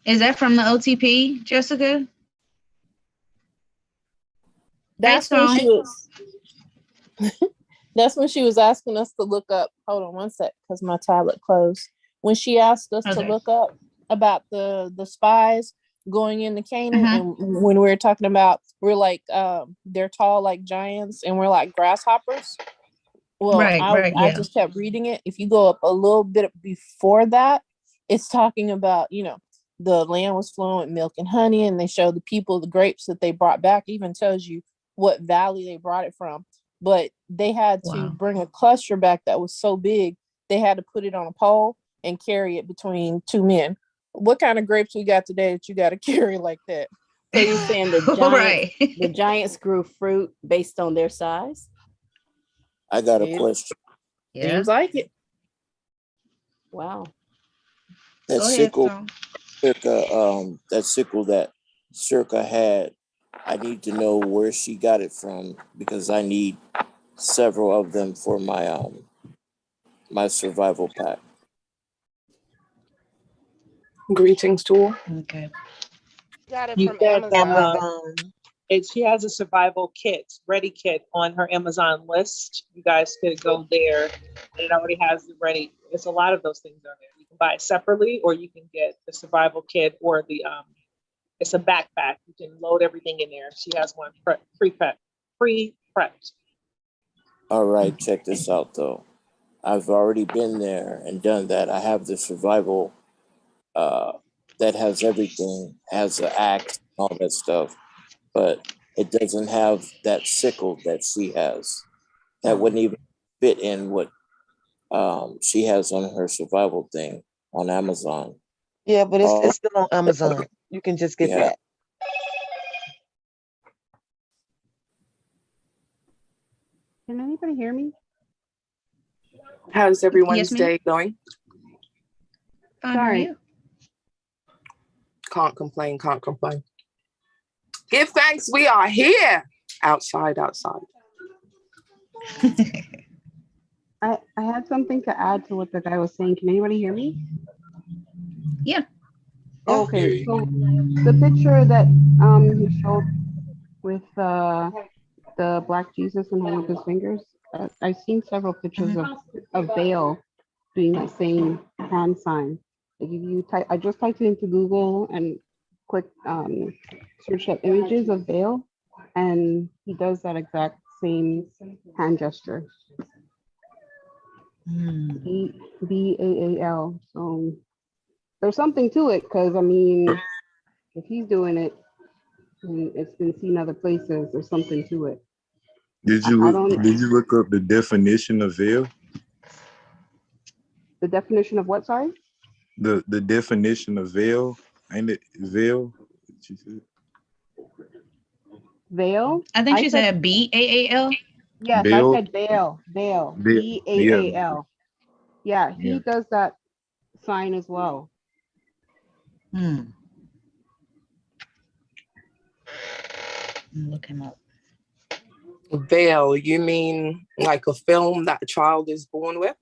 Is that from the OTP, Jessica? That's when she was that's when she was asking us to look up. Hold on one sec, because my tablet closed. When she asked us to look up about the spies going into Canaan, and when we were talking about, we're like, they're tall like giants and we're like grasshoppers. Well, I just kept reading it. If you go up a little bit before that, it's talking about, you know, the land was flowing with milk and honey, and they show the people the grapes that they brought back. Even tells you what valley they brought it from. But they had to bring a cluster back that was so big, they had to put it on a pole and carry it between 2 men. What kind of grapes we got today that you got to carry like that? So you're saying the giants, the giants grew fruit based on their size? I got a question. Seems like it. Wow. That sickle, that sickle that Cerca had, I need to know where she got it from, because I need several of them for my my survival pack. Greetings tool. Okay. Got it You from said Amazon. she has a survival kit, ready kit on her Amazon list. You guys could go there, and it already has the ready. It's a lot of those things on there. You can buy it separately, or you can get the survival kit or the it's a backpack. You can load everything in there. She has one pre-prepped. All right, check this out though. I've already been there and done that. I have the survival that has everything, has an axe, all that stuff, but it doesn't have that sickle that she has. That wouldn't even fit in what she has on her survival thing on Amazon. Yeah, but it's still on Amazon. You can just get that. Can anybody hear me? How's everyone's day going? Sorry. Can't complain, can't complain. Give thanks, we are here. Outside. I had something to add to what the guy was saying. Can anybody hear me? Yeah. Okay, so the picture that he showed with the Black Jesus and one of his fingers, I've seen several pictures of Baal doing that same hand sign. Like if you type, I just typed it into Google and clicked search up images of Baal, and he does that exact same hand gesture. BAAL. So there's something to it, because I mean, if he's doing it and it's been seen other places, there's something to it. Did you look up the definition of veil? The definition of what, sorry? The definition of veil, ain't it veil? She said. Veil? I think she said BAAL. Yes, Baal? I said Baal. Yeah. BAAL. Yeah, he Yeah. does that sign as well. I'm looking up. Veil, you mean like a film that a child is born with?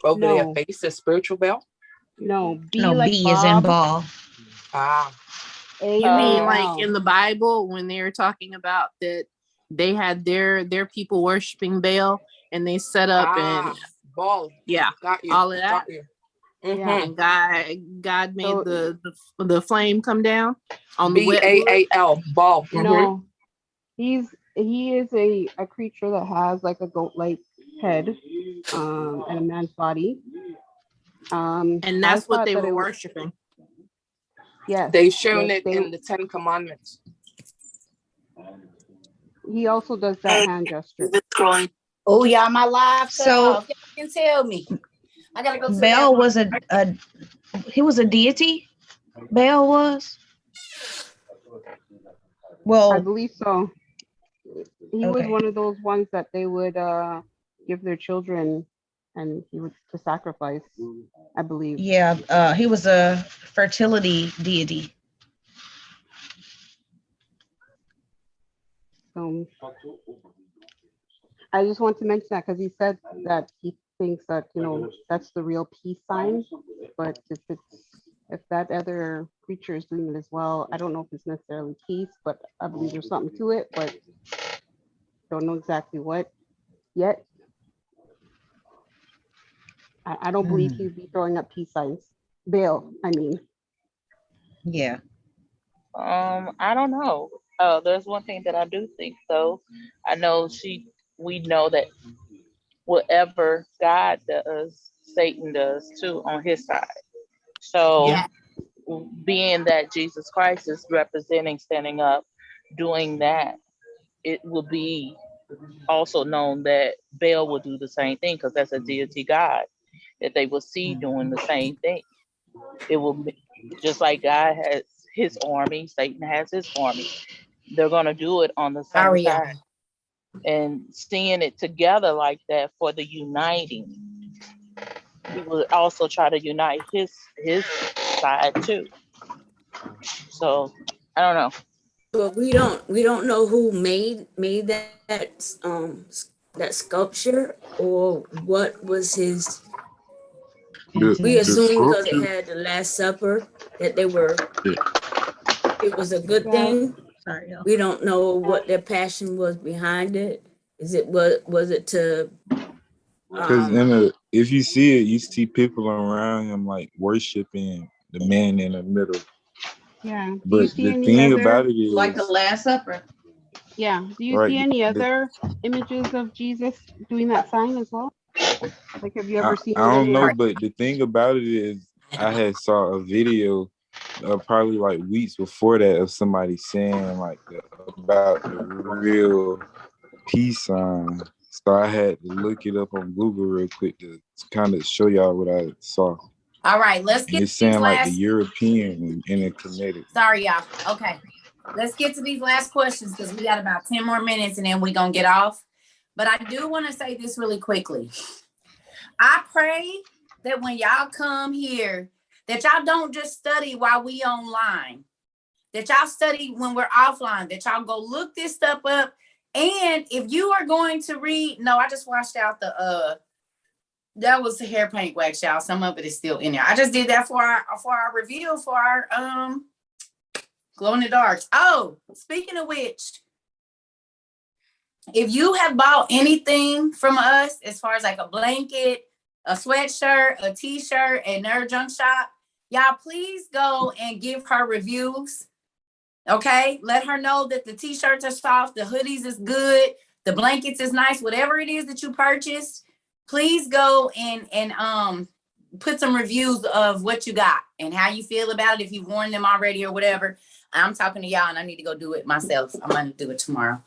Over their No. face, a spiritual veil? No, B No, like B Bob. is in ball. Ah. You mean like A-A-L. in the Bible when they were talking about that they had their people worshiping Baal and they set up and ball. Yeah, Got you. all of that. Got you. Yeah. And God made the flame come down on the wet wood. BAAL, ball. No, he is a creature that has like a goat-like head, and a man's body. And that's what they were worshiping. Yes. They've shown yes, it in the 10 Commandments. He also does that hand gesture. Oh, y'all, my live cut So- off. Y'all can tell me. I gotta go to Baal that. was he was a deity. Baal was. Well, I believe so. He was Okay. one of those ones that they would give their children, and he would to sacrifice, I believe. Yeah, he was a fertility deity. I just want to mention that because he said that he thinks that, you know, that's the real peace sign, but if that other creature is doing it as well, I don't know if it's necessarily peace, but I believe there's something to it, but don't know exactly what yet. I don't believe he'd be throwing up peace signs. Baal, I mean. Yeah. I don't know. There's one thing that I do think though. I know we know that whatever God does, Satan does too on his side. So being that Jesus Christ is representing, standing up, doing that, it will be also known that Baal will do the same thing because that's a deity God that they will see doing the same thing. It will be just like God has his army, Satan has his army. They're going to do it on the same side. And seeing it together like that for the uniting, he will also try to unite his side too. So I don't know. But we don't know who made that sculpture or what was his. We assume because it had the Last Supper that it was a good thing. Sorry, we don't know what their passion was behind it. Was it to Because if you see it, you see people around him like worshiping the man in the middle. Yeah. Do But you see the any thing other, about it is, like the Last Supper? Yeah. Do you Right, see any other images of Jesus doing that sign as well? Like, have you ever seen I don't it know, in but the thing about it is, I had saw a video probably like weeks before that of somebody saying like about the real peace sign. So I had to look it up on Google real quick to kind of show y'all what I saw. All right, let's And get it's to these saying like the last. European and it kinetic. Sorry, y'all. Okay, let's get to these last questions because we got about 10 more minutes and then we're gonna get off. But I do want to say this really quickly. I pray that when y'all come here, that y'all don't just study while we online, that y'all study when we're offline, that y'all go look this stuff up. And if you are going to read, no, I just washed out that was the hair paint wax, y'all. Some of it is still in there. I just did that for our review for our glow in the darks. Oh, speaking of which, if you have bought anything from us, as far as like a blanket, a sweatshirt, a t-shirt at Nerd Junk Shop, y'all please go and give her reviews. Okay, let her know that the t-shirts are soft, the hoodies is good, the blankets is nice, whatever it is that you purchased. Please go and put some reviews of what you got and how you feel about it, if you've worn them already or whatever. I'm talking to y'all and I need to go do it myself. I'm going to do it tomorrow.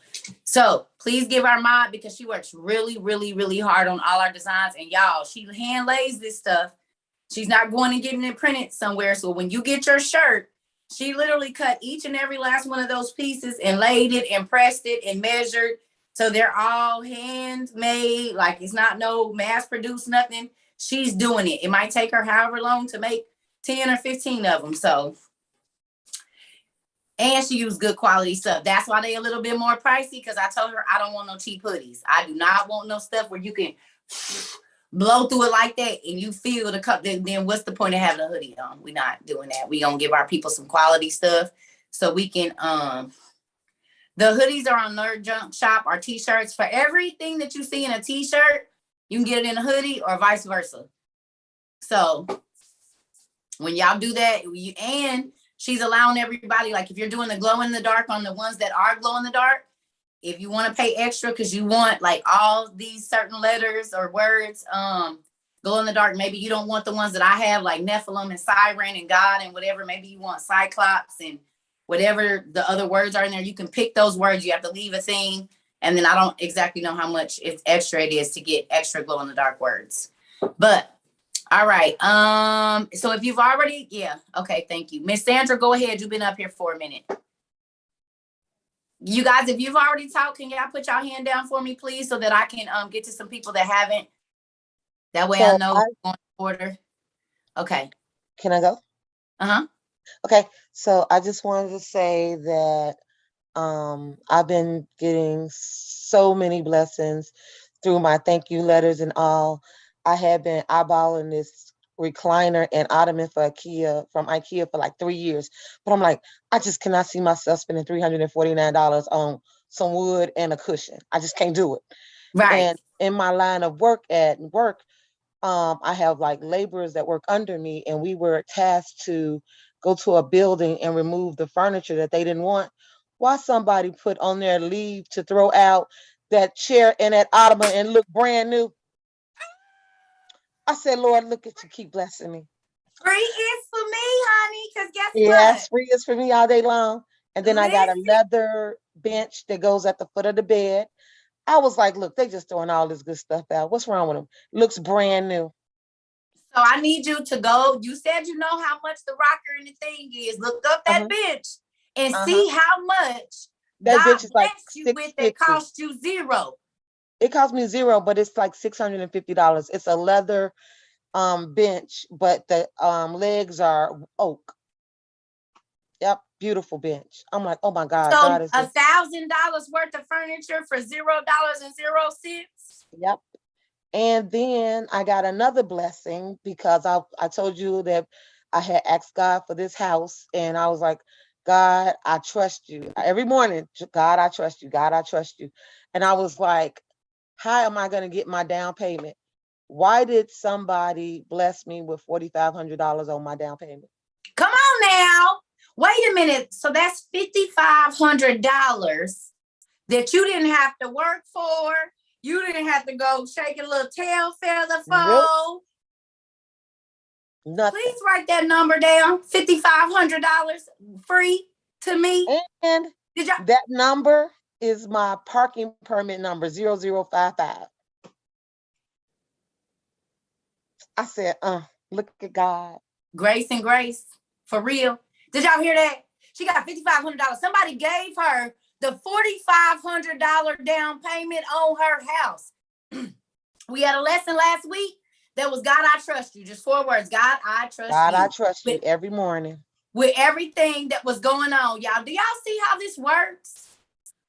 So please give our mod, because she works really, really, really hard on all our designs. And y'all, she hand lays this stuff. She's not going and getting it printed somewhere. So when you get your shirt, she literally cut each and every last one of those pieces and laid it and pressed it and measured. So they're all handmade. Like, it's not no mass produced nothing. She's doing it. It might take her however long to make 10 or 15 of them. So, and she used good quality stuff. That's why they a little bit more pricey, because I told her I don't want no cheap hoodies. I do not want no stuff where you can blow through it like that and you feel the cup. Then what's the point of having a hoodie on? We're not doing that. We gonna give our people some quality stuff so we can the hoodies are on Nerd Junk Shop. Our t-shirts, for everything that you see in a t-shirt, you can get it in a hoodie or vice versa. So when y'all do that, and she's allowing everybody, like if you're doing the glow in the dark on the ones that are glow in the dark, if you want to pay extra because you want like all these certain letters or words glow in the dark, maybe you don't want the ones that I have like Nephilim and Siren and God and whatever, maybe you want Cyclops and whatever the other words are in there, you can pick those words. You have to leave a thing, and then I don't exactly know how much it's extra it is to get extra glow in the dark words. But all right, so if you've already, okay, thank you, Miss Sandra, go ahead, you've been up here for a minute. You guys, if you've already talked, can y'all put y'all hand down for me, please, so that I can get to some people that haven't. That way I know going in order. Okay. Can I go? Uh-huh. Okay, so I just wanted to say that I've been getting so many blessings through my thank you letters and all. I have been eyeballing this recliner and ottoman from IKEA for like 3 years. But I'm like, I just cannot see myself spending $349 on some wood and a cushion. I just can't do it. Right. And in my line of work, I have like laborers that work under me, and we were tasked to go to a building and remove the furniture that they didn't want. Why somebody put on their leave to throw out that chair and that ottoman and look brand new? I said, Lord, look at you, keep blessing me. Free is for me, honey, because guess what? Yes, free is for me all day long. And then I got a leather bench that goes at the foot of the bed. I was like, look, they just throwing all this good stuff out. What's wrong with them? Looks brand new. So I need you to go. You said you know how much the rocker and the thing is. Look up that bench and see how much that God bench is like blessed you with that cost you $0. It cost me $0, but it's like $650. It's a leather bench, but the legs are oak. Yep, beautiful bench. I'm like, oh my God. So God is $1,000 worth of furniture for $0.00. Yep. And then I got another blessing because I told you that I had asked God for this house, and I was like, God, I trust you. Every morning, God, I trust you. God, I trust you. And I was like, how am I going to get my down payment? Why did somebody bless me with $4,500 on my down payment? Come on now. Wait a minute. So that's $5,500 that you didn't have to work for. You didn't have to go shake a little tail feather for. Nope. Nothing. Please write that number down. $5,500 free to me. And that number is my parking permit number, 0055. I said, look at God. Grace and grace. For real. Did y'all hear that? She got $5,500. Somebody gave her the $4,500 down payment on her house. We had a lesson last week that was God, I trust you. Just 4 words. God, I trust you. God, I trust you every morning. With everything that was going on. Y'all, do y'all see how this works?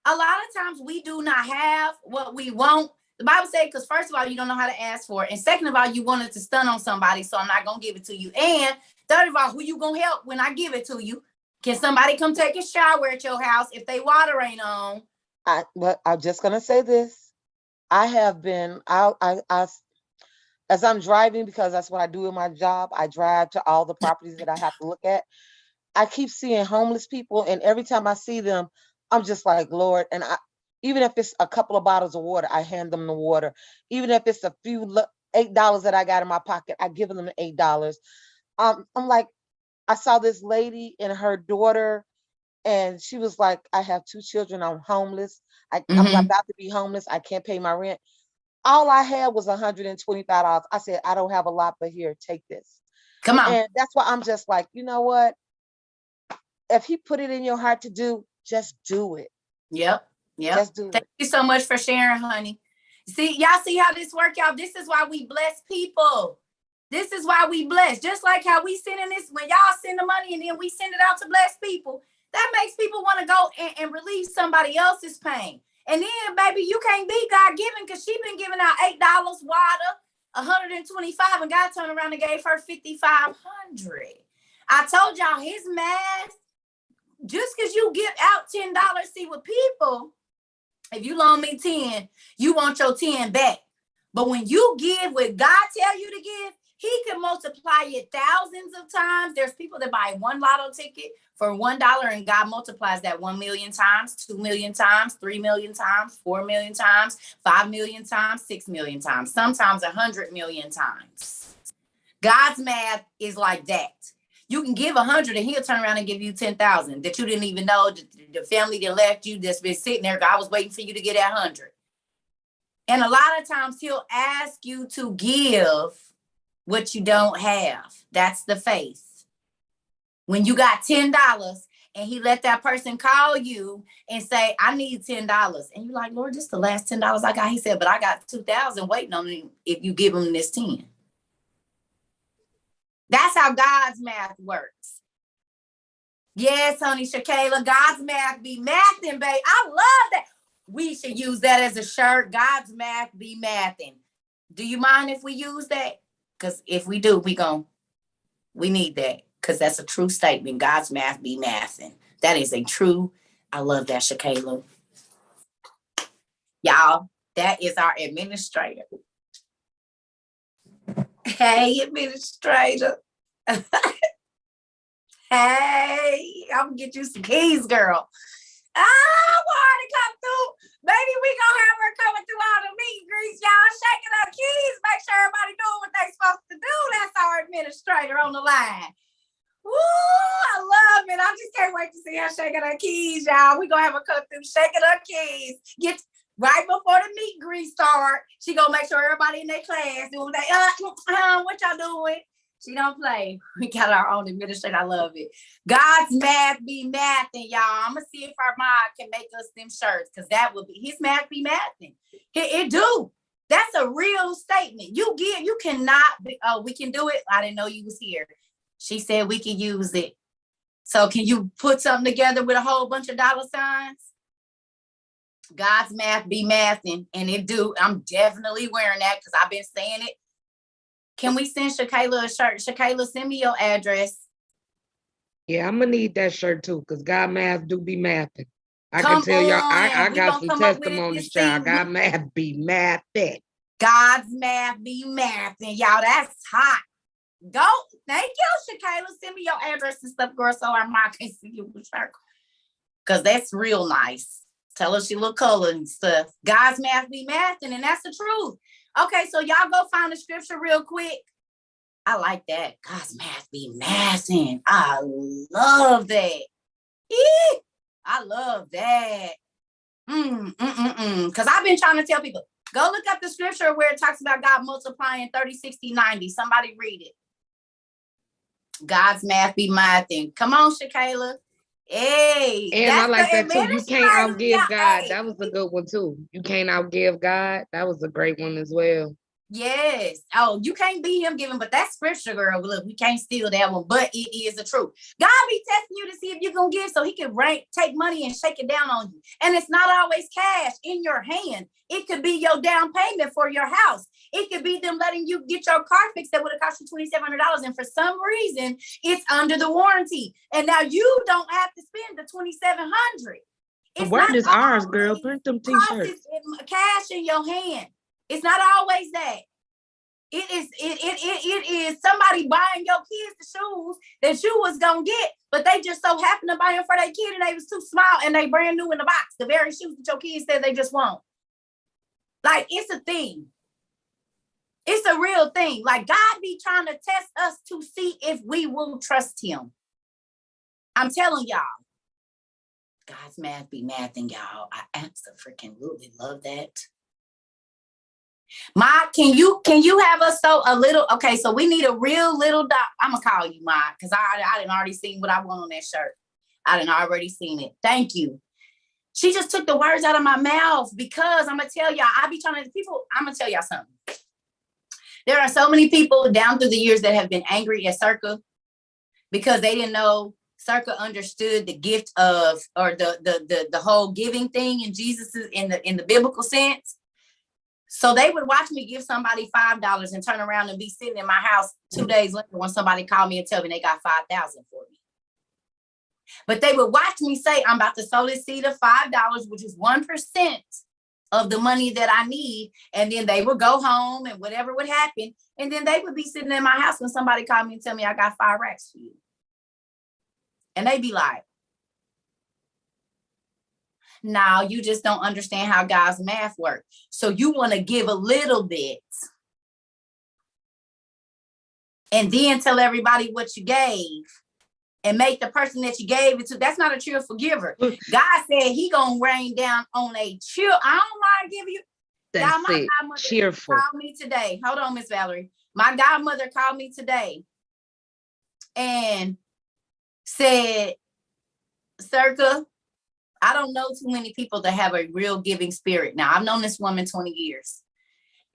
A lot of times we do not have what we want. The Bible says, because first of all, you don't know how to ask for it. And second of all, you wanted to stun on somebody, so I'm not going to give it to you. And third of all, who you going to help when I give it to you? Can somebody come take a shower at your house if they water ain't on? But I'm just going to say this. I have been out, as I'm driving, because that's what I do in my job, I drive to all the properties that I have to look at. I keep seeing homeless people, and every time I see them, I'm just like, Lord, and even if it's a couple of bottles of water, I hand them the water. Even if it's a few $8 that I got in my pocket. I give them $8. I'm like, I saw this lady and her daughter, and she was like, I have 2 children. I'm homeless. I'm about to be homeless. I can't pay my rent. All I had was $125. I said, I don't have a lot, but here, take this. Come on. And that's why I'm just like, you know what? If he put it in your heart to do, just do it. Yep. Just do Thank it. you so much for sharing, honey. See, y'all see how this work out? This is why we bless people. This is why we bless. Just like how we send in this, when y'all send the money and then we send it out to bless people, that makes people want to go and relieve somebody else's pain. And then, baby, you can't be God-given because she been giving out $8 water, $125, and God turned around and gave her $5,500. I told y'all his math, just because you give out $10, see, with people, if you loan me 10, you want your 10 back. But when you give what God tell you to give, he can multiply it thousands of times. There's people that buy one lotto ticket for $1 and God multiplies that 1 million times, 2 million times, 3 million times, 4 million times, 5 million times, 6 million times, sometimes 100 million times. God's math is like that. You can give 100 and he'll turn around and give you 10,000 that you didn't even know. The family that left you that's been sitting there. God was waiting for you to get that 100. And a lot of times he'll ask you to give what you don't have. That's the faith. When you got $10 and he let that person call you and say, I need $10. And you're like, Lord, this is the last $10 I got. He said, but I got 2,000 waiting on me if you give him this 10. That's how God's math works. Yes, honey, Shakayla, God's math be mathing, babe. I love that. We should use that as a shirt. God's math be mathing. Do you mind if we use that? Because if we do, we need that. Because that's a true statement. God's math be mathing. That is a true, I love that, Shakayla. Y'all, that is our administrator. Hey, administrator. Hey, I'm gonna get you some keys, girl. I want her to come through. Maybe we gonna have her coming through all the meet and greets, y'all, shaking her keys, make sure everybody doing what they supposed to do. That's our administrator on the line. Woo, I love it. I just can't wait to see her shaking her keys, y'all. We gonna have her come through shaking her keys. Get right before the meet and greet start. She gonna make sure everybody in their class doing what y'all doing? She don't play. We got our own administrator. I love it. God's math be mathing, y'all. I'm gonna see if our mod can make us them shirts, because that would be his math be mathing. It do. That's a real statement. You cannot be, oh, we can do it. I didn't know you was here. She said we can use it. So can you put something together with a whole bunch of dollar signs? God's math be mathing, and it do. I'm definitely wearing that because I've been saying it. Can we send Shakayla a shirt? Shakayla, send me your address. Yeah, I'm gonna need that shirt too, because God math do be mathing. I Come can tell y'all, on, I we got gonna some come up with it testimonies, this child. season. God math be mathing. God's math be mathing, y'all. That's hot. Go. Thank you, Shakayla. Send me your address and stuff, girl, so our mom can see you with her. Because that's real nice. Tell her she look color and stuff. God's math be mathing, and that's the truth. Okay, so y'all go find the scripture real quick. I like that. God's math be mathing. I love that. Eee, I love that. Because I've been trying to tell people, go look up the scripture where it talks about God multiplying 30, 60, 90. Somebody read it. God's math be mathing. Come on, Shakayla. Hey, And I like that too. You can't outgive God. That was a good one too. You can't outgive God. That was a great one as well. Yes. Oh, you can't beat him giving, but that's scripture, girl. Look, we can't steal that one, but it is the truth. God be testing you to see if you're going to give so he can take money and shake it down on you. And it's not always cash in your hand. It could be your down payment for your house. It could be them letting you get your car fixed that would have cost you $2,700. And for some reason, it's under the warranty. And now you don't have to spend the $2,700. The word is ours, girl. Print them t-shirts. Cash in your hand. It's not always that. It is somebody buying your kids the shoes that you was gonna get, but they just so happened to buy them for their kid and they was too small and they brand new in the box. The very shoes that your kids said they just want. Like, it's a thing. It's a real thing. Like God be trying to test us to see if we will trust him. I'm telling y'all, God's math be mathing, y'all. I absolutely love that. Ma, can you have us a little? Okay, so we need a real little dot. I'm gonna call you Ma, because I didn't already seen what I want on that shirt. I didn't already seen it. Thank you. She just took the words out of my mouth, because I'm gonna tell y'all, I'm gonna tell y'all something. There are so many people down through the years that have been angry at Cerca because they didn't know Cerca understood the gift of, or the whole giving thing in Jesus's in the biblical sense. So they would watch me give somebody $5 and turn around and be sitting in my house 2 days later when somebody called me and tell me they got $5,000 for me. But they would watch me say, I'm about to sow this seed of $5, which is 1% of the money that I need. And then they would go home and whatever would happen. And then they would be sitting in my house when somebody called me and tell me I got 5 racks for you. And they'd be like, now you just don't understand how God's math works. So you want to give a little bit and then tell everybody what you gave and make the person that you gave it to. That's not a cheerful giver. God said he gonna rain down on a chill. I don't mind giving you. Y'all, my godmother cheerful. called me today. Hold on, Miss Valerie. My godmother called me today and said, Cerca, I don't know too many people that have a real giving spirit. Now, I've known this woman 20 years.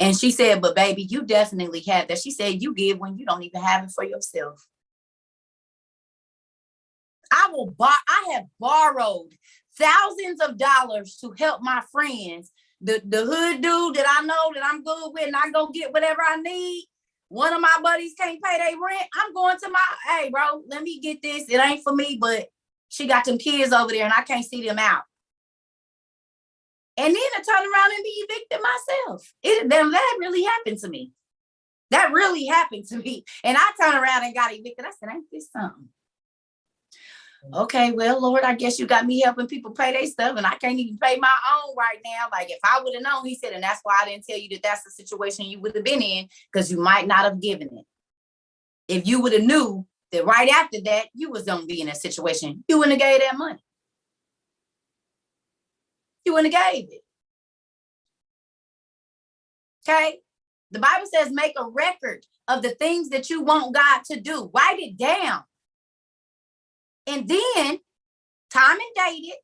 And she said, but baby, you definitely have that. She said, you give when you don't even have it for yourself. I have borrowed thousands of dollars to help my friends. The hood dude that I know that I'm good with and I go get whatever I need. One of my buddies can't pay their rent. I'm going to hey, bro, let me get this. It ain't for me, but she got them kids over there and I can't see them out. And then I turn around and be evicted myself. That really happened to me. That really happened to me. And I turned around and got evicted. I said, ain't this something? Okay, well, Lord, I guess you got me helping people pay their stuff and I can't even pay my own right now. Like if I would have known, he said, and that's why I didn't tell you that that's the situation you would have been in, because you might not have given it. If you would have knew that right after that, you was going to be in a situation, you wouldn't have gave that money. You wouldn't have gave it. Okay? The Bible says make a record of the things that you want God to do. Write it down. And then time and date it.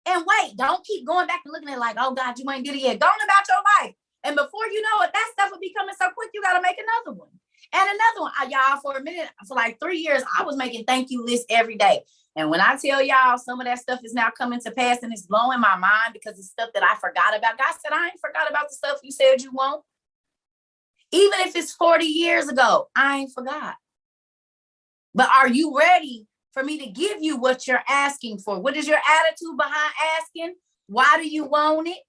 And wait, don't keep going back and looking at it like, oh God, you ain't did it yet. Go on about your life. And before you know it, that stuff will be coming so quick, you got to make another one. And another one. Y'all, for a minute, for like 3 years, I was making thank you lists every day. And when I tell y'all some of that stuff is now coming to pass and it's blowing my mind because it's stuff that I forgot about. God said, I ain't forgot about the stuff you said you want. Even if it's 40 years ago, I ain't forgot. But are you ready for me to give you what you're asking for? What is your attitude behind asking? Why do you want it?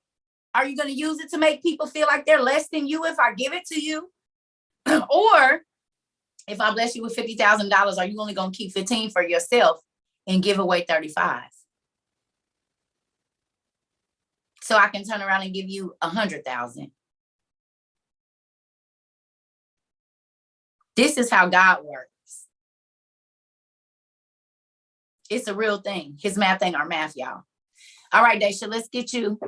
Are you going to use it to make people feel like they're less than you if I give it to you? Or if I bless you with $50,000, are you only going to keep 15 for yourself and give away 35? So I can turn around and give you 100,000. This is how God works. It's a real thing. His math ain't our math, y'all. All right, Daisha, let's get you.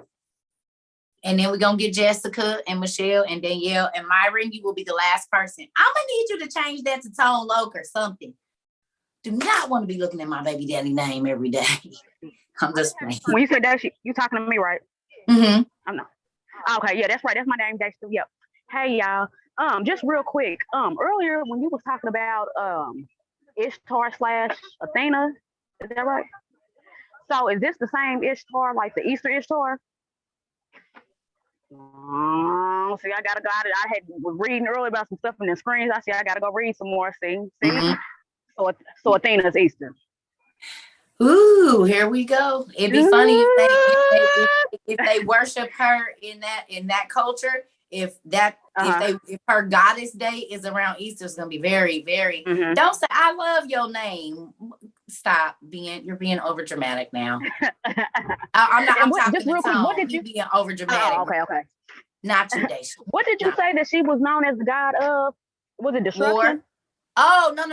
And then we're going to get Jessica and Michelle and Danielle and Myron. You will be the last person. I'm going to need you to change that to Tone Loke or something. Do not want to be looking at my baby daddy name every day. I'm just playing. When you said that, you talking to me, right? Mm-hmm. I'm not. Okay, yeah, that's right. That's my name, Daisha. Yep. Hey, y'all. Just real quick. Earlier when you was talking about Ishtar / Athena, is that right? So is this the same Ishtar, like the Easter Ishtar? See, I gotta go. I was reading earlier about some stuff in the screens. I see I gotta go read some more. See. Mm-hmm. So Athena's Easter. Ooh, here we go. It'd be funny if they worship her in that culture. If her goddess day is around Easter, it's gonna be very, very. Mm-hmm. Don't say I love your name. Stop you're being over dramatic now. I'm talking to Tone. You being over dramatic. Oh, okay. Not you, Daisha. What did you say that she was known as the god of? Was it destruction? War. Oh, no.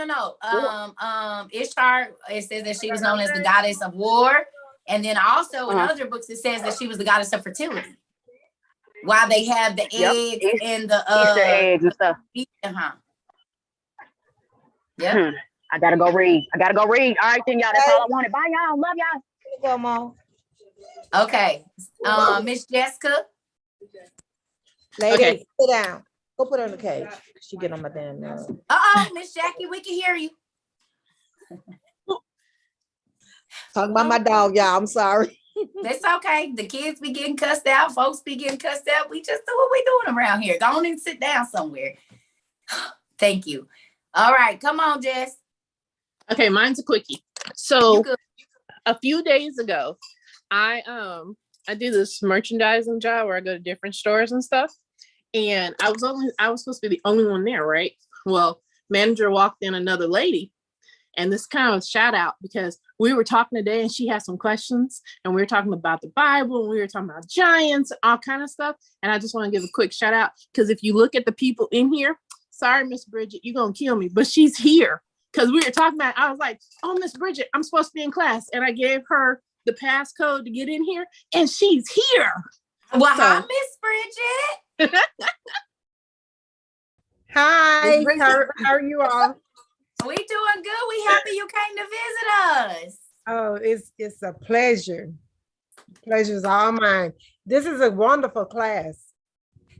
Ishtar, it says that she was known as the goddess of war. And then also in other books, it says that she was the goddess of fertility. While they have the eggs and the Easter eggs and stuff. Yep. I gotta go read. All right, then, y'all. That's all I wanted. Bye, y'all. Love y'all. Go, Mom. Okay. Miss Jessica. Lady, sit down. Go put her in the cage. She get on my damn nerve. Miss Jackie, we can hear you. Talking about my dog, y'all. I'm sorry. That's okay. The kids be getting cussed out. Folks be getting cussed out. We just do what we doing around here. Go on and sit down somewhere. Thank you. All right. Come on, Jess. Okay, mine's a quickie. So a few days ago, I do this merchandising job where I go to different stores and stuff. And I was supposed to be the only one there, right? Well, manager walked in another lady. And this kind of shout out because we were talking today and she had some questions and we were talking about the Bible and we were talking about giants, all kind of stuff. And I just want to give a quick shout out because if you look at the people in here, sorry, Miss Bridget, you're going to kill me, but she's here because we were talking about, I was like, oh, Miss Bridget, I'm supposed to be in class. And I gave her the passcode to get in here and she's here. Well, hi, Miss Bridget. Hi, how are you all? We doing good. We happy you came to visit us. Oh, it's a pleasure. Pleasure's all mine. This is a wonderful class.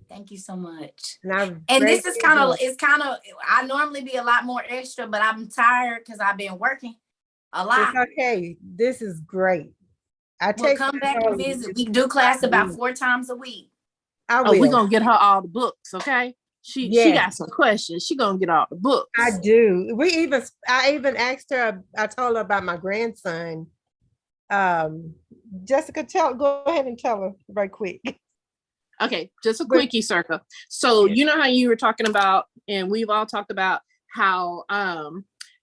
Thank you so much. And this is I normally be a lot more extra, but I'm tired because I've been working a lot. It's okay. This is great. We'll come back and visit. We do class about 4 times a week. We're gonna get her all the books, okay? She got some questions. She gonna get all the books. I do. I even asked her. I told her about my grandson. Jessica, go ahead and tell her right quick. Okay, just a quickie, Cerca. So you know how you were talking about, and we've all talked about how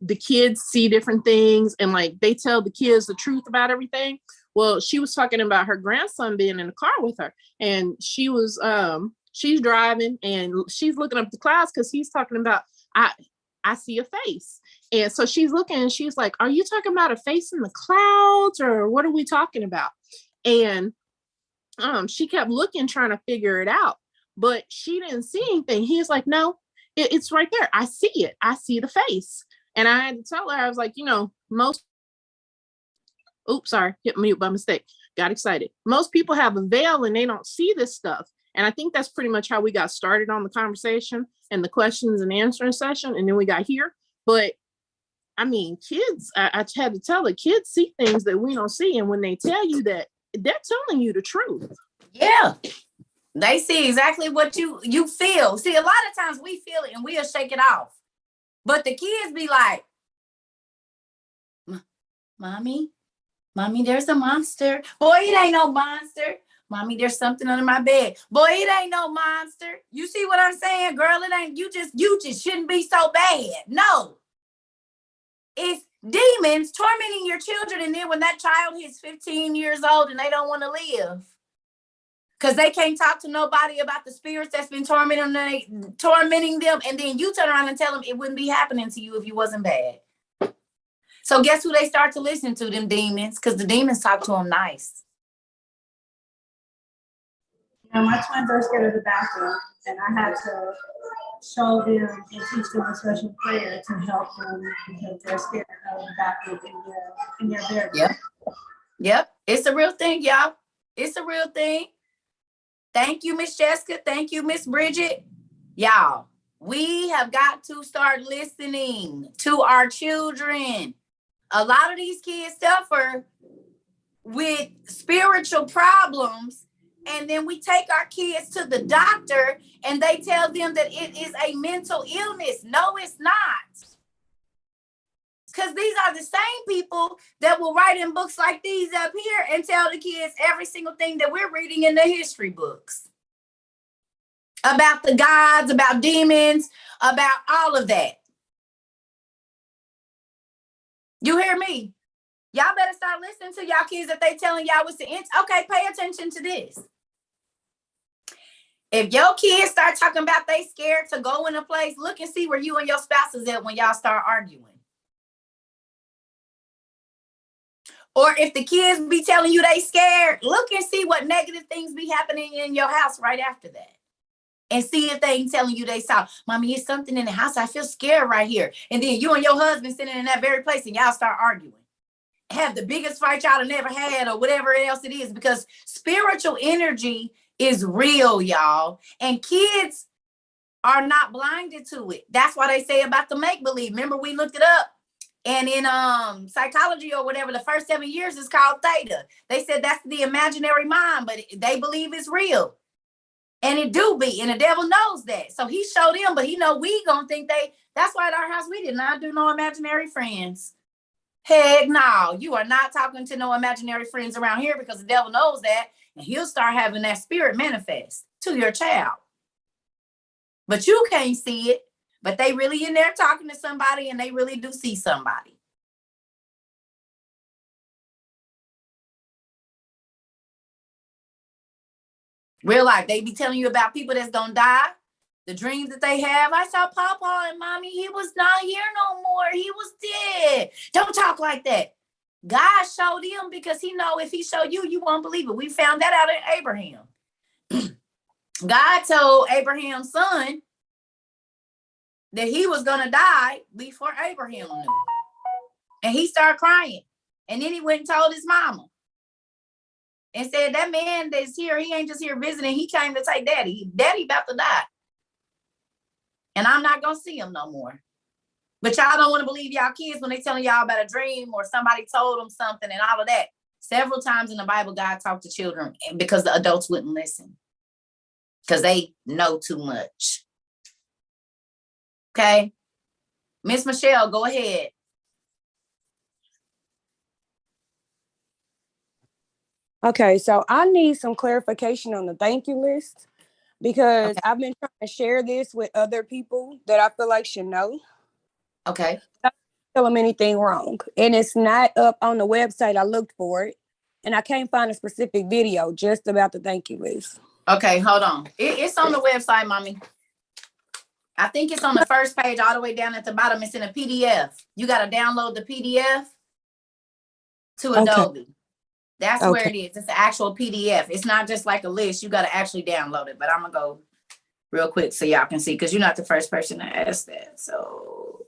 the kids see different things and like they tell the kids the truth about everything. Well, she was talking about her grandson being in the car with her, and she was she's driving and she's looking up the clouds because he's talking about I see a face. And so she's looking and she's like, are you talking about a face in the clouds or what are we talking about? And she kept looking, trying to figure it out, but she didn't see anything. He's like, no, it's right there. I see it. I see the face. And I had to tell her, I was like, hit mute by mistake. Got excited. Most people have a veil and they don't see this stuff. And I think that's pretty much how we got started on the conversation and the questions and answering session. And then we got here. But I mean, kids, I had to tell the kids see things that we don't see. And when they tell you that, they're telling you the truth. Yeah. They see exactly what you feel. See, a lot of times we feel it and we'll shake it off. But the kids be like, Mommy, there's a monster. Boy, it ain't no monster. Mommy, there's something under my bed. Boy, it ain't no monster. You see what I'm saying, girl? It ain't, you just shouldn't be so bad. No. It's demons tormenting your children. And then when that child hits 15 years old and they don't want to live because they can't talk to nobody about the spirits that's been tormenting them. And then you turn around and tell them it wouldn't be happening to you if you wasn't bad. So guess who they start to listen to? Them demons, because the demons talk to them nice. My twins are scared of the bathroom, and I had to show them and teach them a special prayer to help them because they're scared of the bathroom in their bedroom. Yep. It's a real thing, y'all. It's a real thing. Thank you, Miss Jessica. Thank you, Miss Bridget. Y'all, we have got to start listening to our children. A lot of these kids suffer with spiritual problems. And then we take our kids to the doctor and they tell them that it is a mental illness. No, it's not. Because these are the same people that will write in books like these up here and tell the kids every single thing that we're reading in the history books. About the gods, about demons, about all of that. You hear me? Y'all better start listening to y'all kids that they telling y'all what's the okay, pay attention to this. If your kids start talking about they scared to go in a place, look and see where you and your spouse is at when y'all start arguing. Or if the kids be telling you they scared, look and see what negative things be happening in your house right after that. And see if they ain't telling you they saw, Mommy, it's something in the house. I feel scared right here. And then you and your husband sitting in that very place and y'all start arguing. Have the biggest fight y'all have never had or whatever else it is, because spiritual energy is real, y'all. And kids are not blinded to it. That's why they say about the make-believe. Remember, we looked it up. And in psychology or whatever, the first 7 years is called theta. They said that's the imaginary mind, but they believe it's real. And it do be, and the devil knows that. So he showed them, but he know we gonna think that's why at our house, we did not do no imaginary friends. Heck no, you are not talking to no imaginary friends around here, because the devil knows that, and he'll start having that spirit manifest to your child. But you can't see it, but they really in there talking to somebody, and they really do see somebody. Real life, they be telling you about people that's gonna die, the dreams that they have. I saw Papa and Mommy, he was not here no more. He was dead. Don't talk like that. God showed him, because he know if he showed you, you won't believe it. We found that out in Abraham. God told Abraham's son that he was gonna die before Abraham knew. And he started crying. And then he went and told his mama. And said, that man that's here, he ain't just here visiting. He came to take Daddy. Daddy about to die. And I'm not going to see him no more. But y'all don't want to believe y'all kids when they telling y'all about a dream or somebody told them something and all of that. Several times in the Bible, God talked to children because the adults wouldn't listen. Because they know too much. Okay? Miss Michelle, go ahead. Okay, so I need some clarification on the thank you list, because I've been trying to share this with other people that I feel like should know. Okay. I don't tell them anything wrong. And it's not up on the website. I looked for it and I can't find a specific video just about the thank you list. Okay, hold on. It's on the website, Mommy. I think it's on the first page all the way down at the bottom. It's in a PDF. You got to download the PDF to Adobe. Okay. That's where it is. It's the actual PDF. It's not just like a list. You got to actually download it. But I'm going to go real quick so y'all can see, because you're not the first person to ask that. So.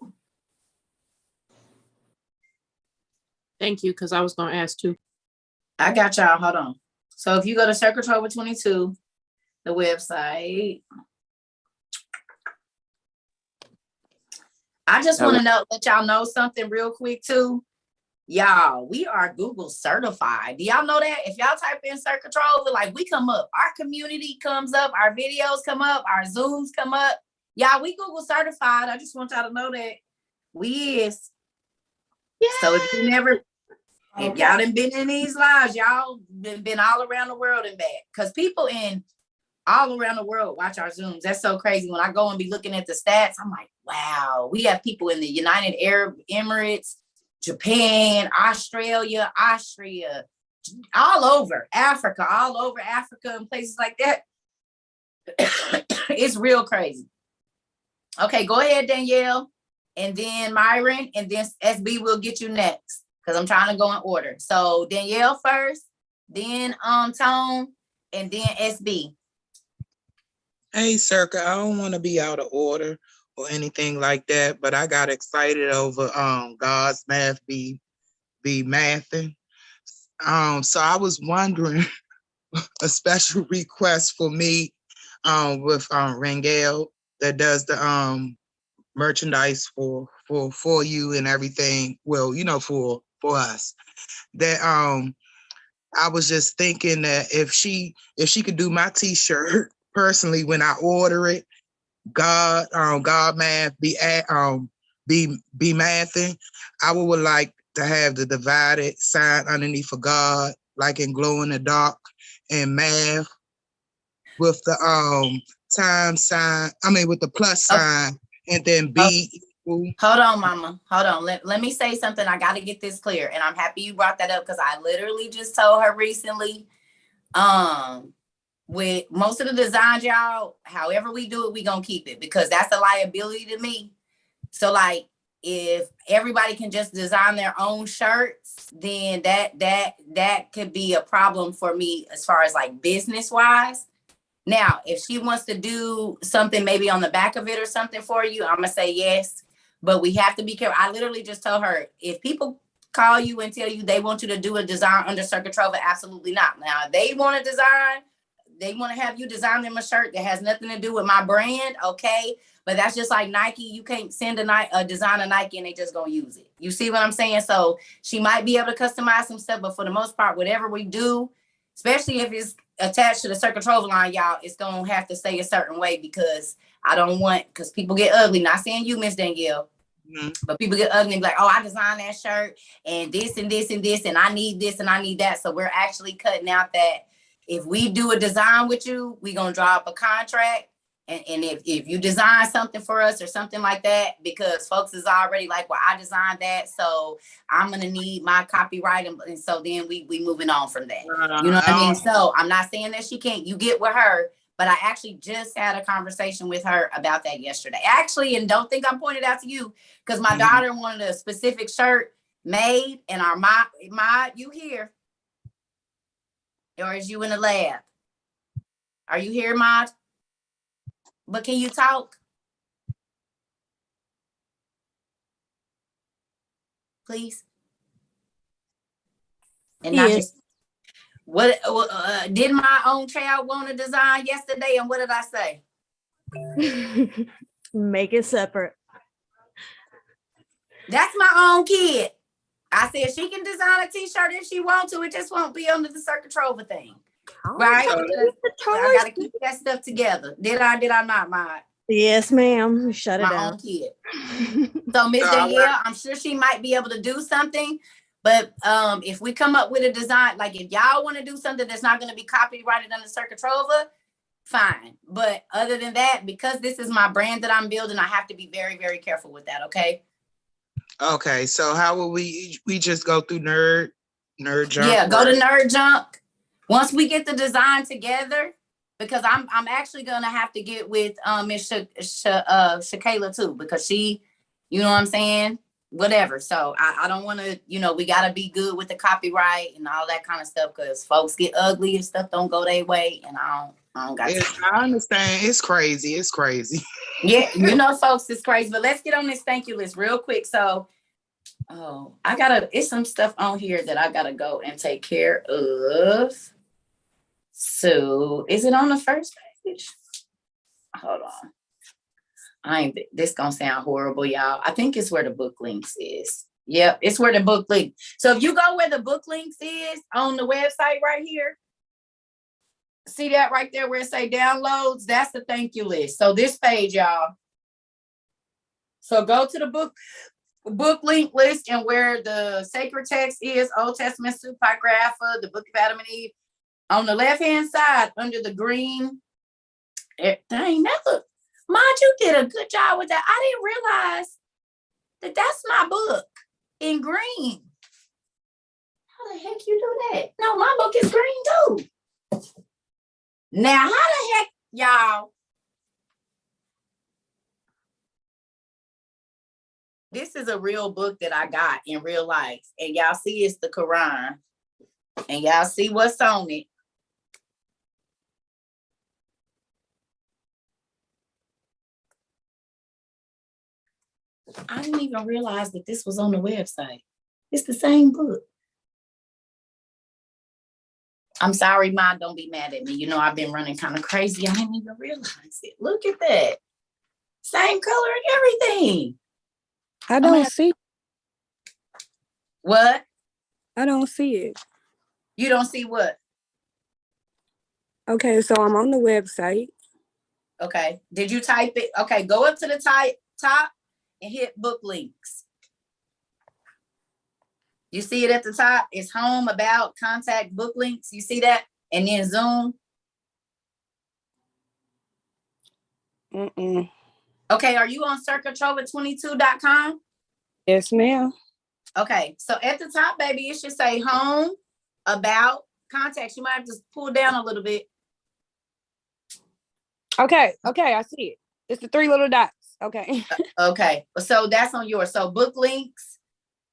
Thank you, because I was going to ask too. I got y'all. Hold on. So if you go to Cerca Trova 22, the website. I just want to let y'all know something real quick too. Y'all, we are Google certified. Do y'all know that? If y'all type in Cerca Trova, like, we come up. Our community comes up. Our videos come up. Our Zooms come up. Y'all, we Google certified. I just want y'all to know that we is. Yeah. So if y'all done been in these lives, y'all been all around the world and back. Because people in all around the world watch our Zooms. That's so crazy. When I go and be looking at the stats, I'm like, wow. We have people in the United Arab Emirates, Japan, Australia, Austria, all over Africa, and places like that. It's real crazy. Okay, go ahead, Danielle, and then Myron, and then SB will get you next, because I'm trying to go in order. So Danielle first, then Tone, and then SB. Hey, Cerca, I don't want to be out of order or anything like that, but I got excited over God's math be mathing. So I was wondering, a special request for me with Rangel that does the merchandise for you and everything. Well, for us. That I was just thinking that if she could do my t-shirt personally when I order it, God math be mathing, I would like to have the divided sign underneath for God, like in glow in the dark, and math with the time sign, with the plus sign, and then B. Hold on, Mama. Hold on. Let me say something. I got to get this clear. And I'm happy you brought that up, because I literally just told her recently, with most of the designs, y'all, however we do it, we gonna keep it because that's a liability to me. So like if everybody can just design their own shirts, then that could be a problem for me as far as like business wise. Now, if she wants to do something maybe on the back of it or something for you, I'm gonna say yes. But we have to be careful. I literally just told her, if people call you and tell you they want you to do a design under Cerca Trova, absolutely not. Now, they want to design, they want to have you design them a shirt that has nothing to do with my brand, okay? But that's just like Nike. You can't send a design of Nike and they just gonna use it. You see what I'm saying? So she might be able to customize some stuff, but for the most part, whatever we do, especially if it's attached to the Cerca Trova line, y'all, it's gonna have to stay a certain way because I don't want, because people get ugly. Not saying you, Miss Danielle, but people get ugly and be like, oh, I designed that shirt and this and this and this, and I need this and I need that. So we're actually cutting out that if we do a design with you, we're gonna draw up a contract. And if you design something for us or something like that, because folks is already like, well, I designed that, so I'm gonna need my copyright, and so then we moving on from that. You know what I mean? So I'm not saying that she can't. You get with her, but I actually just had a conversation with her about that yesterday. Actually, and don't think I'm pointing out to you, because my daughter wanted a specific shirt made, and our mod, you here? Or is you in the lab? Are you here, Mod? But can you talk? Please. And not just what did my own child want to design yesterday, and what did I say? Make it separate. That's my own kid. I said she can design a t-shirt if she wants to. It just won't be under the Cerca Trova thing. Right? I gotta keep that stuff together. Did I not, Mod? Yes, ma'am. Shut it my down. own kid. So Miss Danielle, I'm sure she might be able to do something. But if we come up with a design, like if y'all want to do something that's not going to be copyrighted under Cerca Trova, fine. But other than that, because this is my brand that I'm building, I have to be very, very careful with that. Okay. Okay. So how will we just go through Nerd Junk? Yeah, go to Nerd Junk. Once we get the design together, because I'm actually gonna have to get with Miss Shakayla too, because she, you know what I'm saying? Whatever. So I don't want to, we gotta be good with the copyright and all that kind of stuff, because folks get ugly and stuff don't go their way, and I don't got time. I understand. It's crazy. It's crazy. Yeah, folks, it's crazy. But let's get on this thank you list real quick. So it's some stuff on here that I gotta go and take care of. So is it on the first page? Hold on. This gonna sound horrible, y'all. I think it's where the book links is. Yep, it's where the book link. So if you go where the book links is on the website right here, see that right there where it say downloads? That's the thank you list. So this page, y'all. So go to the book link list, and where the sacred text is, Old Testament Supergrapha, the Book of Adam and Eve. On the left-hand side, under the green, dang, that look, Mom, you did a good job with that. I didn't realize that that's my book in green. How the heck you do that? No, my book is green too. Now, how the heck, y'all? This is a real book that I got in real life. And y'all see it's the Quran. And y'all see what's on it. I didn't even realize that this was on the website. It's the same book. I'm sorry, Mom, don't be mad at me. I've been running kind of crazy. I didn't even realize it. Look at that. Same color and everything. I don't see. What? I don't see it. You don't see what? Okay, so I'm on the website. Okay. Did you type it? Okay, go up to the top and hit book links. You see it at the top? It's home, about, contact, book links. You see that? And then Zoom. Okay, are you on CircaTrova22.com? Yes, ma'am. Okay, so at the top, baby, it should say home, about, contacts. You might have to pull down a little bit. Okay, I see it. It's the 3 little dots. Okay. Okay, so that's on yours. So book links,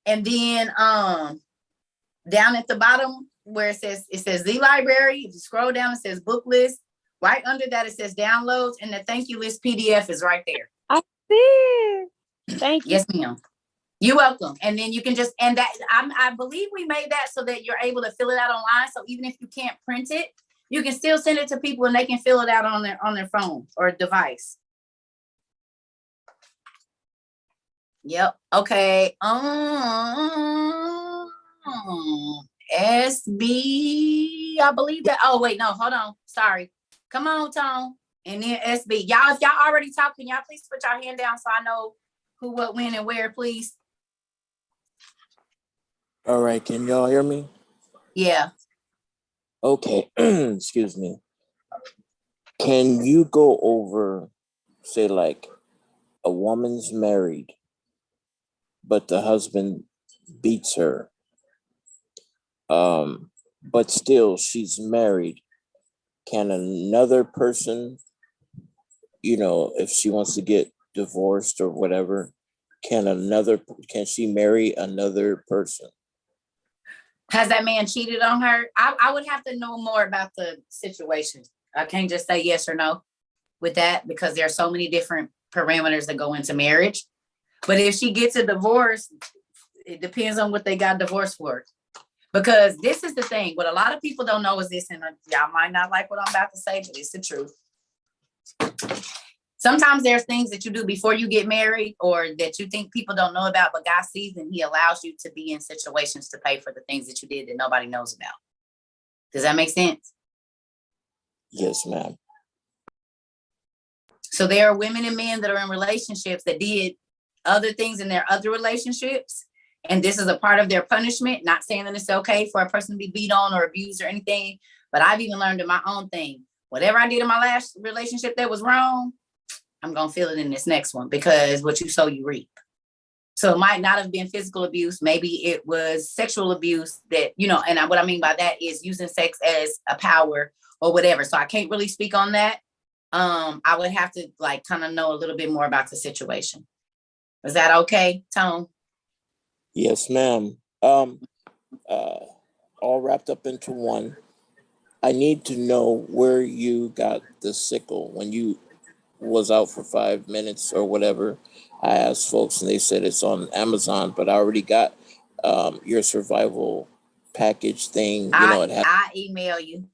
and then down at the bottom where it says the library, if you scroll down, it says book list. Right under that, it says downloads, and the thank you list PDF is right there. I see it. Thank you. Yes, ma'am. You're welcome. And then you can just, and that I believe we made that so that you're able to fill it out online. So even if you can't print it, you can still send it to people and they can fill it out on their phone or device. Yep. Okay. SB, I believe that. Oh, wait, no, hold on. Sorry. Come on, Tone. And then SB. Y'all, if y'all already talking, y'all please put your hand down so I know who, what, when, and where, please. All right, can y'all hear me? Yeah. Okay, excuse me. Can you go over, say, like, a woman's married, but the husband beats her, but still she's married. Can another person, if she wants to get divorced or whatever, can she marry another person? Has that man cheated on her? I would have to know more about the situation. I can't just say yes or no with that because there are so many different parameters that go into marriage. But if she gets a divorce, it depends on what they got divorced for. Because this is the thing, what a lot of people don't know is this, and y'all might not like what I'm about to say, but it's the truth. Sometimes there's things that you do before you get married or that you think people don't know about, but God sees and he allows you to be in situations to pay for the things that you did that nobody knows about. Does that make sense? Yes, ma'am. So there are women and men that are in relationships that did other things in their other relationships. And this is a part of their punishment. Not saying that it's okay for a person to be beat on or abused or anything, but I've even learned in my own thing. Whatever I did in my last relationship that was wrong, I'm going to feel it in this next one because what you sow, you reap. So it might not have been physical abuse. Maybe it was sexual abuse that, and what I mean by that is using sex as a power or whatever. So I can't really speak on that. I would have to kind of know a little bit more about the situation. Is that okay, Tone? Yes, ma'am. All wrapped up into one. I need to know where you got the sickle when you was out for 5 minutes or whatever. I asked folks and they said it's on Amazon, but I already got your survival package thing. I email you.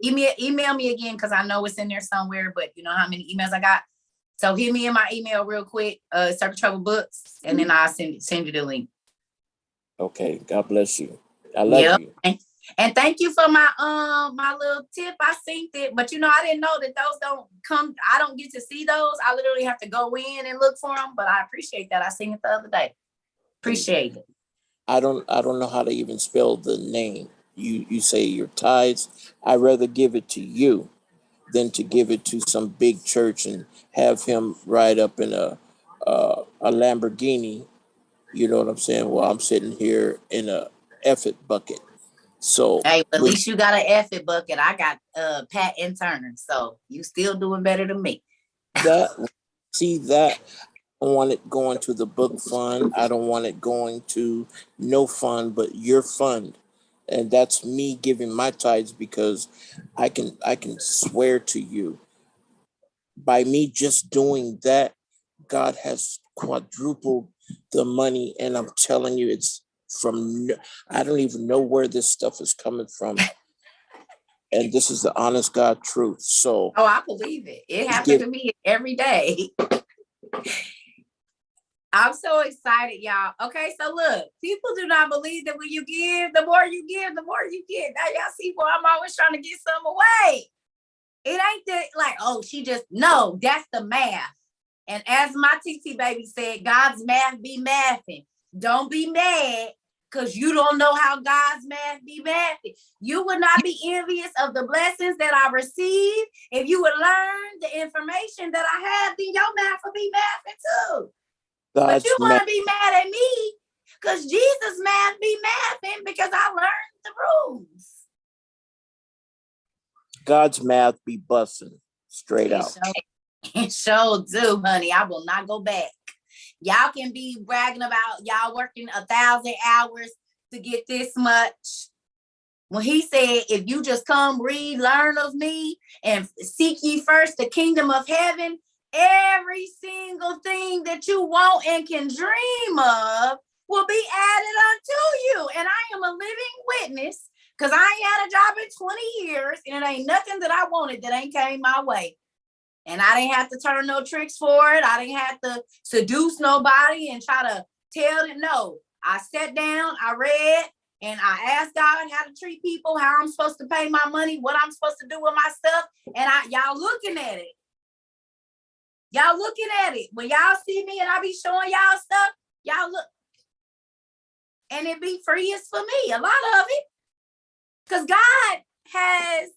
Email me again because I know it's in there somewhere, but you know how many emails I got. So hit me in my email real quick, Cerca Trova Books, and then I'll send you the link. Okay, God bless you. I love you. And thank you for my little tip. I synced it, but I didn't know that those don't come. I don't get to see those. I literally have to go in and look for them. But I appreciate that. I seen it the other day. Appreciate it. I don't know how to even spell the name. You say your tithes. I'd rather give it to you than to give it to some big church and have him ride up in a Lamborghini. You know what I'm saying? While I'm sitting here in a effort bucket. So hey, at least you got an effort bucket. I got Pat and Turner, so you still doing better than me. That I don't want it going to the book fund. I don't want it going to no fund, but your fund. And that's me giving my tithes because I can swear to you, by me just doing that, God has quadrupled the money. And I'm telling you, it's from, I don't even know where this stuff is coming from. And this is the honest God truth. So I believe it. It happens to me every day. I'm so excited, y'all. Okay, so look, people do not believe that when you give, the more you give, the more you get. Now y'all see why I'm always trying to get some away. It ain't that she just, no, that's the math. And as my TT baby said, God's math be mathing. Don't be mad because you don't know how God's math be mathing. You would not be envious of the blessings that I receive. If you would learn the information that I have, then your math would be mathing too. But you want to be mad at me because Jesus' math be mathing because I learned the rules. God's math be busting straight out. It sure do, honey. I will not go back. Y'all can be bragging about y'all working 1,000 hours to get this much. When he said, if you just come read, learn of me, and seek ye first the kingdom of heaven, every single thing that you want and can dream of will be added unto you. And I am a living witness, because I ain't had a job in 20 years, and it ain't nothing that I wanted that ain't came my way. And I didn't have to turn no tricks for it. I didn't have to seduce nobody and try to tell it. No, I sat down, I read, and I asked God how to treat people, how I'm supposed to pay my money, what I'm supposed to do with my stuff. And y'all looking at it. Y'all looking at it. When y'all see me and I be showing y'all stuff, y'all look. And it be free as for me, a lot of it. Because God has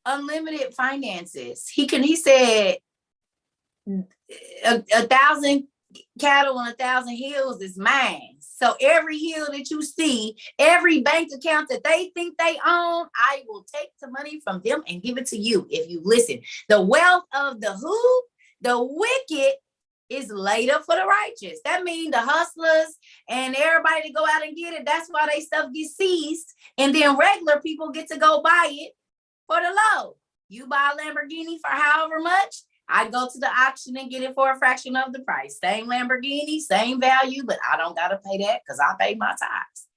unlimited finances. He said 1,000 cattle on 1,000 hills is mine. So every hill that you see, every bank account that they think they own, I will take the money from them and give it to you if you listen. The wealth of the wicked is laid up for the righteous. That means the hustlers and everybody to go out and get it. That's why they stuff gets seized. And then regular people get to go buy it for the low. You buy a Lamborghini for however much, I go to the auction and get it for a fraction of the price. Same Lamborghini, same value, but I don't got to pay that because I pay my tithes.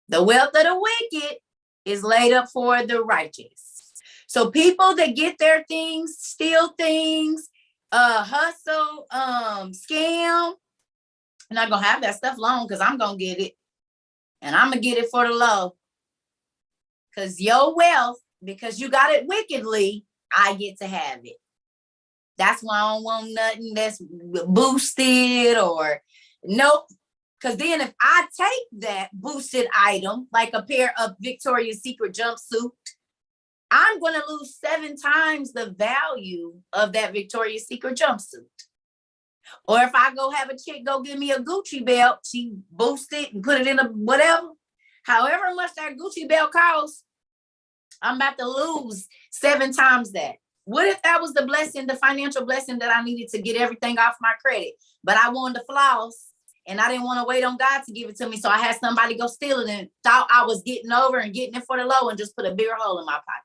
The wealth of the wicked is laid up for the righteous. So people that get their things, steal things, hustle, scam, I'm not going to have that stuff long because I'm going to get it. And I'm going to get it for the low. Because your wealth, because you got it wickedly, I get to have it. That's why I don't want nothing that's boosted or nope. Because then if I take that boosted item, like a pair of Victoria's Secret jumpsuit, I'm going to lose 7 times the value of that Victoria's Secret jumpsuit. Or if I go have a chick go give me a Gucci belt, she boost it and put it in a whatever. However much that Gucci belt costs, I'm about to lose 7 times that. What if that was the blessing, the financial blessing that I needed to get everything off my credit? But I wanted to floss and I didn't want to wait on God to give it to me. So I had somebody go steal it and thought I was getting over and getting it for the low and just put a bigger hole in my pocket.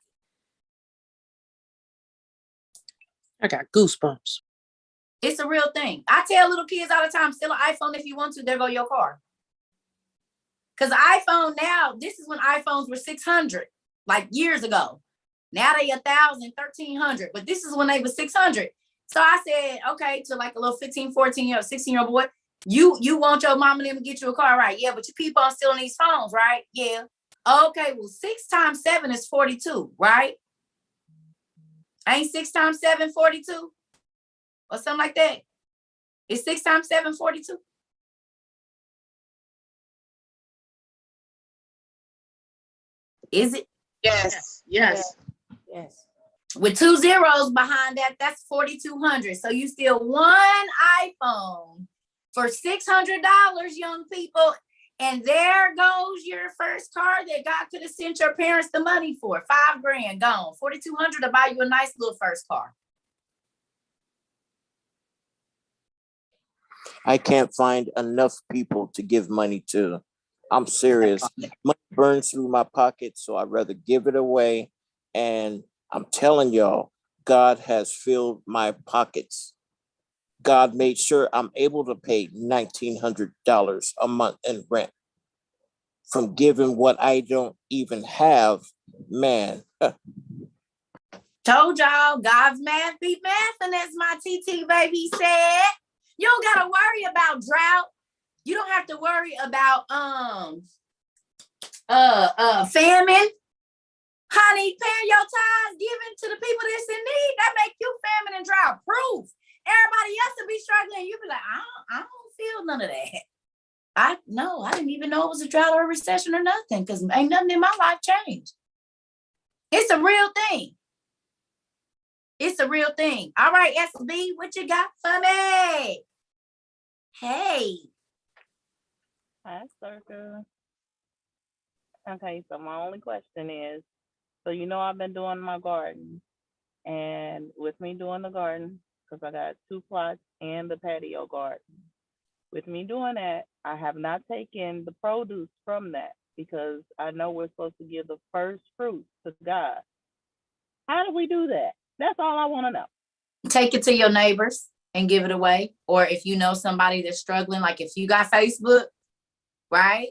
I got goosebumps. It's a real thing. I tell little kids all the time, steal an iPhone if you want to, there go your car. Because iPhone now, this is when iPhones were 600. Like years ago. Now they 1,000, 1,300, but this is when they were 600. So I said, okay, to like a little 15, 14-year-old, 16-year-old boy, you want your mom and them to get you a car, right? Yeah, but you keep on stealing these phones, right? Yeah. Okay, well, 6 times 7 is 42, right? Ain't 6 times 7 42? Or something like that. Is 6 times 7 42? Is it? Yes. Yes. Yes. With 2 zeros behind that, that's 4,200. So you steal one iPhone for $600, young people. And there goes your first car that God could have sent your parents the money for. $5,000 gone. 4,200 to buy you a nice little first car. I can't find enough people to give money to. I'm serious. Money burns through my pocket, so I'd rather give it away. And I'm telling y'all, God has filled my pockets. God made sure I'm able to pay $1,900 a month in rent from giving what I don't even have. Man. Told y'all, God's math beat math, and as my TT baby said, you don't gotta worry about drought. You don't have to worry about famine. Honey, paying your tithes, giving to the people that's in need, that make you famine and drought proof. Everybody else will be struggling. You be like, I don't feel none of that. I didn't even know it was a drought or a recession or nothing, because ain't nothing in my life changed. It's a real thing. It's a real thing. All right, SB, what you got for me? Hey. Hi, Cerca. Okay, so my only question is, so I've been doing my garden, and with me doing the garden, because I got 2 plots and the patio garden. With me doing that, I have not taken the produce from that because I know we're supposed to give the first fruits to God. How do we do that? That's all I want to know. Take it to your neighbors and give it away. Or if you know somebody that's struggling, like if you got Facebook, right?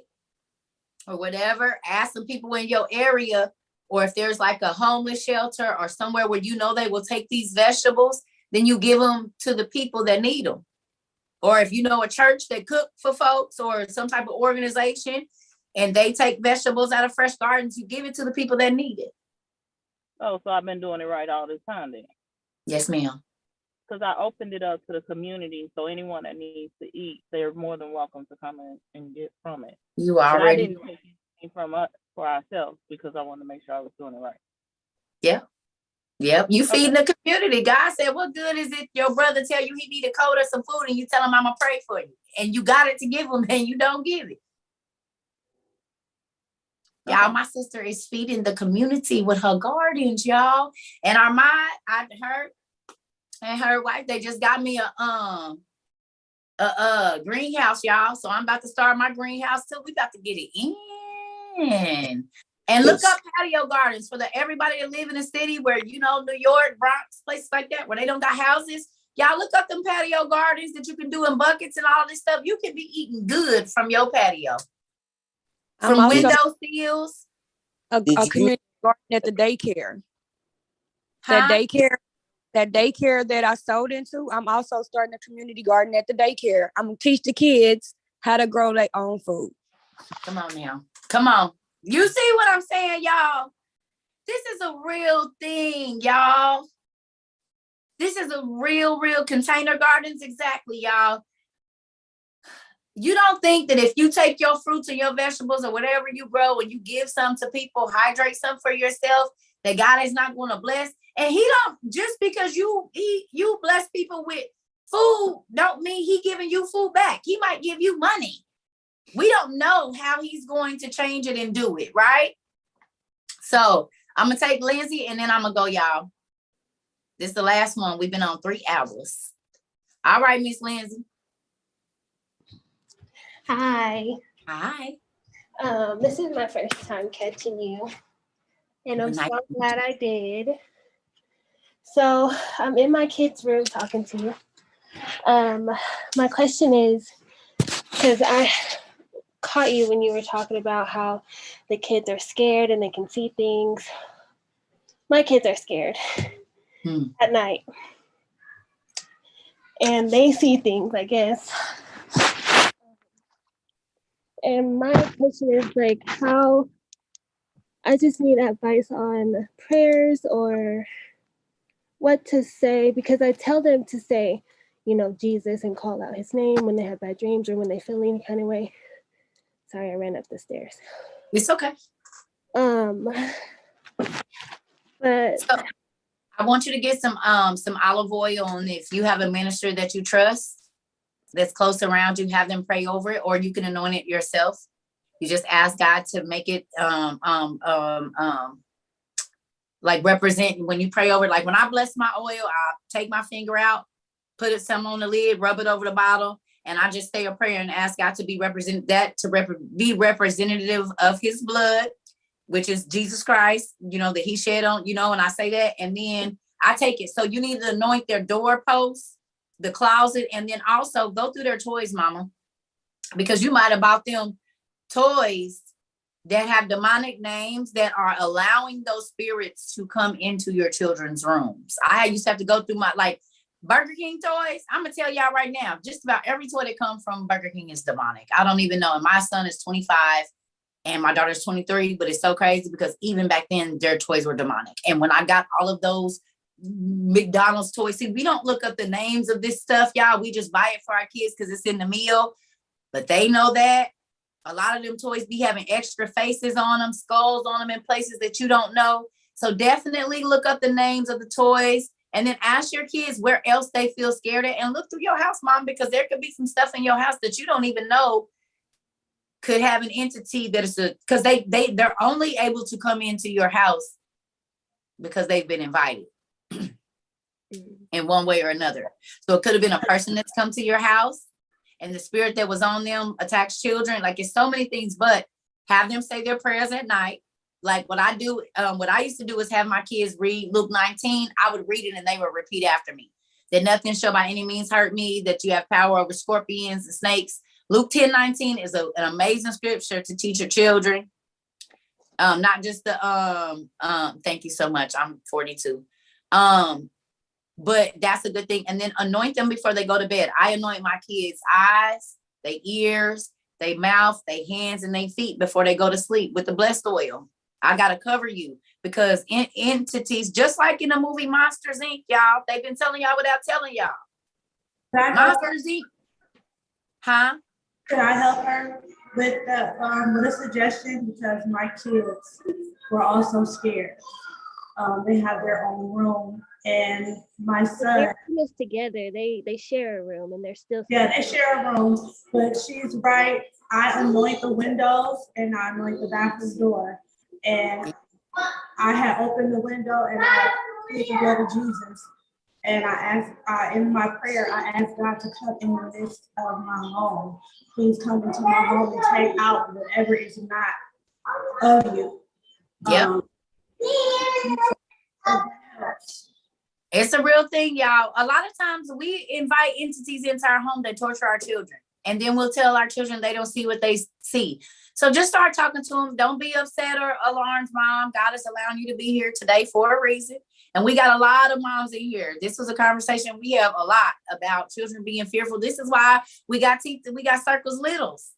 Or whatever, ask some people in your area, or if there's like a homeless shelter or somewhere where they will take these vegetables, then you give them to the people that need them. Or if you know a church that cook for folks or some type of organization and they take vegetables out of fresh gardens, you give it to the people that need it. Oh, so I've been doing it right all this time then. Yes, ma'am. Because I opened it up to the community, so anyone that needs to eat, they're more than welcome to come in and get from it. You But I already. didn't take anything from us for ourselves because I wanted to make sure I was doing it right. Yep. Yep. You Okay. feeding the community. God said, what good is it your brother tell you he need a coat or some food and you tell him I'm going to pray for you. And you got it to give him and you don't give it. Okay. Y'all, my sister is feeding the community with her gardens, y'all. And her and her wife, they just got me a greenhouse, y'all. So I'm about to start my greenhouse too. We about to get it in. And look up patio gardens for everybody that live in the city where, New York, Bronx, places like that, where they don't got houses. Y'all look up them patio gardens that you can do in buckets and all this stuff. You can be eating good from your patio. From window sills. A community garden at the daycare. Huh? That daycare that I sold into, I'm also starting a community garden at the daycare. I'm gonna teach the kids how to grow their own food. Come on now. Come on. You see what I'm saying, y'all? This is a real thing, y'all. This is a real container gardens. Exactly, y'all. You don't think that if you take your fruits and your vegetables or whatever you grow and you give some to people, hydrate some for yourself, that God is not going to bless. And he don't, just because you bless people with food, don't mean he giving you food back. He might give you money. We don't know how he's going to change it and do it, right? So I'm going to take Lindsay and then I'm going to go, y'all. This is the last one. We've been on 3 hours. All right, Miss Lindsay. Hi. Hi. This is my first time catching you, and I'm so glad I did. So I'm in my kid's room talking to you. My question is, because I caught you when you were talking about how the kids are scared and they can see things. My kids are scared at night, and they see things, I guess. And my question is how I just need advice on prayers or what to say, because I tell them to say, Jesus and call out his name when they have bad dreams or when they feel any kind of way. Sorry, I ran up the stairs. It's okay. But so, I want you to get some olive oil, and if you have a minister that you trust that's close around you, have them pray over it, or you can anoint it yourself. You just ask God to make it like represent when you pray over it. Like when I bless my oil, I take my finger out, put it some on the lid, rub it over the bottle, and I just say a prayer and ask God to be be representative of his blood, which is Jesus Christ, that he shed on, and I say that, and then I take it. So you need to anoint their doorposts, the closet, and then also go through their toys, mama, because you might have bought them toys that have demonic names that are allowing those spirits to come into your children's rooms. I used to have to go through my, Burger King toys. I'm going to tell y'all right now, just about every toy that comes from Burger King is demonic. I don't even know. And my son is 25 and my daughter's 23, but it's so crazy because even back then their toys were demonic. And when I got all of those McDonald's toys, see, we don't look up the names of this stuff, y'all. We just buy it for our kids because it's in the meal, but they know that. A lot of them toys be having extra faces on them, skulls on them in places that you don't know. So definitely look up the names of the toys and then ask your kids where else they feel scared at, and look through your house, mom, because there could be some stuff in your house that you don't even know could have an entity that is because they're only able to come into your house because they've been invited in one way or another. So it could have been a person that's come to your house and the spirit that was on them attacks children. Like it's so many things, but have them say their prayers at night. Like what I do, what I used to do is have my kids read Luke 19. I would read it and they would repeat after me. That nothing shall by any means hurt me, that you have power over scorpions and snakes. Luke 10:19 is an amazing scripture to teach your children. Not just the thank you so much. I'm 42. But that's a good thing. And then anoint them before they go to bed. I anoint my kids' eyes, their ears, their mouth, their hands, and their feet before they go to sleep with the blessed oil. I gotta cover you because entities, just like in the movie Monsters Inc., y'all, they've been telling y'all without telling y'all. Monsters Inc. Huh? Could I help her with a suggestion? Because my kids were also scared. They have their own room, and my son. Their room is together. They share a room, and they're still. Yeah, they share a room, but she's right. I anoint the windows and I anoint the bathroom door, and I had opened the window and I plead the blood of Jesus. And I asked, in my prayer, I asked God to come in the midst of my home. Please come into my home and take out whatever is not of you. Yep. It's a real thing, y'all. A lot of times we invite entities into our home that torture our children. And then we'll tell our children they don't see what they see. So just start talking to them. Don't be upset or alarmed, Mom. God is allowing you to be here today for a reason. And we got a lot of moms in here. This was a conversation we have a lot about children being fearful. This is why we got Circle's Littles.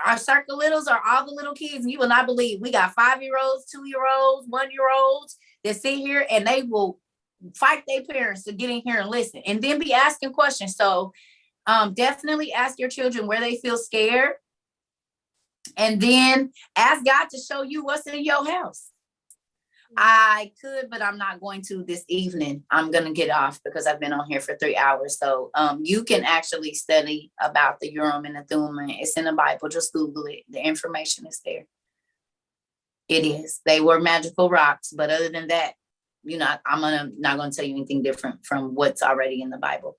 Our Circle Littles are all the little kids. And you will not believe we got 5-year-olds, 2-year-olds, 1-year-olds that sit here and they will fight their parents to get in here and listen and then be asking questions. So definitely ask your children where they feel scared. And then ask God to show you what's in your house. I could, but I'm not going to this evening. I'm going to get off because I've been on here for 3 hours. So you can actually study about the Urim and the Thummim. It's in the Bible. Just Google it. The information is there. It is. They were magical rocks. But other than that, I'm not going to tell you anything different from what's already in the Bible.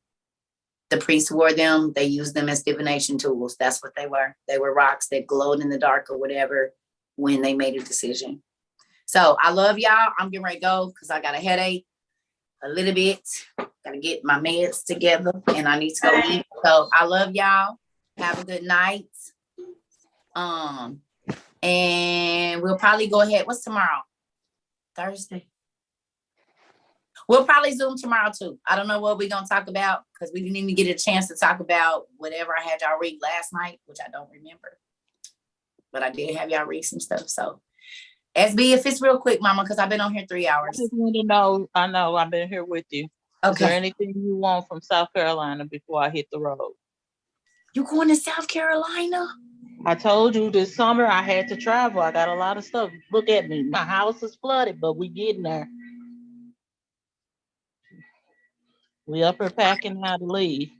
The priests wore them. They used them as divination tools. That's what they were. They were rocks that glowed in the dark or whatever when they made a decision. So I love y'all. I'm getting ready to go because I got a headache a little bit. Got to get my meds together and I need to go eat. So I love y'all. Have a good night. And we'll probably go ahead. What's tomorrow? Thursday. We'll probably Zoom tomorrow too. I don't know what we're going to talk about because we didn't even get a chance to talk about whatever I had y'all read last night, which I don't remember. But I did have y'all read some stuff. So SB, if it's real quick, Mama, because I've been on here 3 hours. I just want to know, I know I've been here with you. Okay. Is there anything you want from South Carolina before I hit the road? You going to South Carolina? I told you this summer I had to travel. I got a lot of stuff. Look at me. My house is flooded, but we getting there. We up here packing how to leave.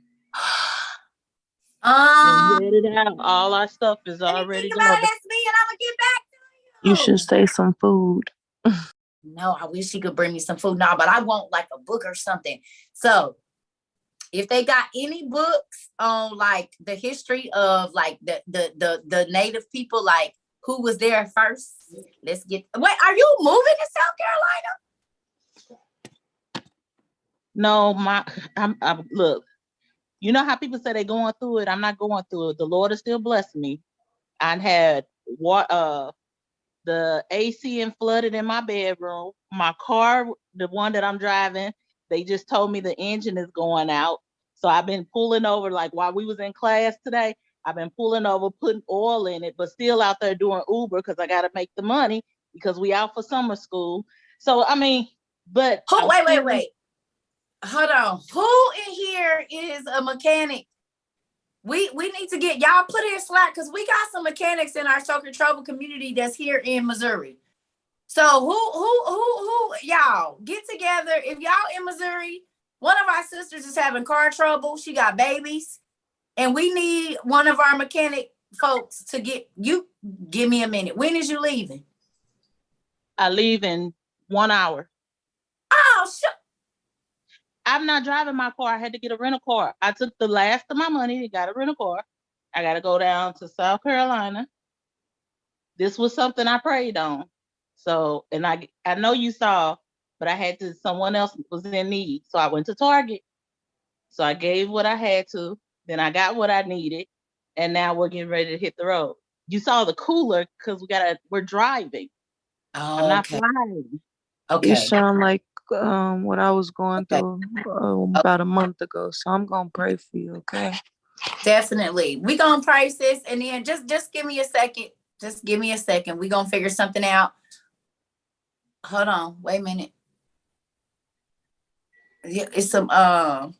Headed out. All our stuff is already done. About SB and I'm gonna get back to You should say some food. No, I wish he could bring me some food now, but I want like a book or something. So if they got any books on like the history of like the native people, like who was there first, let's get. Wait, are you moving to South Carolina? No, I'm look. You know how people say they're going through it? I'm not going through it. The Lord is still blessing me. I had the AC and flooded in my bedroom. My car, the one that I'm driving, they just told me the engine is going out. So I've been pulling over, like while we was in class today, I've been pulling over, putting oil in it, but still out there doing Uber because I got to make the money because we out for summer school. So, I mean, but. Wait. Hold on. Who in here is a mechanic? We need to get y'all put in Slack because we got some mechanics in our Cerca Trova community that's here in Missouri. So who y'all get together. If y'all in Missouri, one of our sisters is having car trouble. She got babies, and we need one of our mechanic folks to get you? Give me a minute. When is you leaving? I leave in 1 hour. Oh, shit. I'm not driving my car. I had to get a rental car. I took the last of my money and got a rental car. I got to go down to South Carolina. This was something I prayed on. So, and I know you saw, but I had to, someone else was in need. So I went to Target. So I gave what I had to. Then I got what I needed. And now we're getting ready to hit the road. You saw the cooler because we're driving. Oh, I'm not okay. flying. Okay. It sound like what I was going Okay. through about a month ago. So I'm gonna pray for you, okay? Definitely. We're gonna price this and then just give me a second. Just give me a second. We're gonna figure something out. Hold on. Wait a minute. Yeah, it's some hold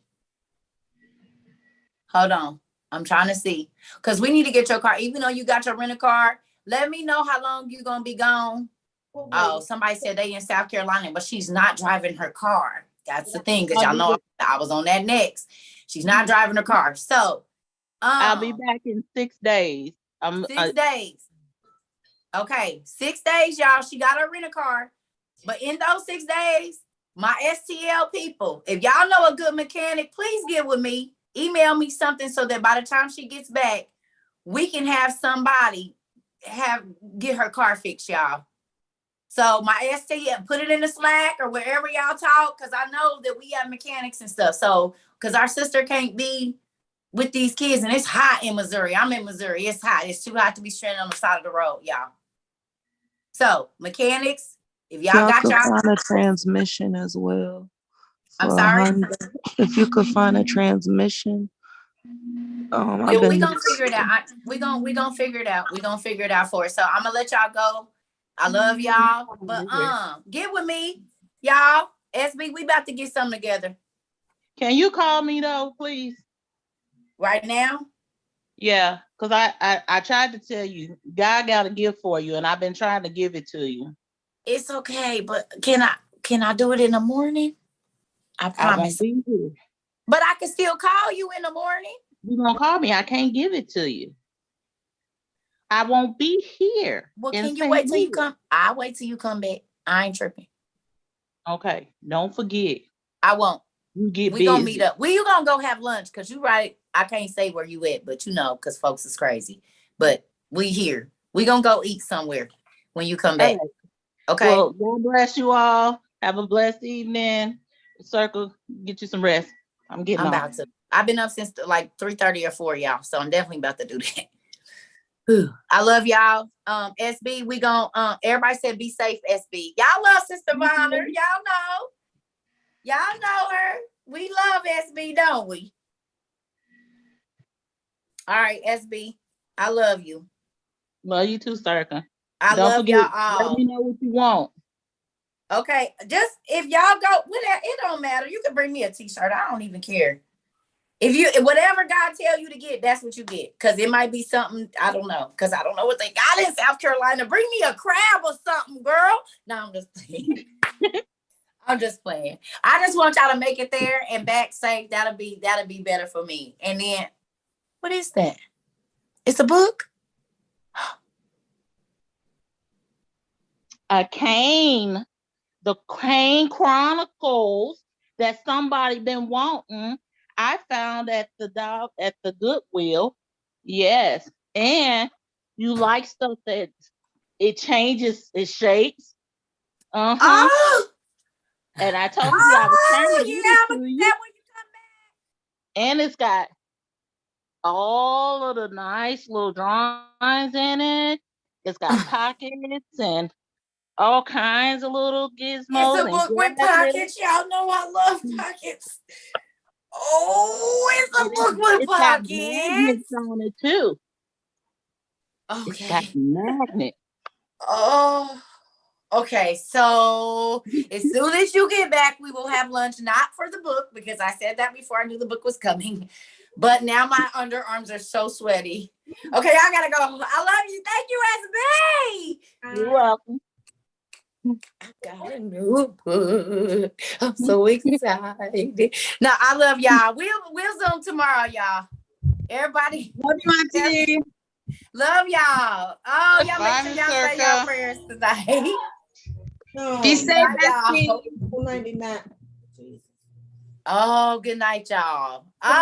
on. I'm trying to see. Because we need to get your car. Even though you got your rental car, let me know how long you're gonna be gone. Oh, somebody said they in South Carolina, but she's not driving her car. That's the thing, because y'all know I was on that next. She's not driving her car. So I'll be back in 6 days. 6 days. Okay, 6 days, y'all. She got her rental car. But in those 6 days, my STL people, if y'all know a good mechanic, please get with me. Email me something so that by the time she gets back, we can have somebody get her car fixed, y'all. So my STL, put it in the Slack or wherever y'all talk, because I know that we have mechanics and stuff. So, because our sister can't be with these kids, and it's hot in Missouri. I'm in Missouri. It's hot. It's too hot to be stranded on the side of the road, y'all. So, mechanics, if y'all got could y'all find a transmission as well. I'm for sorry? Honda. If you could find a transmission. We're gonna figure it out. We're gonna figure it out. We're gonna figure it out for it. So I'm gonna let y'all go. I love y'all. But get with me, y'all. SB, we about to get something together. Can you call me though, please? Right now? Yeah, because I tried to tell you, God got a gift for you, and I've been trying to give it to you. It's okay, but can I do it in the morning? I promise. I won't be here. But I can still call you in the morning. You're gonna call me. I can't give it to you. I won't be here. Well, can you wait till you come? I'll wait till you come back. I ain't tripping. Okay. Don't forget. I won't. You get we busy. Gonna meet up. You gonna go have lunch? Because you right. I can't say where you at, but you know, because folks is crazy. But we here. We gonna go eat somewhere when you come back. Right. Okay. Well, God bless you all. Have a blessed evening. Circle, get you some rest. I'm about to. I've been up since like 3:30 or 4, y'all. So I'm definitely about to do that. I love y'all. SB, we gonna everybody said be safe, SB. Y'all love Sister Bonner. Y'all know her. We love SB, don't we? All right, SB. I love you. Love you too, Circa. I Don't love forget, y'all all. let me know what you want. Okay, just if y'all go, it don't matter. You can bring me a t-shirt. I don't even care. Whatever God tell you to get, that's what you get. Because it might be something, I don't know. Because I don't know what they got in South Carolina. Bring me a crab or something, girl. No, I'm just playing. I'm just playing. I just want y'all to make it there and back safe. That'll be better for me. And then, what is that? It's a book? A cane. The Cane Chronicles that somebody been wanting. I found at the Goodwill. Yes. And you like stuff that it changes its shapes. Oh! And I told you I was trying to give it to you. That when you come back. And it's got all of the nice little drawings in it. It's got pockets and all kinds of little gizmos. It's a book with pockets. Y'all know I love pockets. Oh, it's a book with pockets. Magnets on it too. Okay. It's got magnets. Oh, okay. So as soon as you get back, we will have lunch. Not for the book, because I said that before I knew the book was coming. But now my underarms are so sweaty. Okay, I gotta go. I love you. Thank you, SB. You're welcome. I got a new book. I'm so excited. No, I love y'all. We'll Zoom tomorrow, y'all. Everybody. Love you, Auntie. Love y'all. Oh, y'all make Bye, sure Miss y'all say y'all Cerca. prayers today. No, Be safe, Bye, bestie. y'all. 99. Oh, good night, y'all. Good night. Oh.